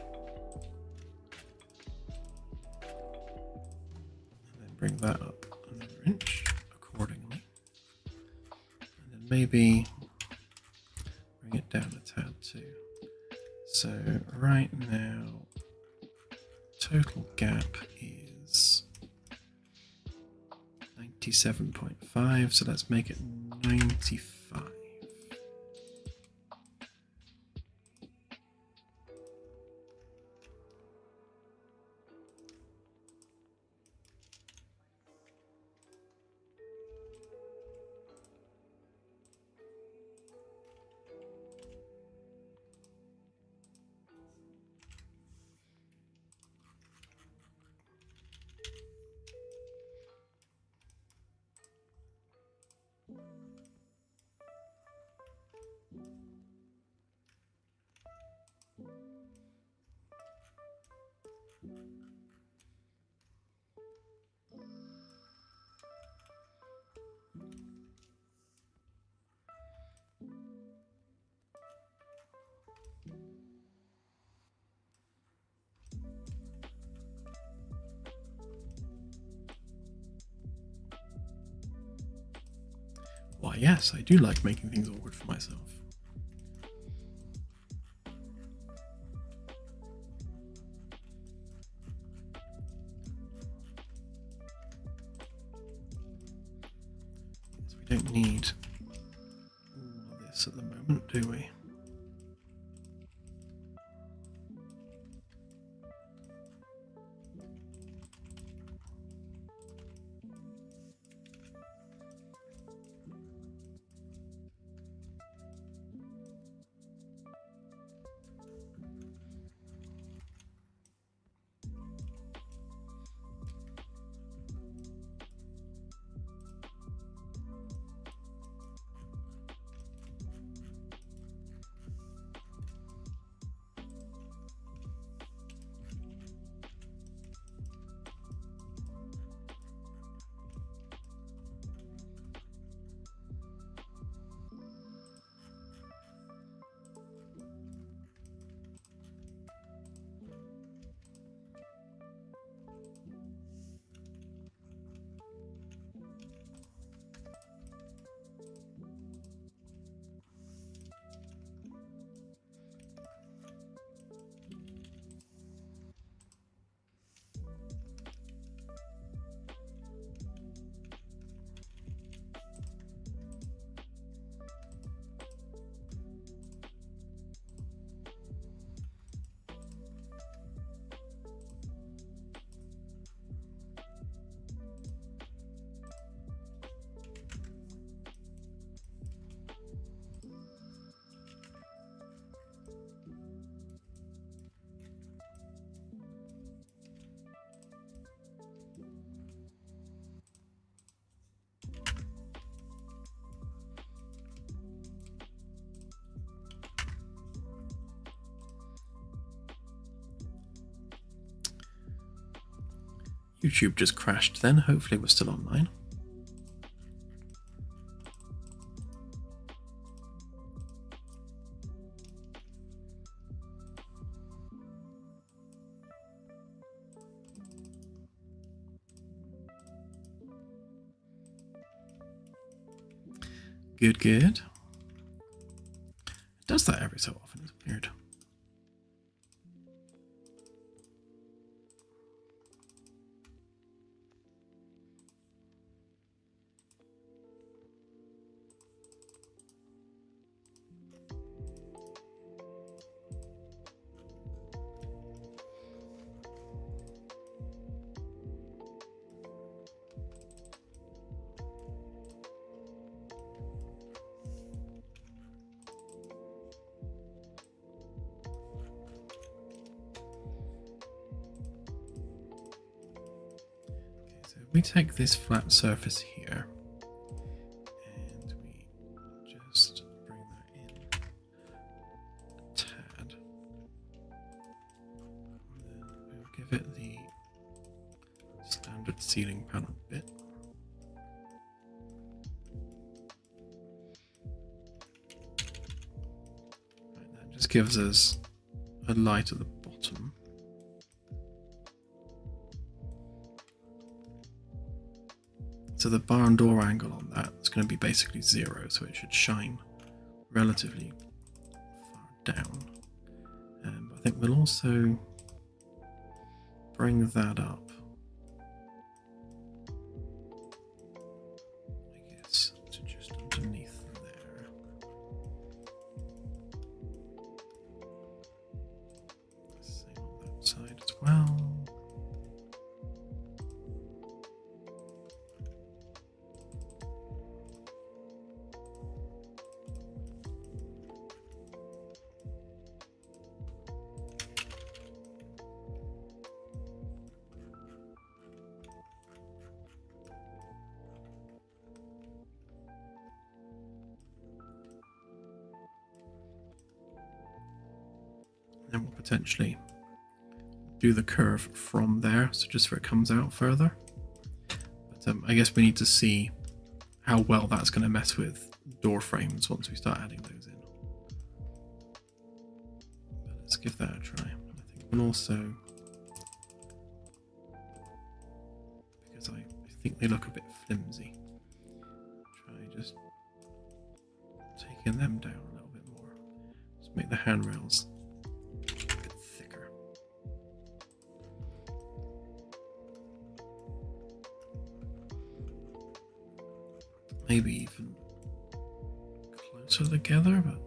And then bring that up another inch accordingly. And then maybe bring it down a tad too. So right now, total gap is 97.5, so let's make it 95. Why, yes, I do like making things awkward for myself. So we don't need all of this at the moment, do we? YouTube just crashed then. Hopefully we're still online. Good, good. It does that every so often. It's weird. We take this flat surface here and we just bring that in a tad. And then we'll give it the standard ceiling panel bit. Right, that just gives us a light at the bottom. So the barn door angle on that is going to be basically 0, so it should shine relatively far down. But I think we'll also bring that up, I guess, to just underneath there. Same on that side as well. And we'll potentially do the curve from there, so just so it comes out further. But I guess we need to see how well that's going to mess with door frames once we start adding those in. But let's give that a try. I think we'll also, because I think they look a bit flimsy, try just bringing them down a little bit more. Just make the handrails a bit thicker. Maybe even closer together, but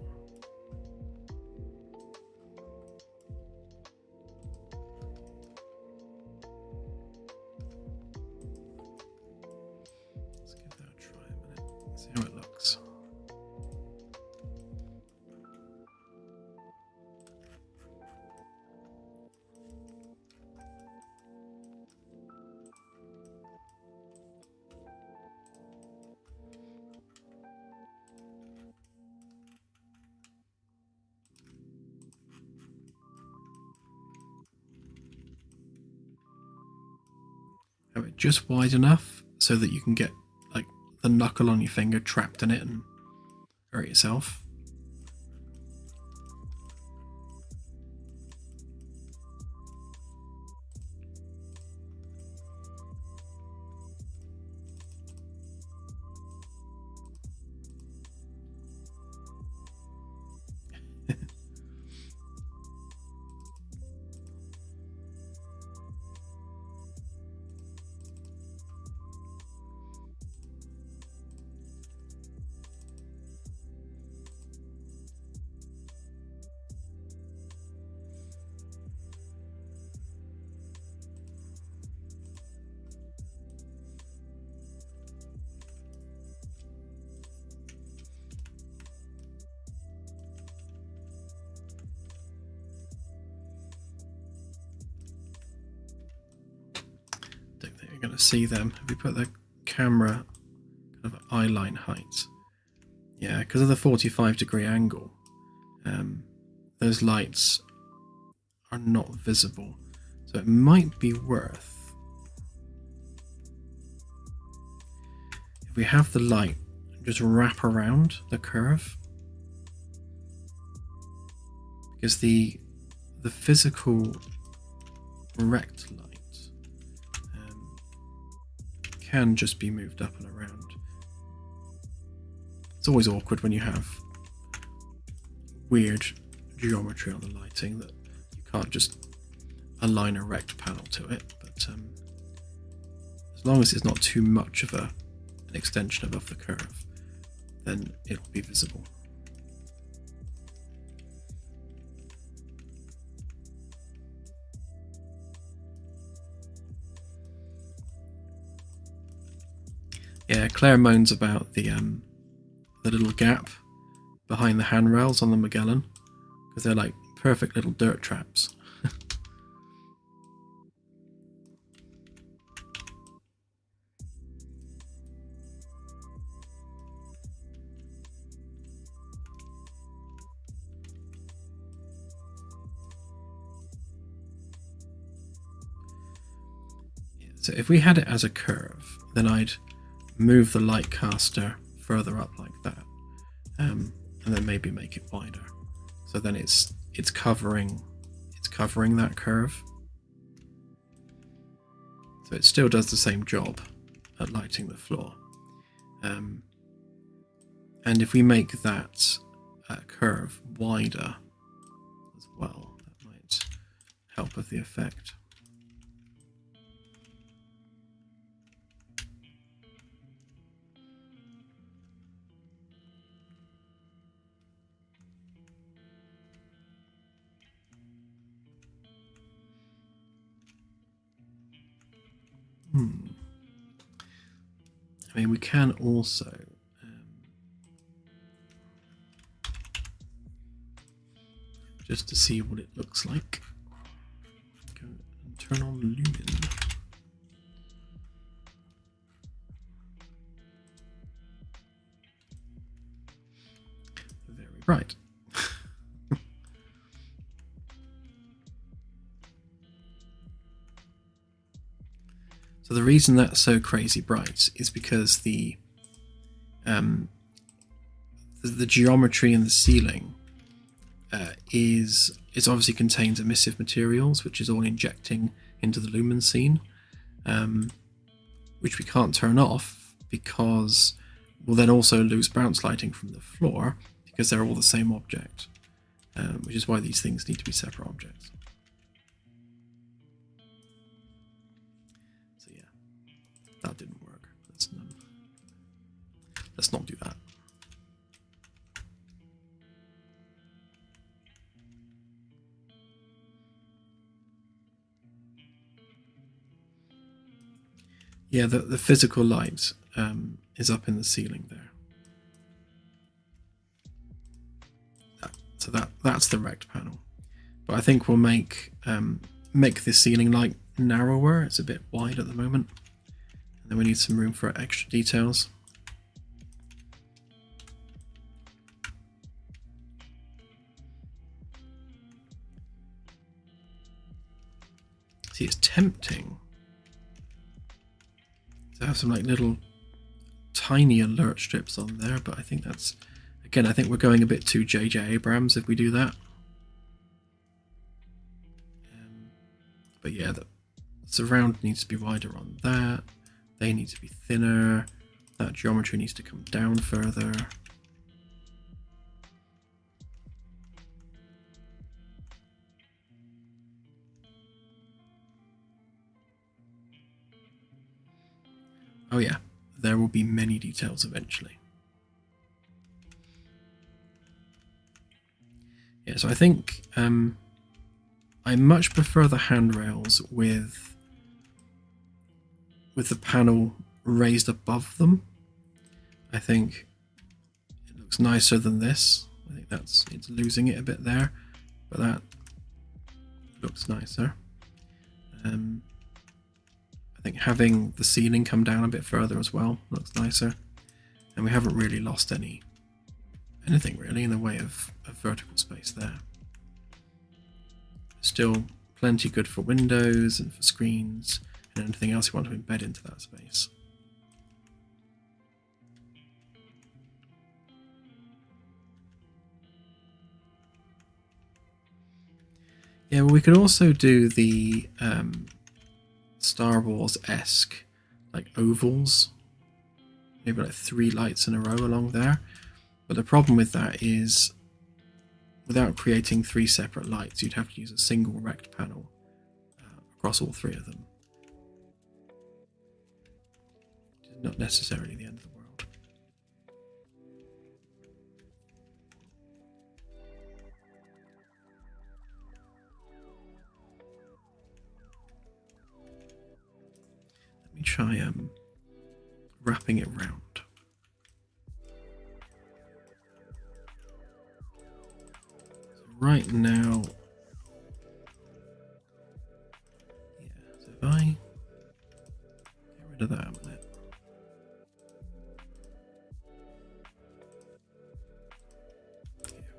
let's give that a try a minute. See how it looks. Have it just wide enough so that you can get like the knuckle on your finger trapped in it and hurt yourself. Don't think you're going to see them if you put the camera kind of eye line height. Yeah, because of the 45-degree angle, those lights are not visible. So it might be worth, if we have the light just wrap around the curve, because the physical rect light can just be moved up and around. It's always awkward when you have weird geometry on the lighting that you can't just align a rect panel to it, but as long as it's not too much of an extension above the curve, then it'll be visible. Yeah, Claire moans about the little gap behind the handrails on the Magellan, because they're like perfect little dirt traps. Yeah, so if we had it as a curve, then I'd move the light caster further up like that, and then maybe make it wider, so then it's covering that curve, so it still does the same job at lighting the floor. And if we make that curve wider as well, that might help with the effect. I mean, we can also just to see what it looks like, go and turn on Lumen. Very bright. So the reason that's so crazy bright is because the geometry in the ceiling it obviously contains emissive materials, which is all injecting into the lumen scene, which we can't turn off because we'll then also lose bounce lighting from the floor because they're all the same object, which is why these things need to be separate objects. So yeah, that didn't work. Let's not do that. Yeah, the physical light is up in the ceiling there. So that's the rect panel. But I think we'll make this ceiling light narrower. It's a bit wide at the moment. And then we need some room for extra details. See, it's tempting to have some like little tiny alert strips on there, but I think that's, again, I think we're going a bit too J.J. Abrams if we do that. But yeah, the surround needs to be wider on that. They need to be thinner. That geometry needs to come down further. Oh yeah, there will be many details eventually. Yeah, so I think I much prefer the handrails with the panel raised above them. I think it looks nicer than this. I think it's losing it a bit there, but that looks nicer. I think having the ceiling come down a bit further as well looks nicer, and we haven't really lost anything really in the way of vertical space there. Still plenty good for windows and for screens and anything else you want to embed into that space. Yeah, well, we could also do the Star Wars-esque like ovals, maybe like 3 lights in a row along there. But the problem with that is, without creating 3 separate lights, you'd have to use a single rect panel across all 3 of them. Which is not necessarily the end of the world. Let me try wrapping it round. Right now, yeah, so if I get rid of that a minute.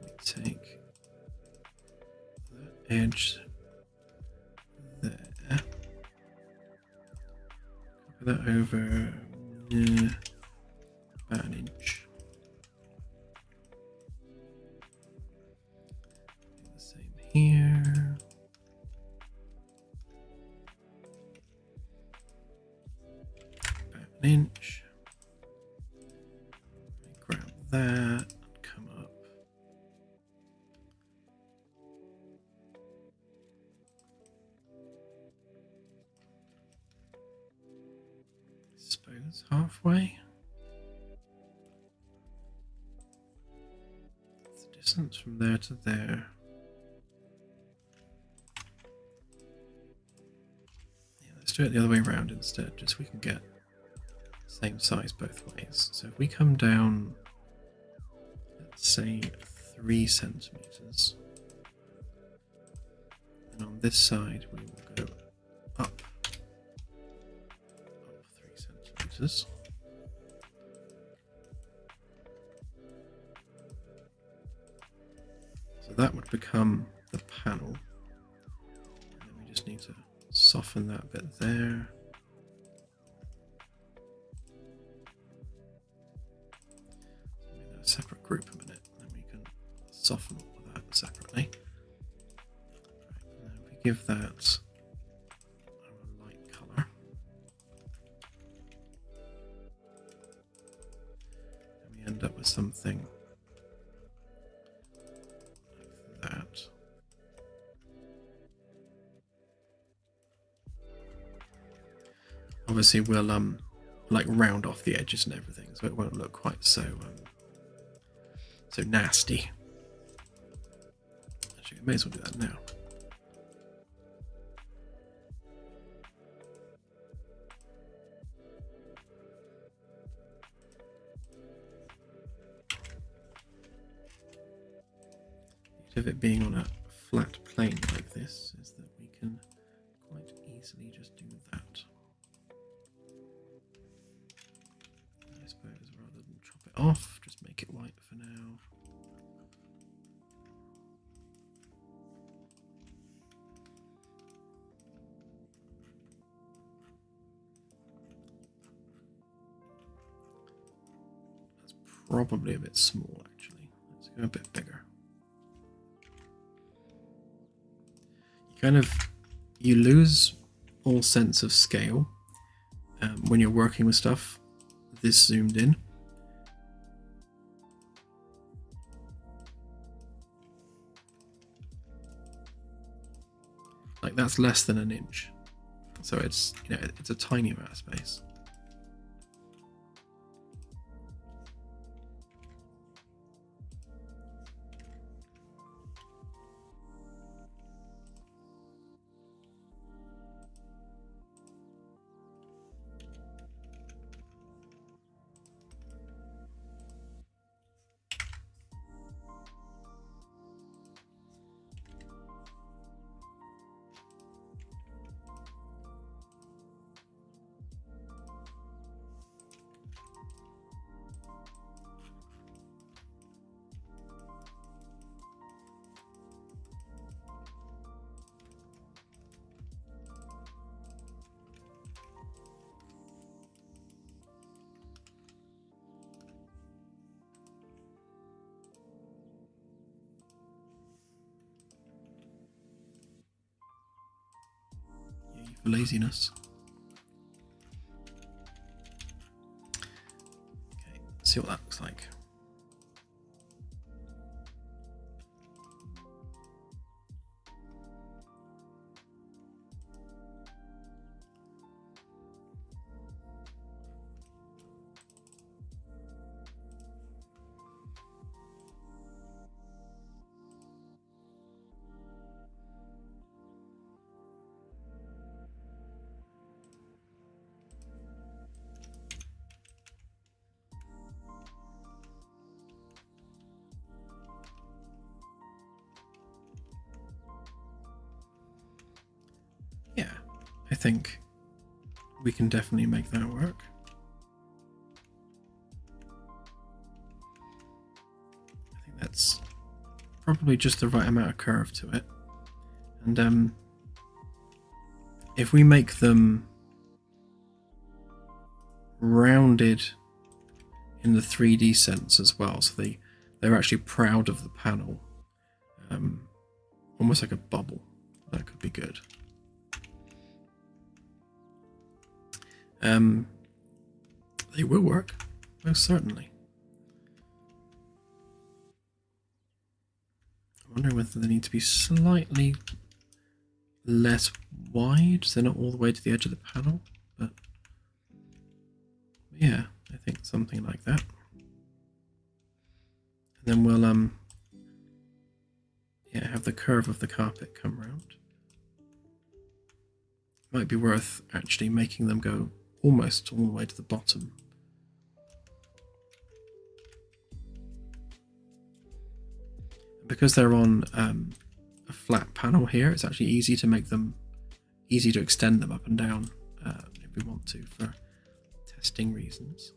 We take that edge there, copy that over about an inch. Here, about an inch. Grab that, come up. I suppose halfway. That's the distance from there to there. Let's do it the other way around instead, just so we can get the same size both ways. So if we come down, let's say 3 centimeters, and on this side we will go up 3 centimeters. So that would become the panel, and then we just need to soften that bit there. Make that a separate group a minute, and then we can soften all of that separately. Right, and then we give that a light color. And we end up with something obviously we'll like round off the edges and everything, so it won't look quite so so nasty. Actually, I may as well do that now. Of it being on a flat plane like this is that we can quite easily just do that. I suppose rather than chop it off, just make it white for now. That's probably a bit small actually. Let's go a bit bigger. You lose all sense of scale when you're working with stuff this zoomed in. Like that's less than an inch, so it's it's a tiny amount of space. For laziness. Okay, let's see what that looks like. Yeah, I think we can definitely make that work. I think that's probably just the right amount of curve to it. And if we make them rounded in the 3D sense as well, so they're actually proud of the panel, almost like a bubble, that could be good. They will work, most certainly. I'm wondering whether they need to be slightly less wide, so they're not all the way to the edge of the panel, but yeah, I think something like that. And then we'll yeah, have the curve of the carpet come round. Might be worth actually making them go almost all the way to the bottom. Because they're on a flat panel here, it's actually easy to extend them up and down if we want to for testing reasons.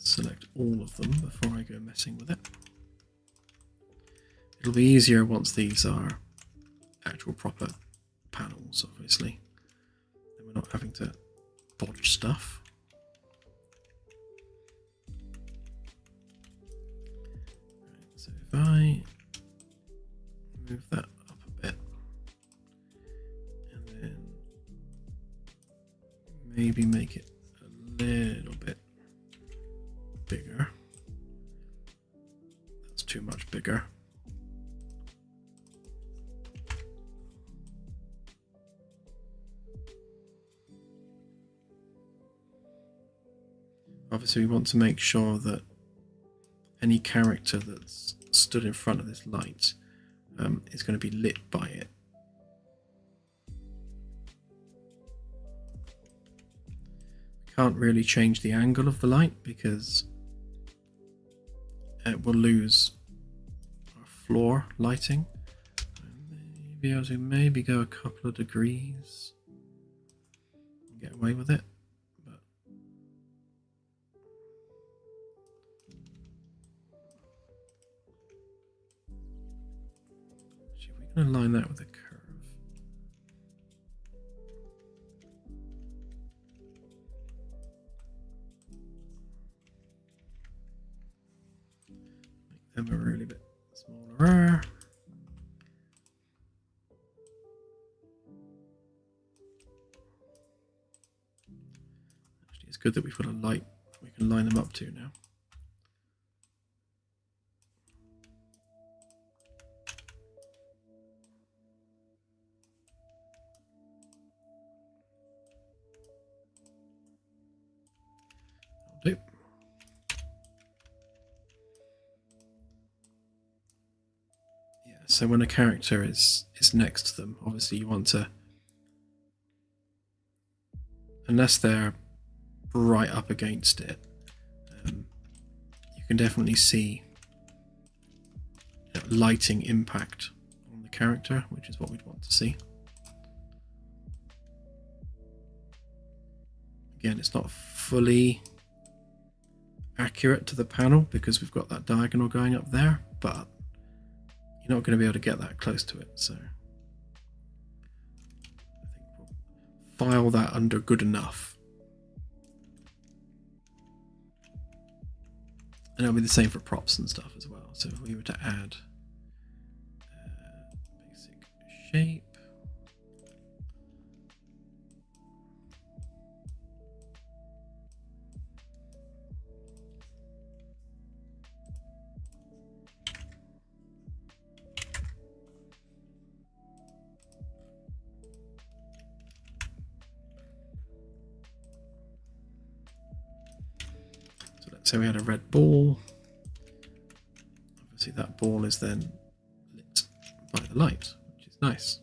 Select all of them before I go messing with it. It'll be easier once these are actual proper panels, obviously. And we're not having to bodge stuff. Right, so if I move that up a bit, and then maybe make it a little bit bigger. That's too much bigger. Obviously, we want to make sure that any character that's stood in front of this light is going to be lit by it. Can't really change the angle of the light because it will lose our floor lighting. Maybe go a couple of degrees and get away with it. We're going to line that with a curve. Make them a really bit smaller. Actually, it's good that we've got a light we can line them up to now. Do. Yeah, so when a character is next to them, obviously you want to, unless they're right up against it, you can definitely see lighting impact on the character, which is what we'd want to see. Again, it's not fully accurate to the panel because we've got that diagonal going up there, but you're not going to be able to get that close to it, so I think we'll file that under good enough. And it'll be the same for props and stuff as well. So if we were to add basic shape, so we had a red ball. Obviously that ball is then lit by the light, which is nice.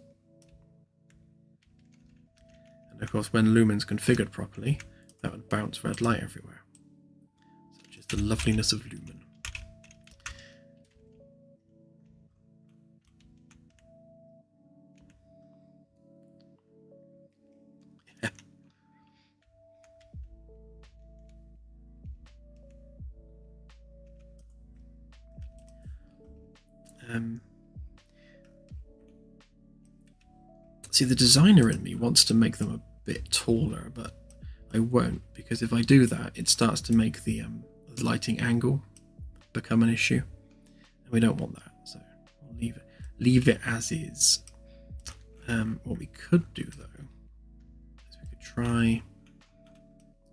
And of course when Lumen's configured properly, that would bounce red light everywhere. Such is the loveliness of Lumen. See, the designer in me wants to make them a bit taller, but I won't, because if I do that, it starts to make the lighting angle become an issue, and we don't want that. So we'll leave it as is. What we could do though is we could try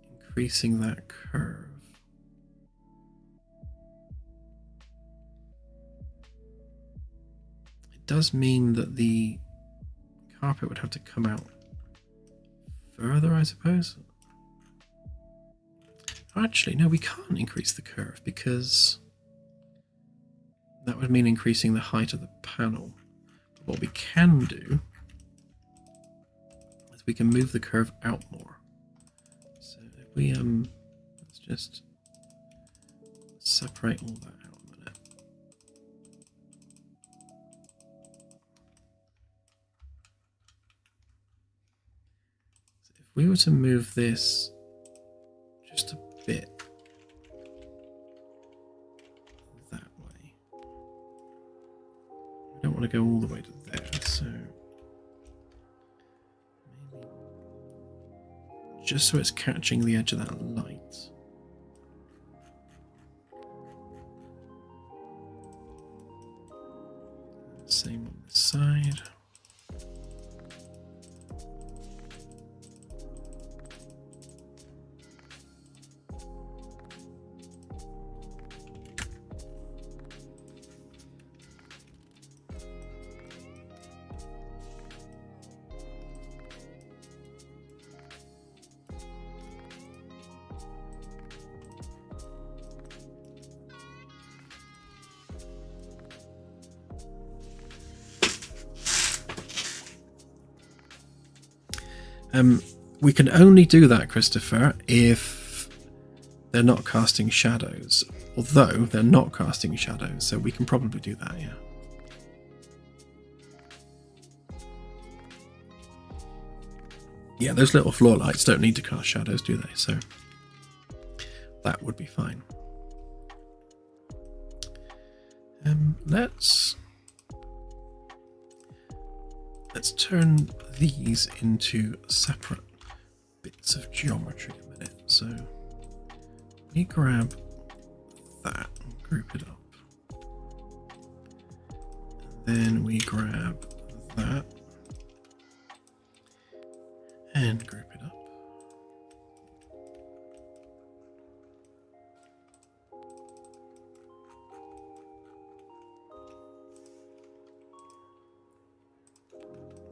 increasing that curve. It does mean that the carpet would have to come out further, I suppose. Actually, no, we can't increase the curve because that would mean increasing the height of the panel. But what we can do is we can move the curve out more. So if we let's just separate all that out a minute. So if we were to move this just a bit that way, we don't want to go all the way to there, so just so it's catching the edge of that light. Same on this side. We can only do that, Christopher, if they're not casting shadows. Although they're not casting shadows, so we can probably do that, yeah. Yeah, those little floor lights don't need to cast shadows, do they? So that would be fine. Let's turn these into separate bits of geometry a minute. So we grab that and group it up. And then we grab that and group it up.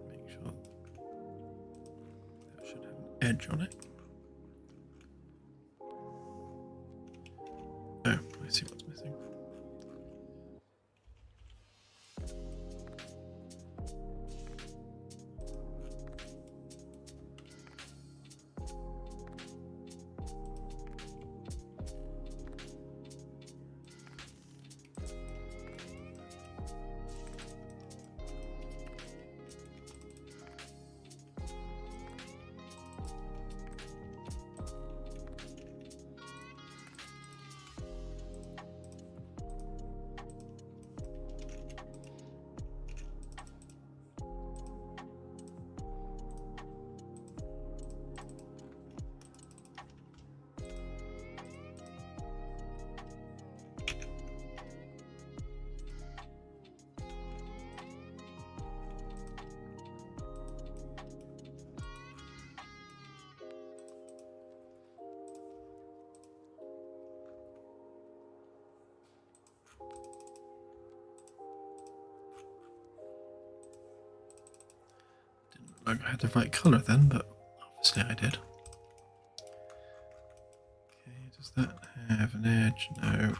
Make sure that should have an edge on it. Oh, I see what's missing. I had the right colour then, but obviously I did. Okay, does that have an edge? No.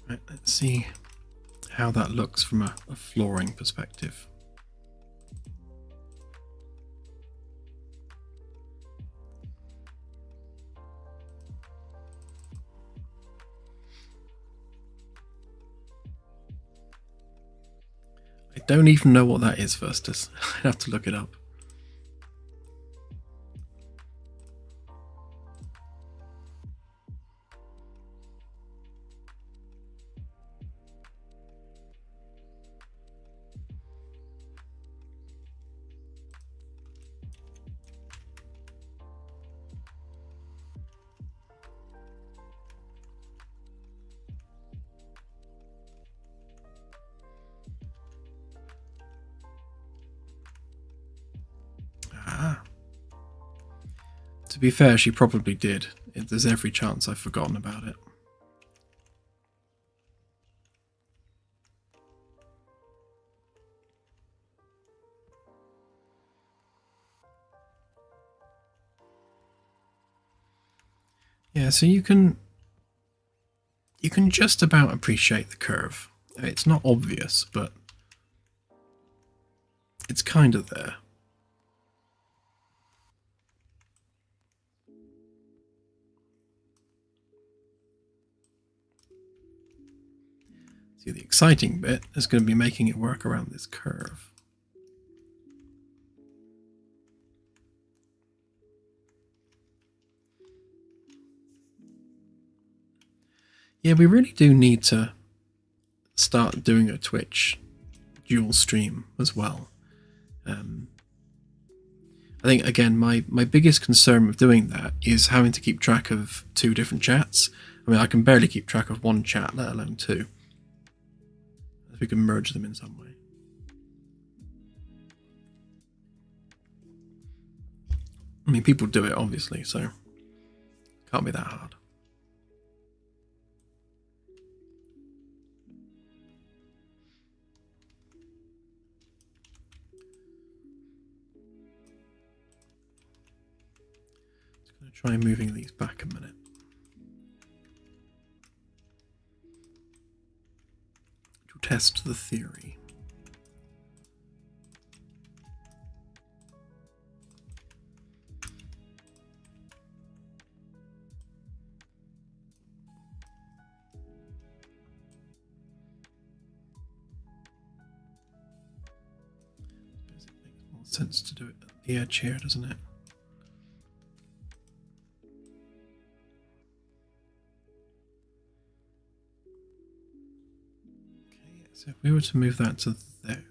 Right, let's see how that looks from a flooring perspective. don't even know what that is, Firstus. I have to look it up. To be fair, she probably did. There's every chance I've forgotten about it. Yeah, so you can just about appreciate the curve. It's not obvious, but it's kind of there. See, the exciting bit is going to be making it work around this curve. Yeah, we really do need to start doing a Twitch dual stream as well. I think, again, my biggest concern with doing that is having to keep track of 2 different chats. I mean, I can barely keep track of 1 chat, let alone 2. If we can merge them in some way. I mean, people do it, obviously, so can't be that hard. Just going to try moving these back a minute. To test the theory. Sense to do it at the edge here, doesn't it? Okay, so if we were to move that to there,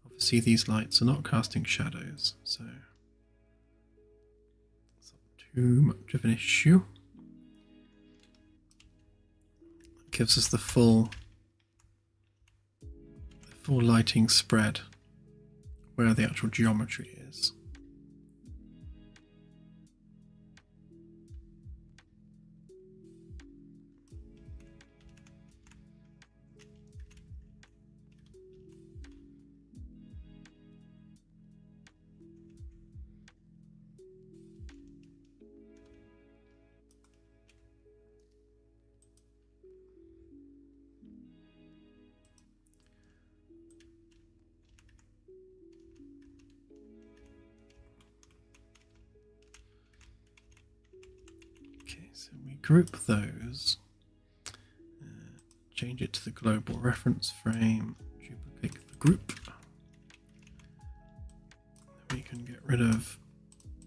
obviously these lights are not casting shadows, so it's not too much of an issue. It gives us the full lighting spread where the actual geometry is. So we group those, change it to the global reference frame, duplicate the group. Then we can get rid of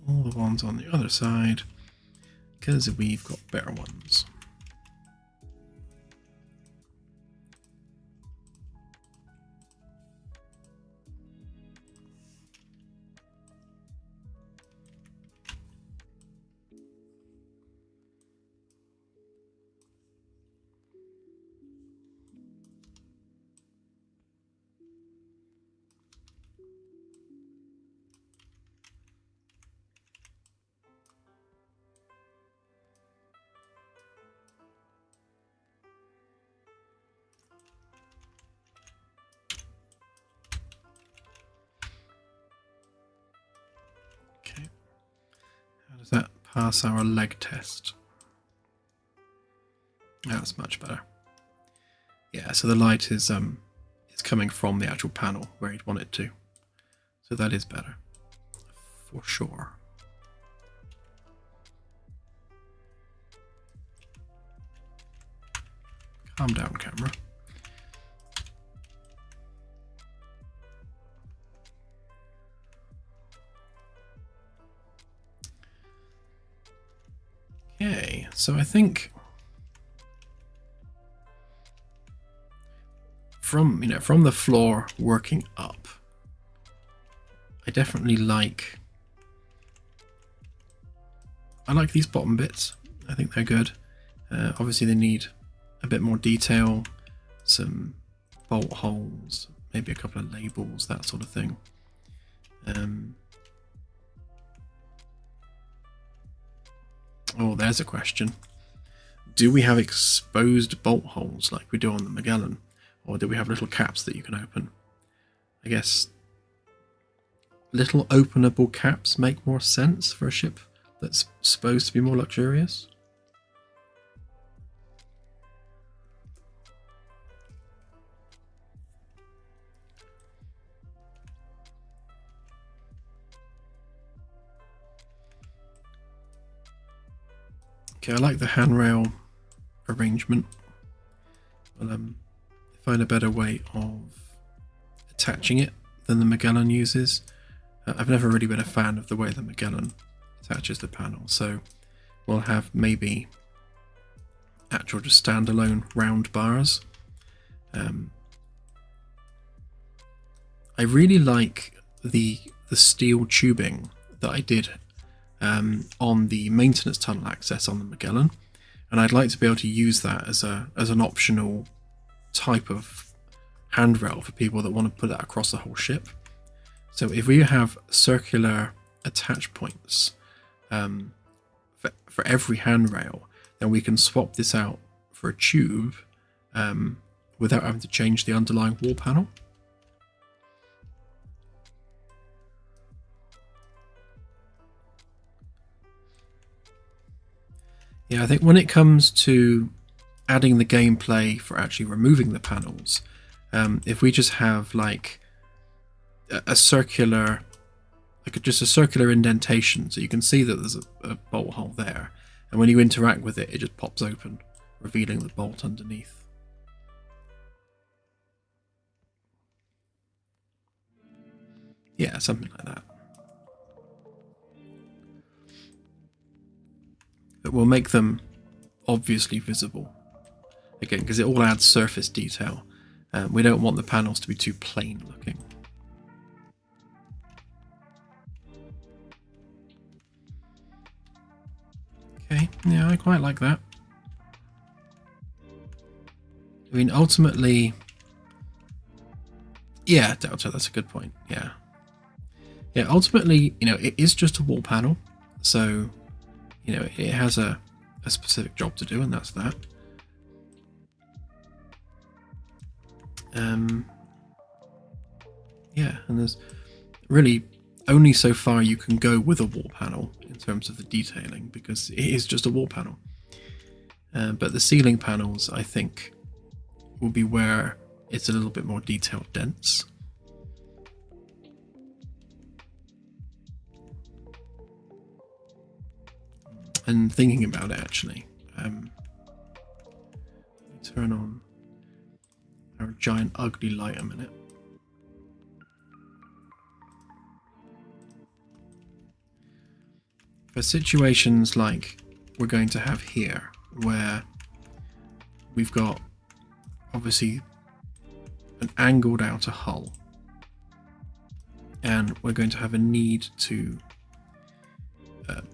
all the ones on the other side because we've got better ones. Does that pass our leg test? That's much better. Yeah, so the light is it's coming from the actual panel where you'd want it to. So that is better. For sure. Calm down, camera. So I think from the floor working up, I definitely like these bottom bits. I think they're good. Obviously they need a bit more detail, some bolt holes, maybe a couple of labels, that sort of thing. Oh, there's a question. Do we have exposed bolt holes like we do on the Magellan? Or do we have little caps that you can open? I guess little openable caps make more sense for a ship that's supposed to be more luxurious. Okay, I like the handrail arrangement. I'll find a better way of attaching it than the Magellan uses. I've never really been a fan of the way the Magellan attaches the panel, so we'll have maybe actual just standalone round bars. I really like the steel tubing that I did on the maintenance tunnel access on the Magellan, and I'd like to be able to use that as an optional type of handrail for people that want to put that across the whole ship. So if we have circular attach points for every handrail, then we can swap this out for a tube without having to change the underlying wall panel. Yeah, I think when it comes to adding the gameplay for actually removing the panels, if we just have like a circular, just a circular indentation, so you can see that there's a bolt hole there, and when you interact with it, it just pops open, revealing the bolt underneath. Yeah, something like that. But we'll make them obviously visible. Again, because it all adds surface detail. We don't want the panels to be too plain looking. Okay, yeah, I quite like that. I mean, ultimately... Yeah, Delta, that's a good point, yeah. Yeah, ultimately, it is just a wall panel, so... it has a specific job to do, and that's that. Yeah, and there's really only so far you can go with a wall panel in terms of the detailing, because it is just a wall panel. But the ceiling panels, I think, will be where it's a little bit more detailed dense. And thinking about it, actually, turn on our giant ugly light a minute. For situations like we're going to have here, where we've got obviously an angled outer hull, and we're going to have a need to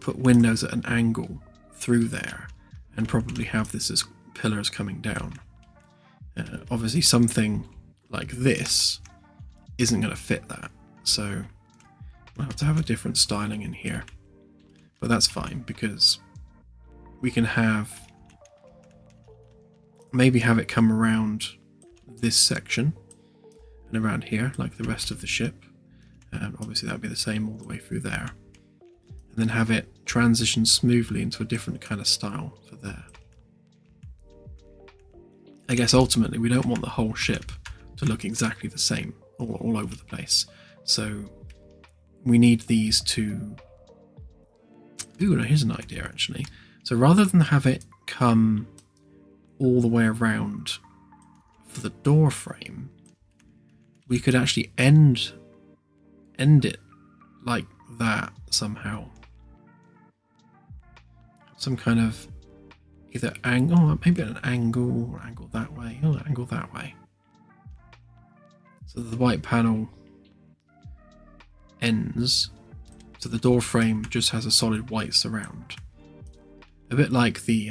put windows at an angle through there, and probably have this as pillars coming down. Obviously something like this isn't going to fit that, so we'll have to have a different styling in here. But that's fine, because we can maybe have it come around this section and around here like the rest of the ship. Obviously that would be the same all the way through there. And then have it transition smoothly into a different kind of style for there. I guess ultimately we don't want the whole ship to look exactly the same all over the place. So we need these to... Ooh, no, here's an idea actually. So rather than have it come all the way around for the door frame, we could actually end it like that somehow. Some kind of either angle, maybe an angle, or angle that way, or angle that way. So the white panel ends, so the door frame just has a solid white surround. A bit like the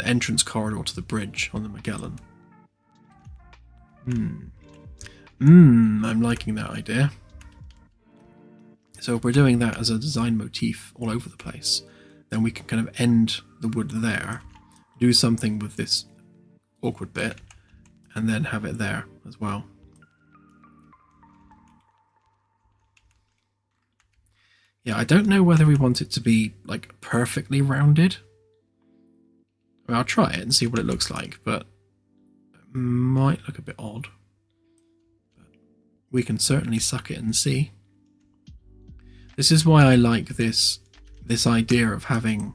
entrance corridor to the bridge on the Magellan. I'm liking that idea. So if we're doing that as a design motif all over the place, then we can kind of end the wood there, do something with this awkward bit, and then have it there as well. Yeah, I don't know whether we want it to be like perfectly rounded. I mean, I'll try it and see what it looks like, but it might look a bit odd. But we can certainly suck it and see. This is why I like this idea of having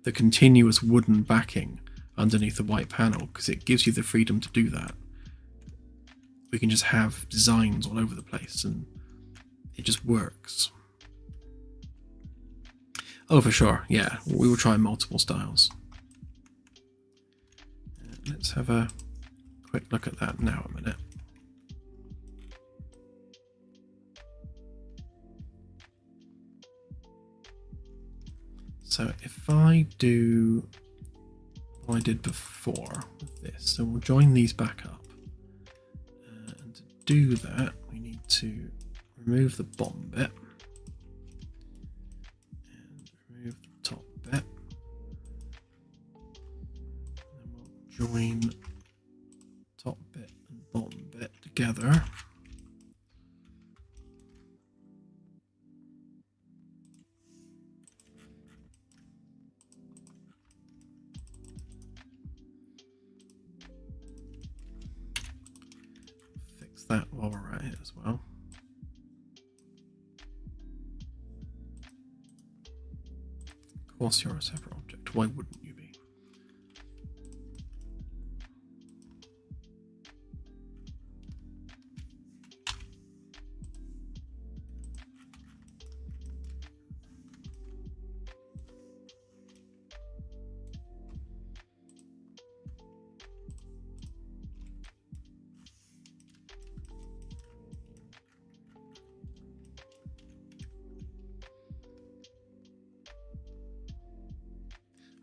the continuous wooden backing underneath the white panel, because it gives you the freedom to do that. We can just have designs all over the place and it just works. Oh, for sure, yeah, we will try multiple styles. Let's have a quick look at that now a minute. So if I do what I did before with this, so we'll join these back up. And to do that, we need to remove the bottom bit. And remove the top bit. And then we'll join top bit and bottom bit together. That while we're at it as well. Of course you're a separate object, why wouldn't you be?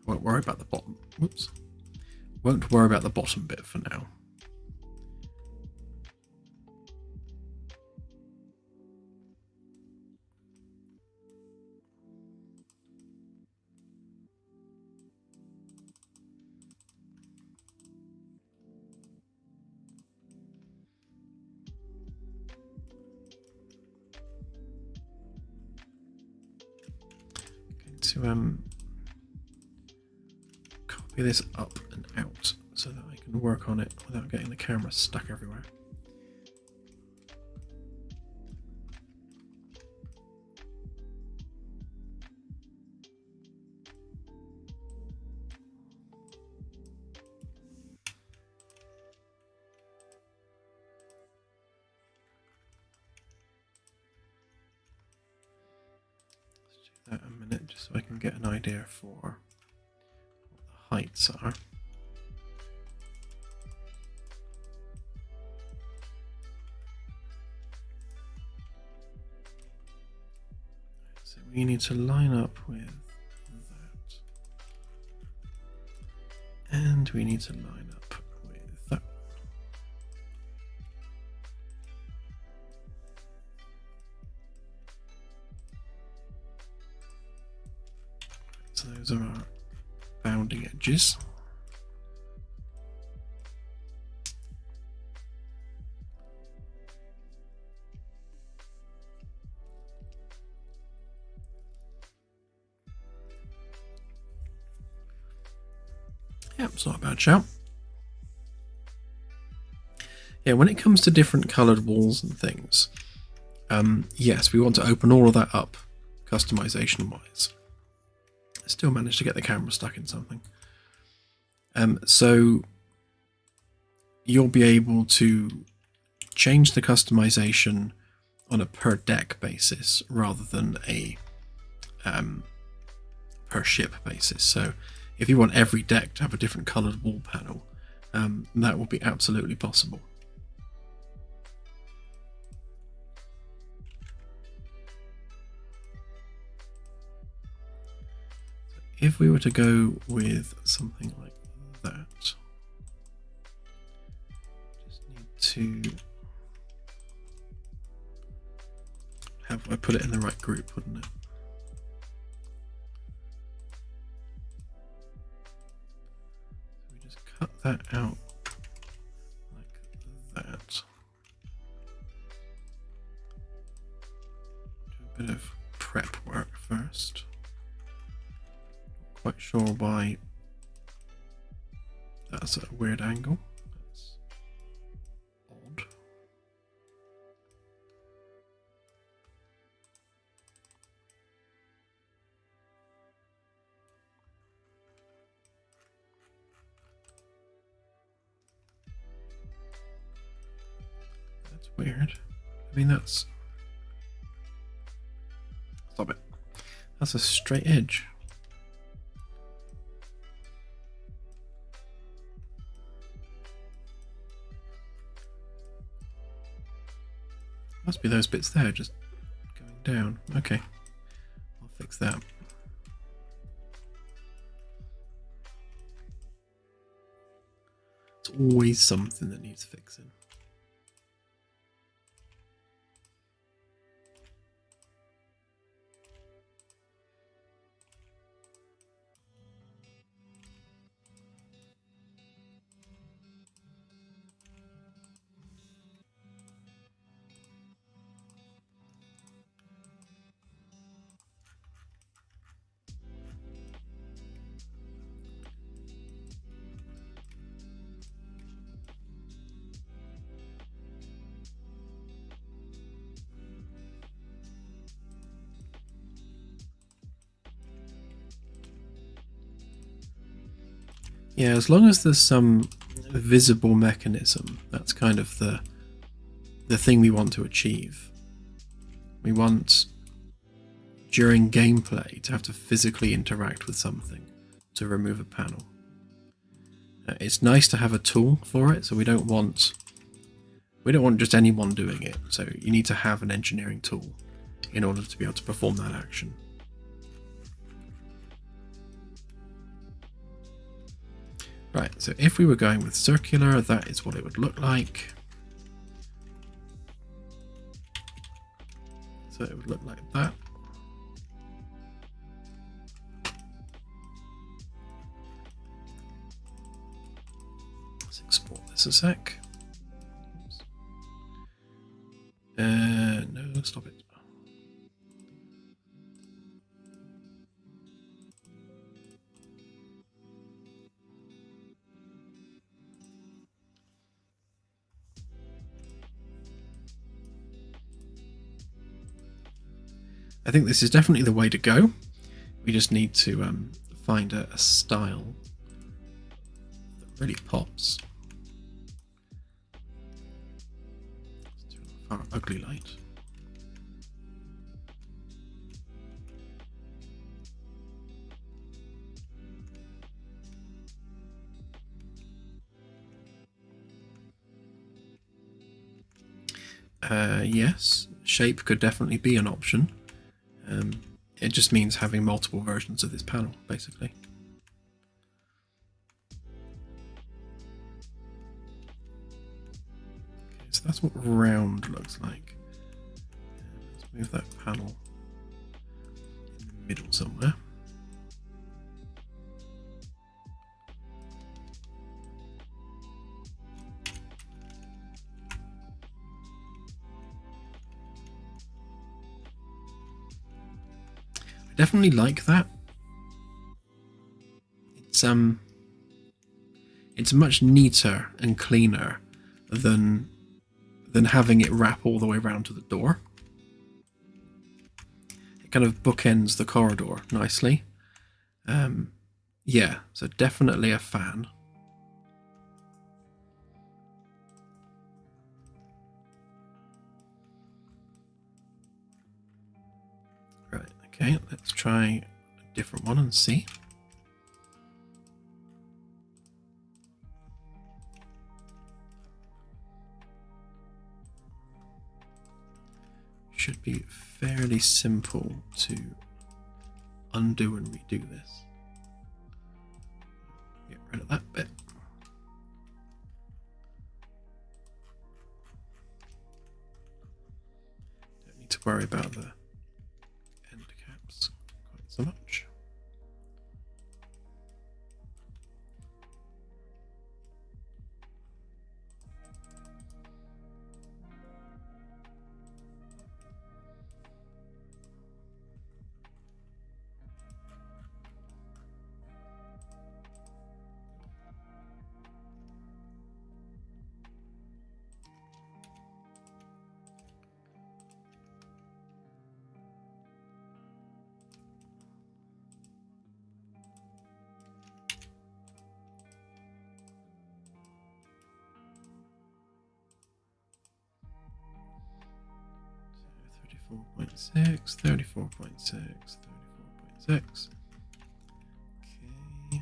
Won't worry about the bottom. Whoops. Won't worry about the bottom bit for now. Going to copy this up and out so that I can work on it without getting the camera stuck everywhere. Let's do that a minute just so I can get an idea for what the heights are. So we need to line up with that. And we need to line up with that. So those are our bounding edges. Yep, it's not a bad shout. Yeah, when it comes to different coloured walls and things, yes, we want to open all of that up customization wise. Still managed to get the camera stuck in something. So you'll be able to change the customization on a per deck basis rather than a per ship basis. So if you want every deck to have a different coloured wall panel, that will be absolutely possible. If we were to go with something like that, just need to have I put it in the right group, wouldn't it? We just cut that out like that. Do a bit of prep work first. Quite sure why that's at a weird angle. That's odd. That's weird. I mean, that's... Stop it. That's a straight edge. Must be those bits there just going down. Okay, I'll fix that. It's always something that needs fixing. Yeah, as long as there's some visible mechanism, that's kind of the thing we want to achieve. We want, during gameplay, to have to physically interact with something to remove a panel. It's nice to have a tool for it, so we don't want just anyone doing it. So you need to have an engineering tool in order to be able to perform that action. Right, so if we were going with circular, that is what it would look like. So it would look like that. Let's export this a sec. No, stop it. I think this is definitely the way to go. We just need to find a style that really pops. Let's turn off our ugly light. Yes, shape could definitely be an option. It just means having multiple versions of this panel, basically. Okay, so that's what round looks like. Let's move that panel in the middle somewhere. Definitely like that. It's much neater and cleaner than having it wrap all the way around to the door. It kind of bookends the corridor nicely. Yeah, so definitely a fan. Okay, let's try a different one and see. should be fairly simple to undo and redo this. Get rid of that bit. Don't need to worry about the end caps quite so much. Point 6, 34.6, 34.6. Okay.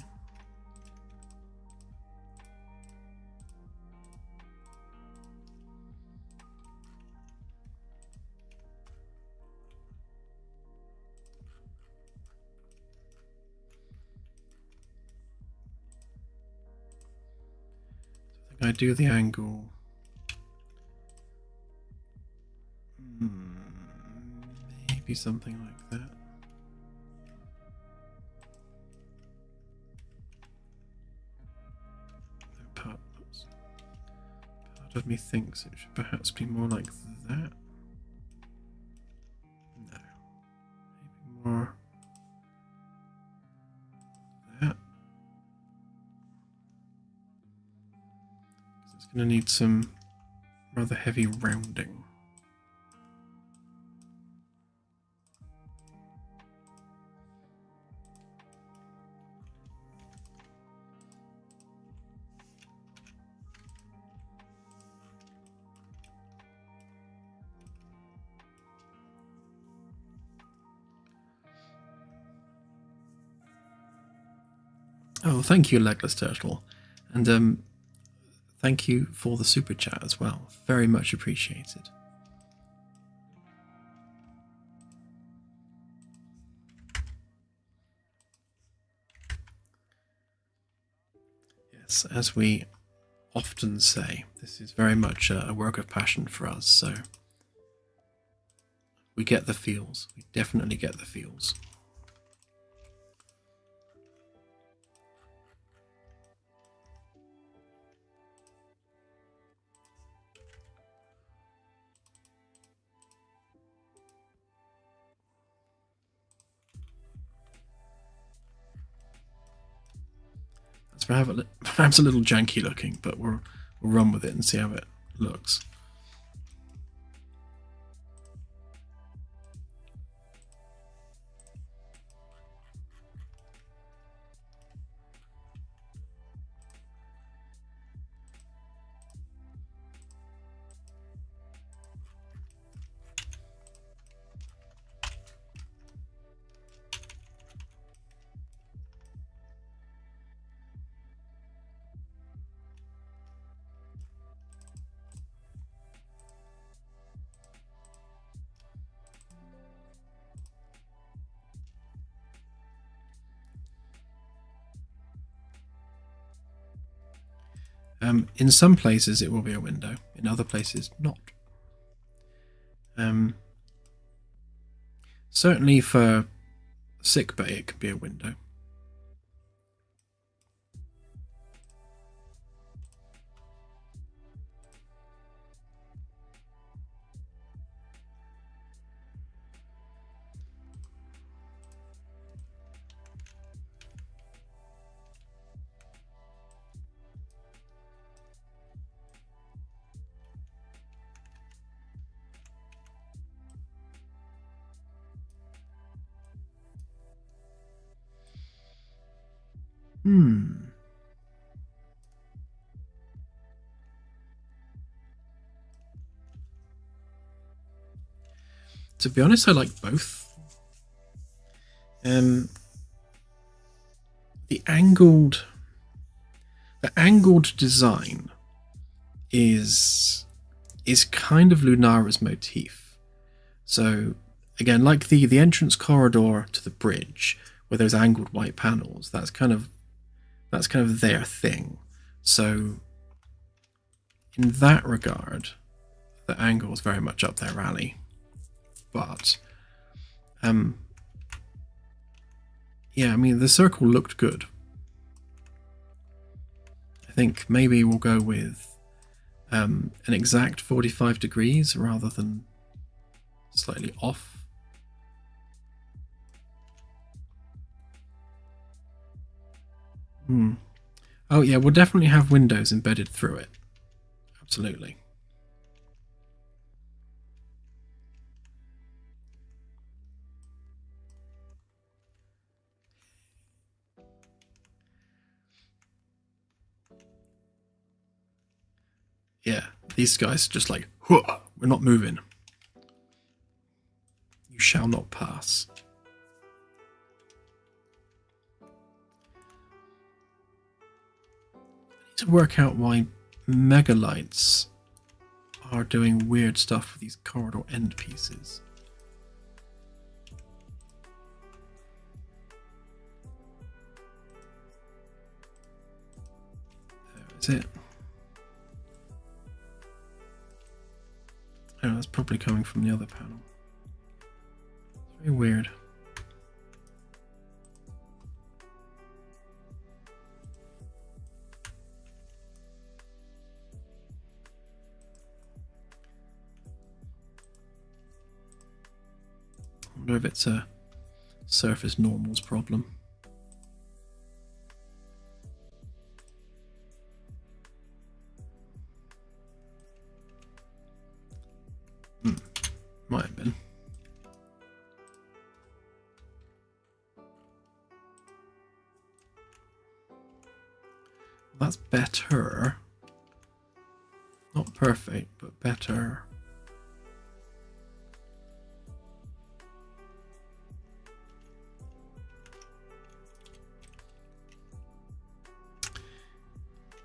I think I do the angle. Maybe something like that. Part of me thinks it should perhaps be more like that. No. Maybe more that. It's going to need some rather heavy rounding. Oh, thank you, Legless Turtle. And thank you for the super chat as well. Very much appreciated. Yes, as we often say, this is very much a work of passion for us, so we get the feels. We definitely get the feels. Perhaps a little janky looking, but we'll run with it and see how it looks. In some places it will be a window, in other places not. Certainly for sick bay it could be a window. To be honest, I like both. The angled design is kind of Lunara's motif. So again, like the entrance corridor to the bridge, where those angled white panels, that's kind of their thing. So in that regard, the angle is very much up their alley. But yeah, I mean, the circle looked good. I think maybe we'll go with an exact 45 degrees rather than slightly off. Oh yeah, we'll definitely have windows embedded through it. Absolutely. Yeah, these guys are just like, we're not moving. You shall not pass. I need to work out why megalights are doing weird stuff with these corridor end pieces. There is it. Oh, that's probably coming from the other panel. It's very weird. I wonder if it's a surface normals problem. Might have been. That's better. Not perfect, but better.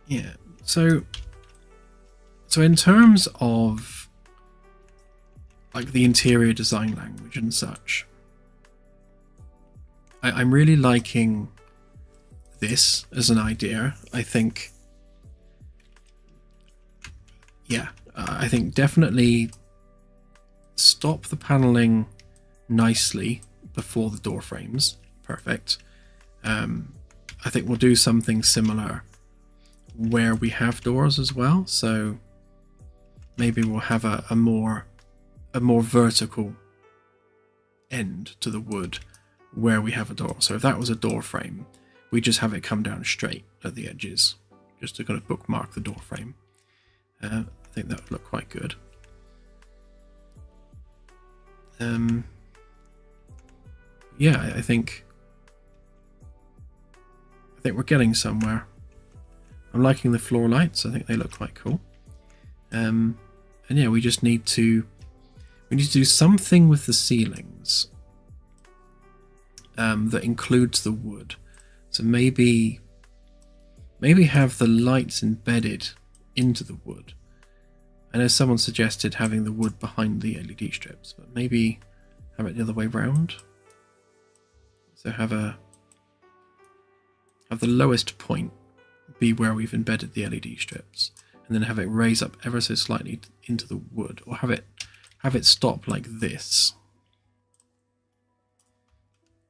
Yeah, so in terms of like the interior design language and such, I'm really liking this as an idea. I think, yeah, I think definitely stop the paneling nicely before the door frames. Perfect. I think we'll do something similar where we have doors as well. So maybe we'll have a more vertical end to the wood where we have a door. So if that was a door frame, we just have it come down straight at the edges, just to kind of bookmark the door frame. I think that would look quite good. Yeah, I think we're getting somewhere. I'm liking the floor lights. I think they look quite cool. And yeah, we just need to do something with the ceilings that includes the wood. So maybe have the lights embedded into the wood. I know someone suggested having the wood behind the LED strips, but maybe have it the other way round. So have the lowest point be where we've embedded the LED strips, and then have it raise up ever so slightly into the wood, or have it stop like this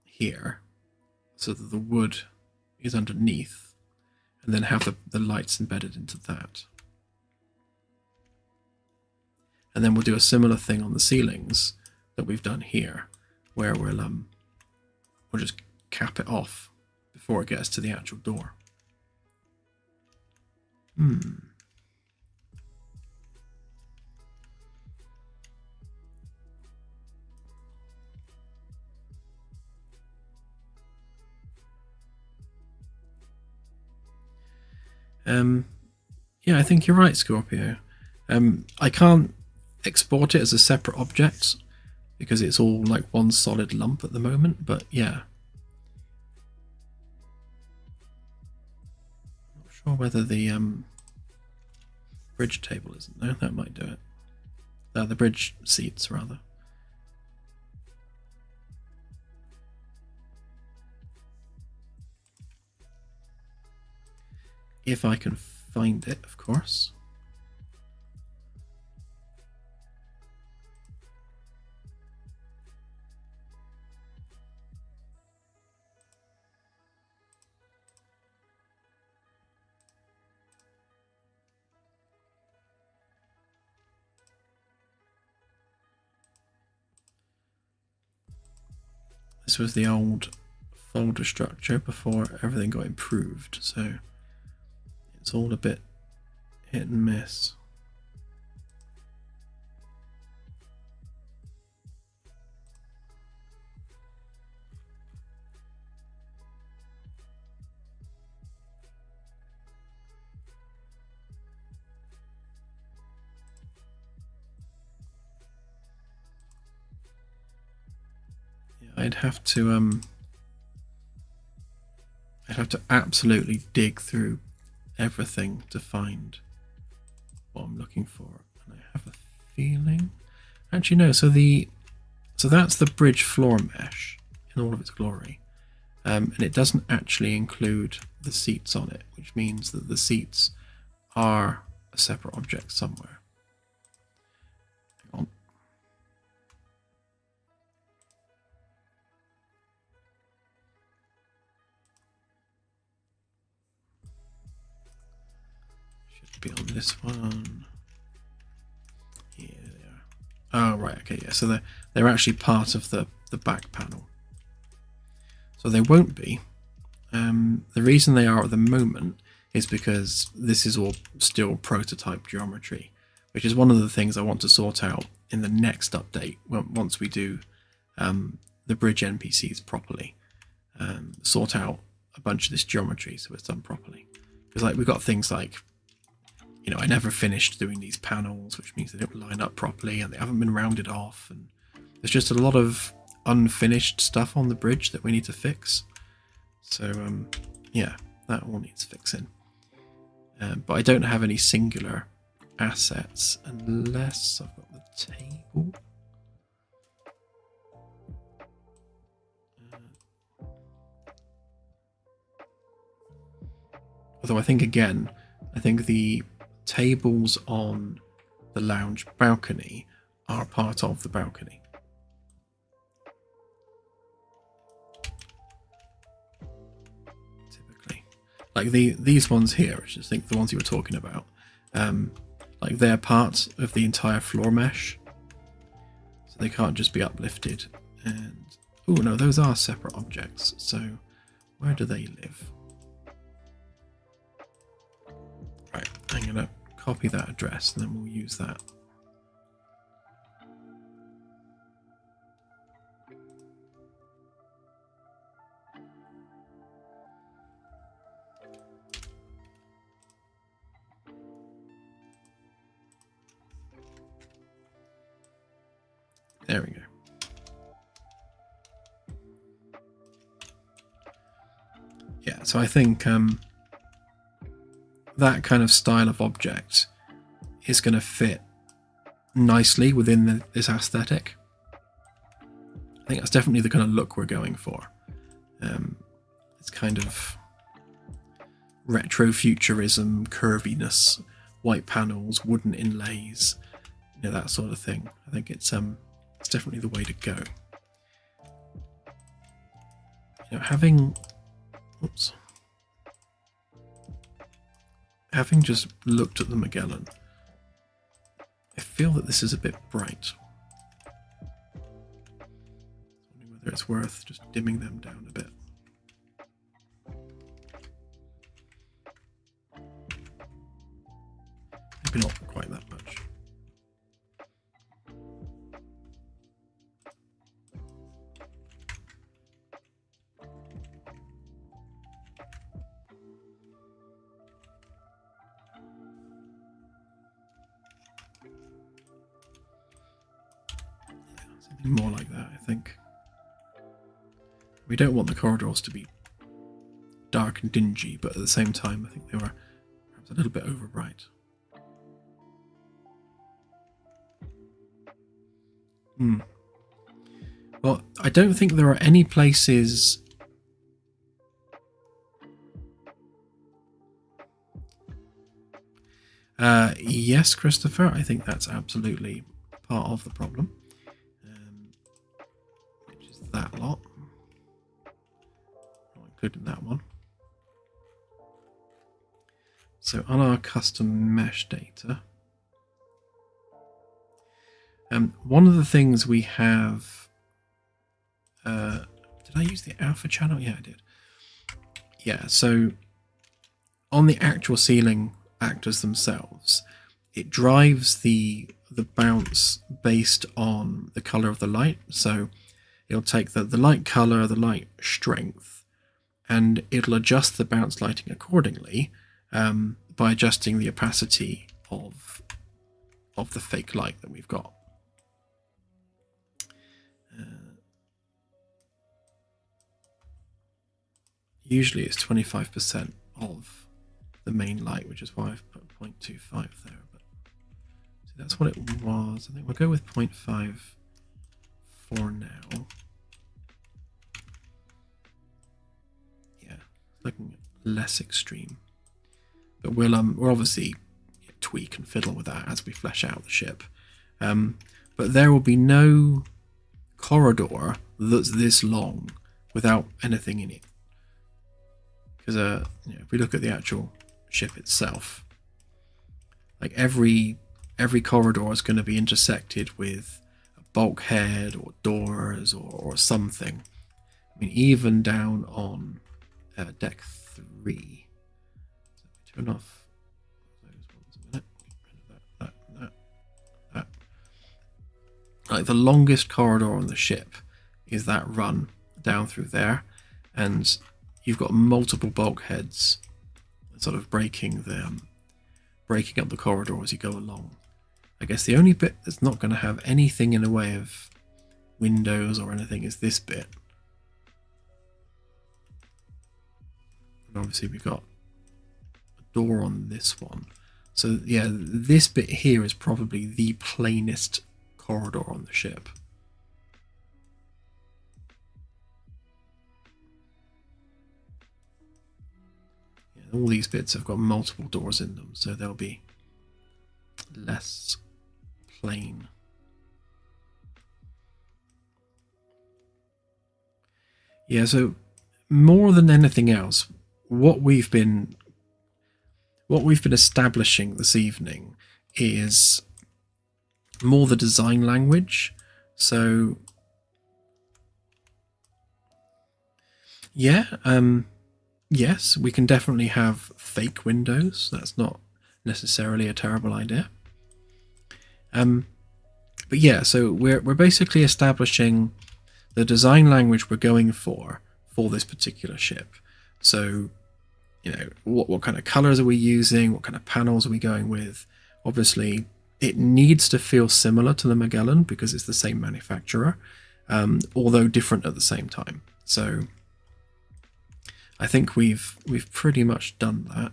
here, so that the wood is underneath, and then have the lights embedded into that. And then we'll do a similar thing on the ceilings that we've done here, where we'll just cap it off before it gets to the actual door. Yeah, I think you're right, Scorpio. I can't export it as a separate object because it's all like one solid lump at the moment, but yeah. Not sure whether the bridge table isn't there. That might do it. The bridge seats, rather. if I can find it, of course. This was the old folder structure before everything got improved, so it's all a bit hit and miss. I'd have to absolutely dig through everything to find what I'm looking for, and I have a feeling. Actually, no. So that's the bridge floor mesh in all of its glory, and it doesn't actually include the seats on it, which means that the seats are a separate object somewhere. Hang on. Be on this one. Yeah, they are. Oh, right. Okay, yeah. So they're actually part of the back panel. So they won't be. The reason they are at the moment is because this is all still prototype geometry, which is one of the things I want to sort out in the next update once we do the bridge NPCs properly. Sort out a bunch of this geometry so it's done properly. Because like we've got things like, you know, I never finished doing these panels, which means they don't line up properly and they haven't been rounded off. And there's just a lot of unfinished stuff on the bridge that we need to fix. So, yeah, that all needs fixing. But I don't have any singular assets unless I've got the table. Although I think the tables on the lounge balcony are part of the balcony. Typically. Like these ones here, which I think the ones you were talking about, like they're part of the entire floor mesh. So they can't just be uplifted. And oh no, those are separate objects. So where do they live? Right, I'm going to copy that address and then we'll use that. There we go. Yeah, so I think that kind of style of object is going to fit nicely within this aesthetic. I think that's definitely the kind of look we're going for. It's kind of retro-futurism, curviness, white panels, wooden inlays, you know, that sort of thing. I think it's definitely the way to go. You know, having just looked at the Magellan, I feel that this is a bit bright. I wonder whether it's worth just dimming them down a bit. Maybe not quite that much. More like that, I think. We don't want the corridors to be dark and dingy, but at the same time, I think they were perhaps a little bit over bright. Well, I don't think there are any places Yes, Christopher, I think that's absolutely part of the problem, which is that lot, not including that one. So on our custom mesh data, one of the things we have, did I use the alpha channel? Yeah, I did. Yeah, so on the actual ceiling actors themselves, it drives the bounce based on the color of the light. So it'll take the light color, the light strength, and it'll adjust the bounce lighting accordingly by adjusting the opacity of the fake light that we've got. Usually it's 25% of the main light, which is why I've put 0.25 there. But see, that's what it was. I think we'll go with 0.5 for now. Yeah, looking less extreme. But we'll obviously tweak and fiddle with that as we flesh out the ship. But there will be no corridor that's this long without anything in it. Because if we look at the actual ship itself, like every corridor is going to be intersected with a bulkhead or doors or something. I mean, even down on deck 3. So turn off those ones a minute. Get rid of that. Like the longest corridor on the ship is that run down through there, and you've got multiple bulkheads sort of breaking up the corridor as you go along. I guess the only bit that's not going to have anything in the way of windows or anything is this bit. And obviously we've got a door on this one. So yeah, this bit here is probably the plainest corridor on the ship. All these bits have got multiple doors in them, so they'll be less plain. Yeah, so more than anything else, what we've been establishing this evening is more the design language. So yeah, yes, we can definitely have fake windows. That's not necessarily a terrible idea. But yeah, so we're basically establishing the design language we're going for this particular ship. So, what kind of colors are we using? What kind of panels are we going with? Obviously, it needs to feel similar to the Magellan because it's the same manufacturer, although different at the same time. So I think we've pretty much done that.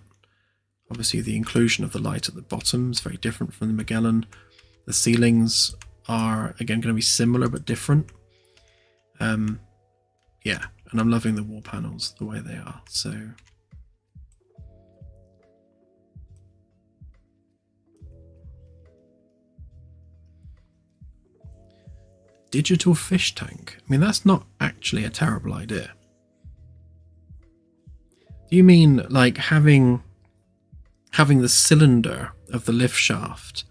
Obviously, the inclusion of the light at the bottom is very different from the Magellan. The ceilings are, again, going to be similar but different. Yeah, and I'm loving the wall panels the way they are. So digital fish tank. I mean, that's not actually a terrible idea. Do you mean like having the cylinder of the lift shaft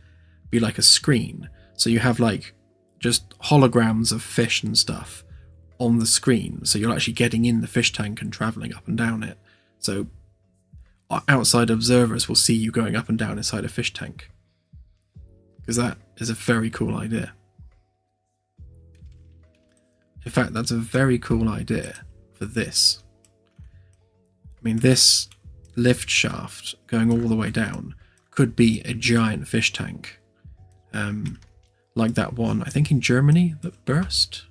be like a screen, so you have like just holograms of fish and stuff on the screen, so you're actually getting in the fish tank and traveling up and down it, so outside observers will see you going up and down inside a fish tank? Because that is a very cool idea. In fact, that's a very cool idea for this. I mean, this lift shaft going all the way down could be a giant fish tank, like that one, I think in Germany, that burst.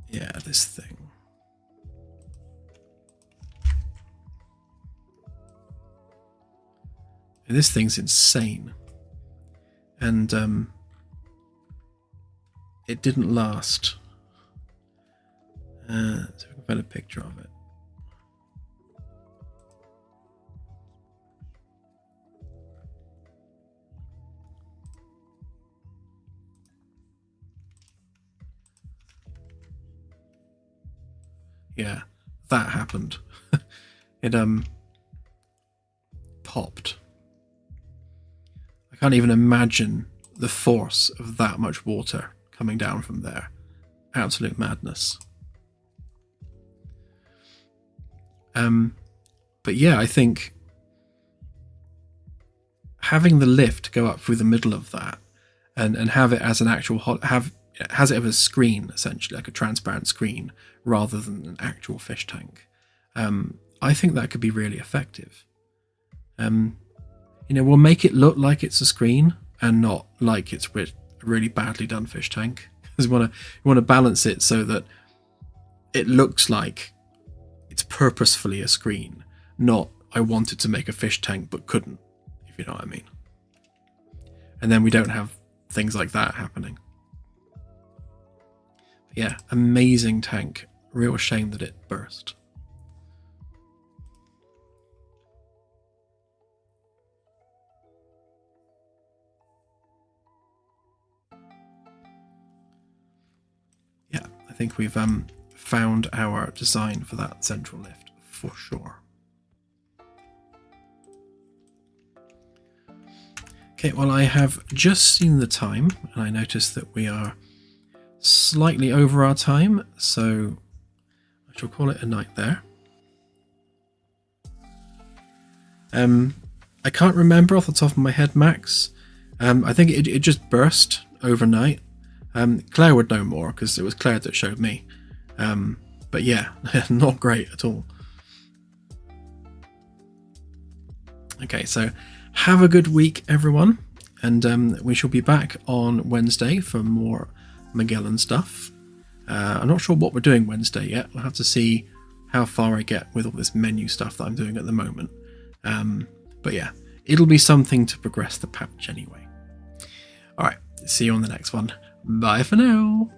Yeah, this thing. And this thing's insane. And it didn't last. So we can find a picture of it. Yeah, that happened. It popped. I can't even imagine the force of that much water coming down from there. Absolute madness. But yeah, I think having the lift go up through the middle of that and have it as an actual has it as a screen, essentially, like a transparent screen, rather than an actual fish tank. I think that could be really effective. We'll make it look like it's a screen and not like it's a really badly done fish tank. Because we want to balance it so that it looks like it's purposefully a screen, not I wanted to make a fish tank but couldn't, if you know what I mean. And then we don't have things like that happening. But yeah, amazing tank. Real shame that it burst. Yeah, I think we've found our design for that central lift for sure. Okay, well, I have just seen the time and I noticed that we are slightly over our time, so I shall call it a night there. I can't remember off the top of my head, Max. I think it just burst overnight. Claire would know more because it was Claire that showed me. But yeah, not great at all. Okay, so have a good week, everyone. And we shall be back on Wednesday for more Magellan stuff. I'm not sure what we're doing Wednesday yet. We'll have to see how far I get with all this menu stuff that I'm doing at the moment. But yeah, it'll be something to progress the patch anyway. Alright, see you on the next one. Bye for now.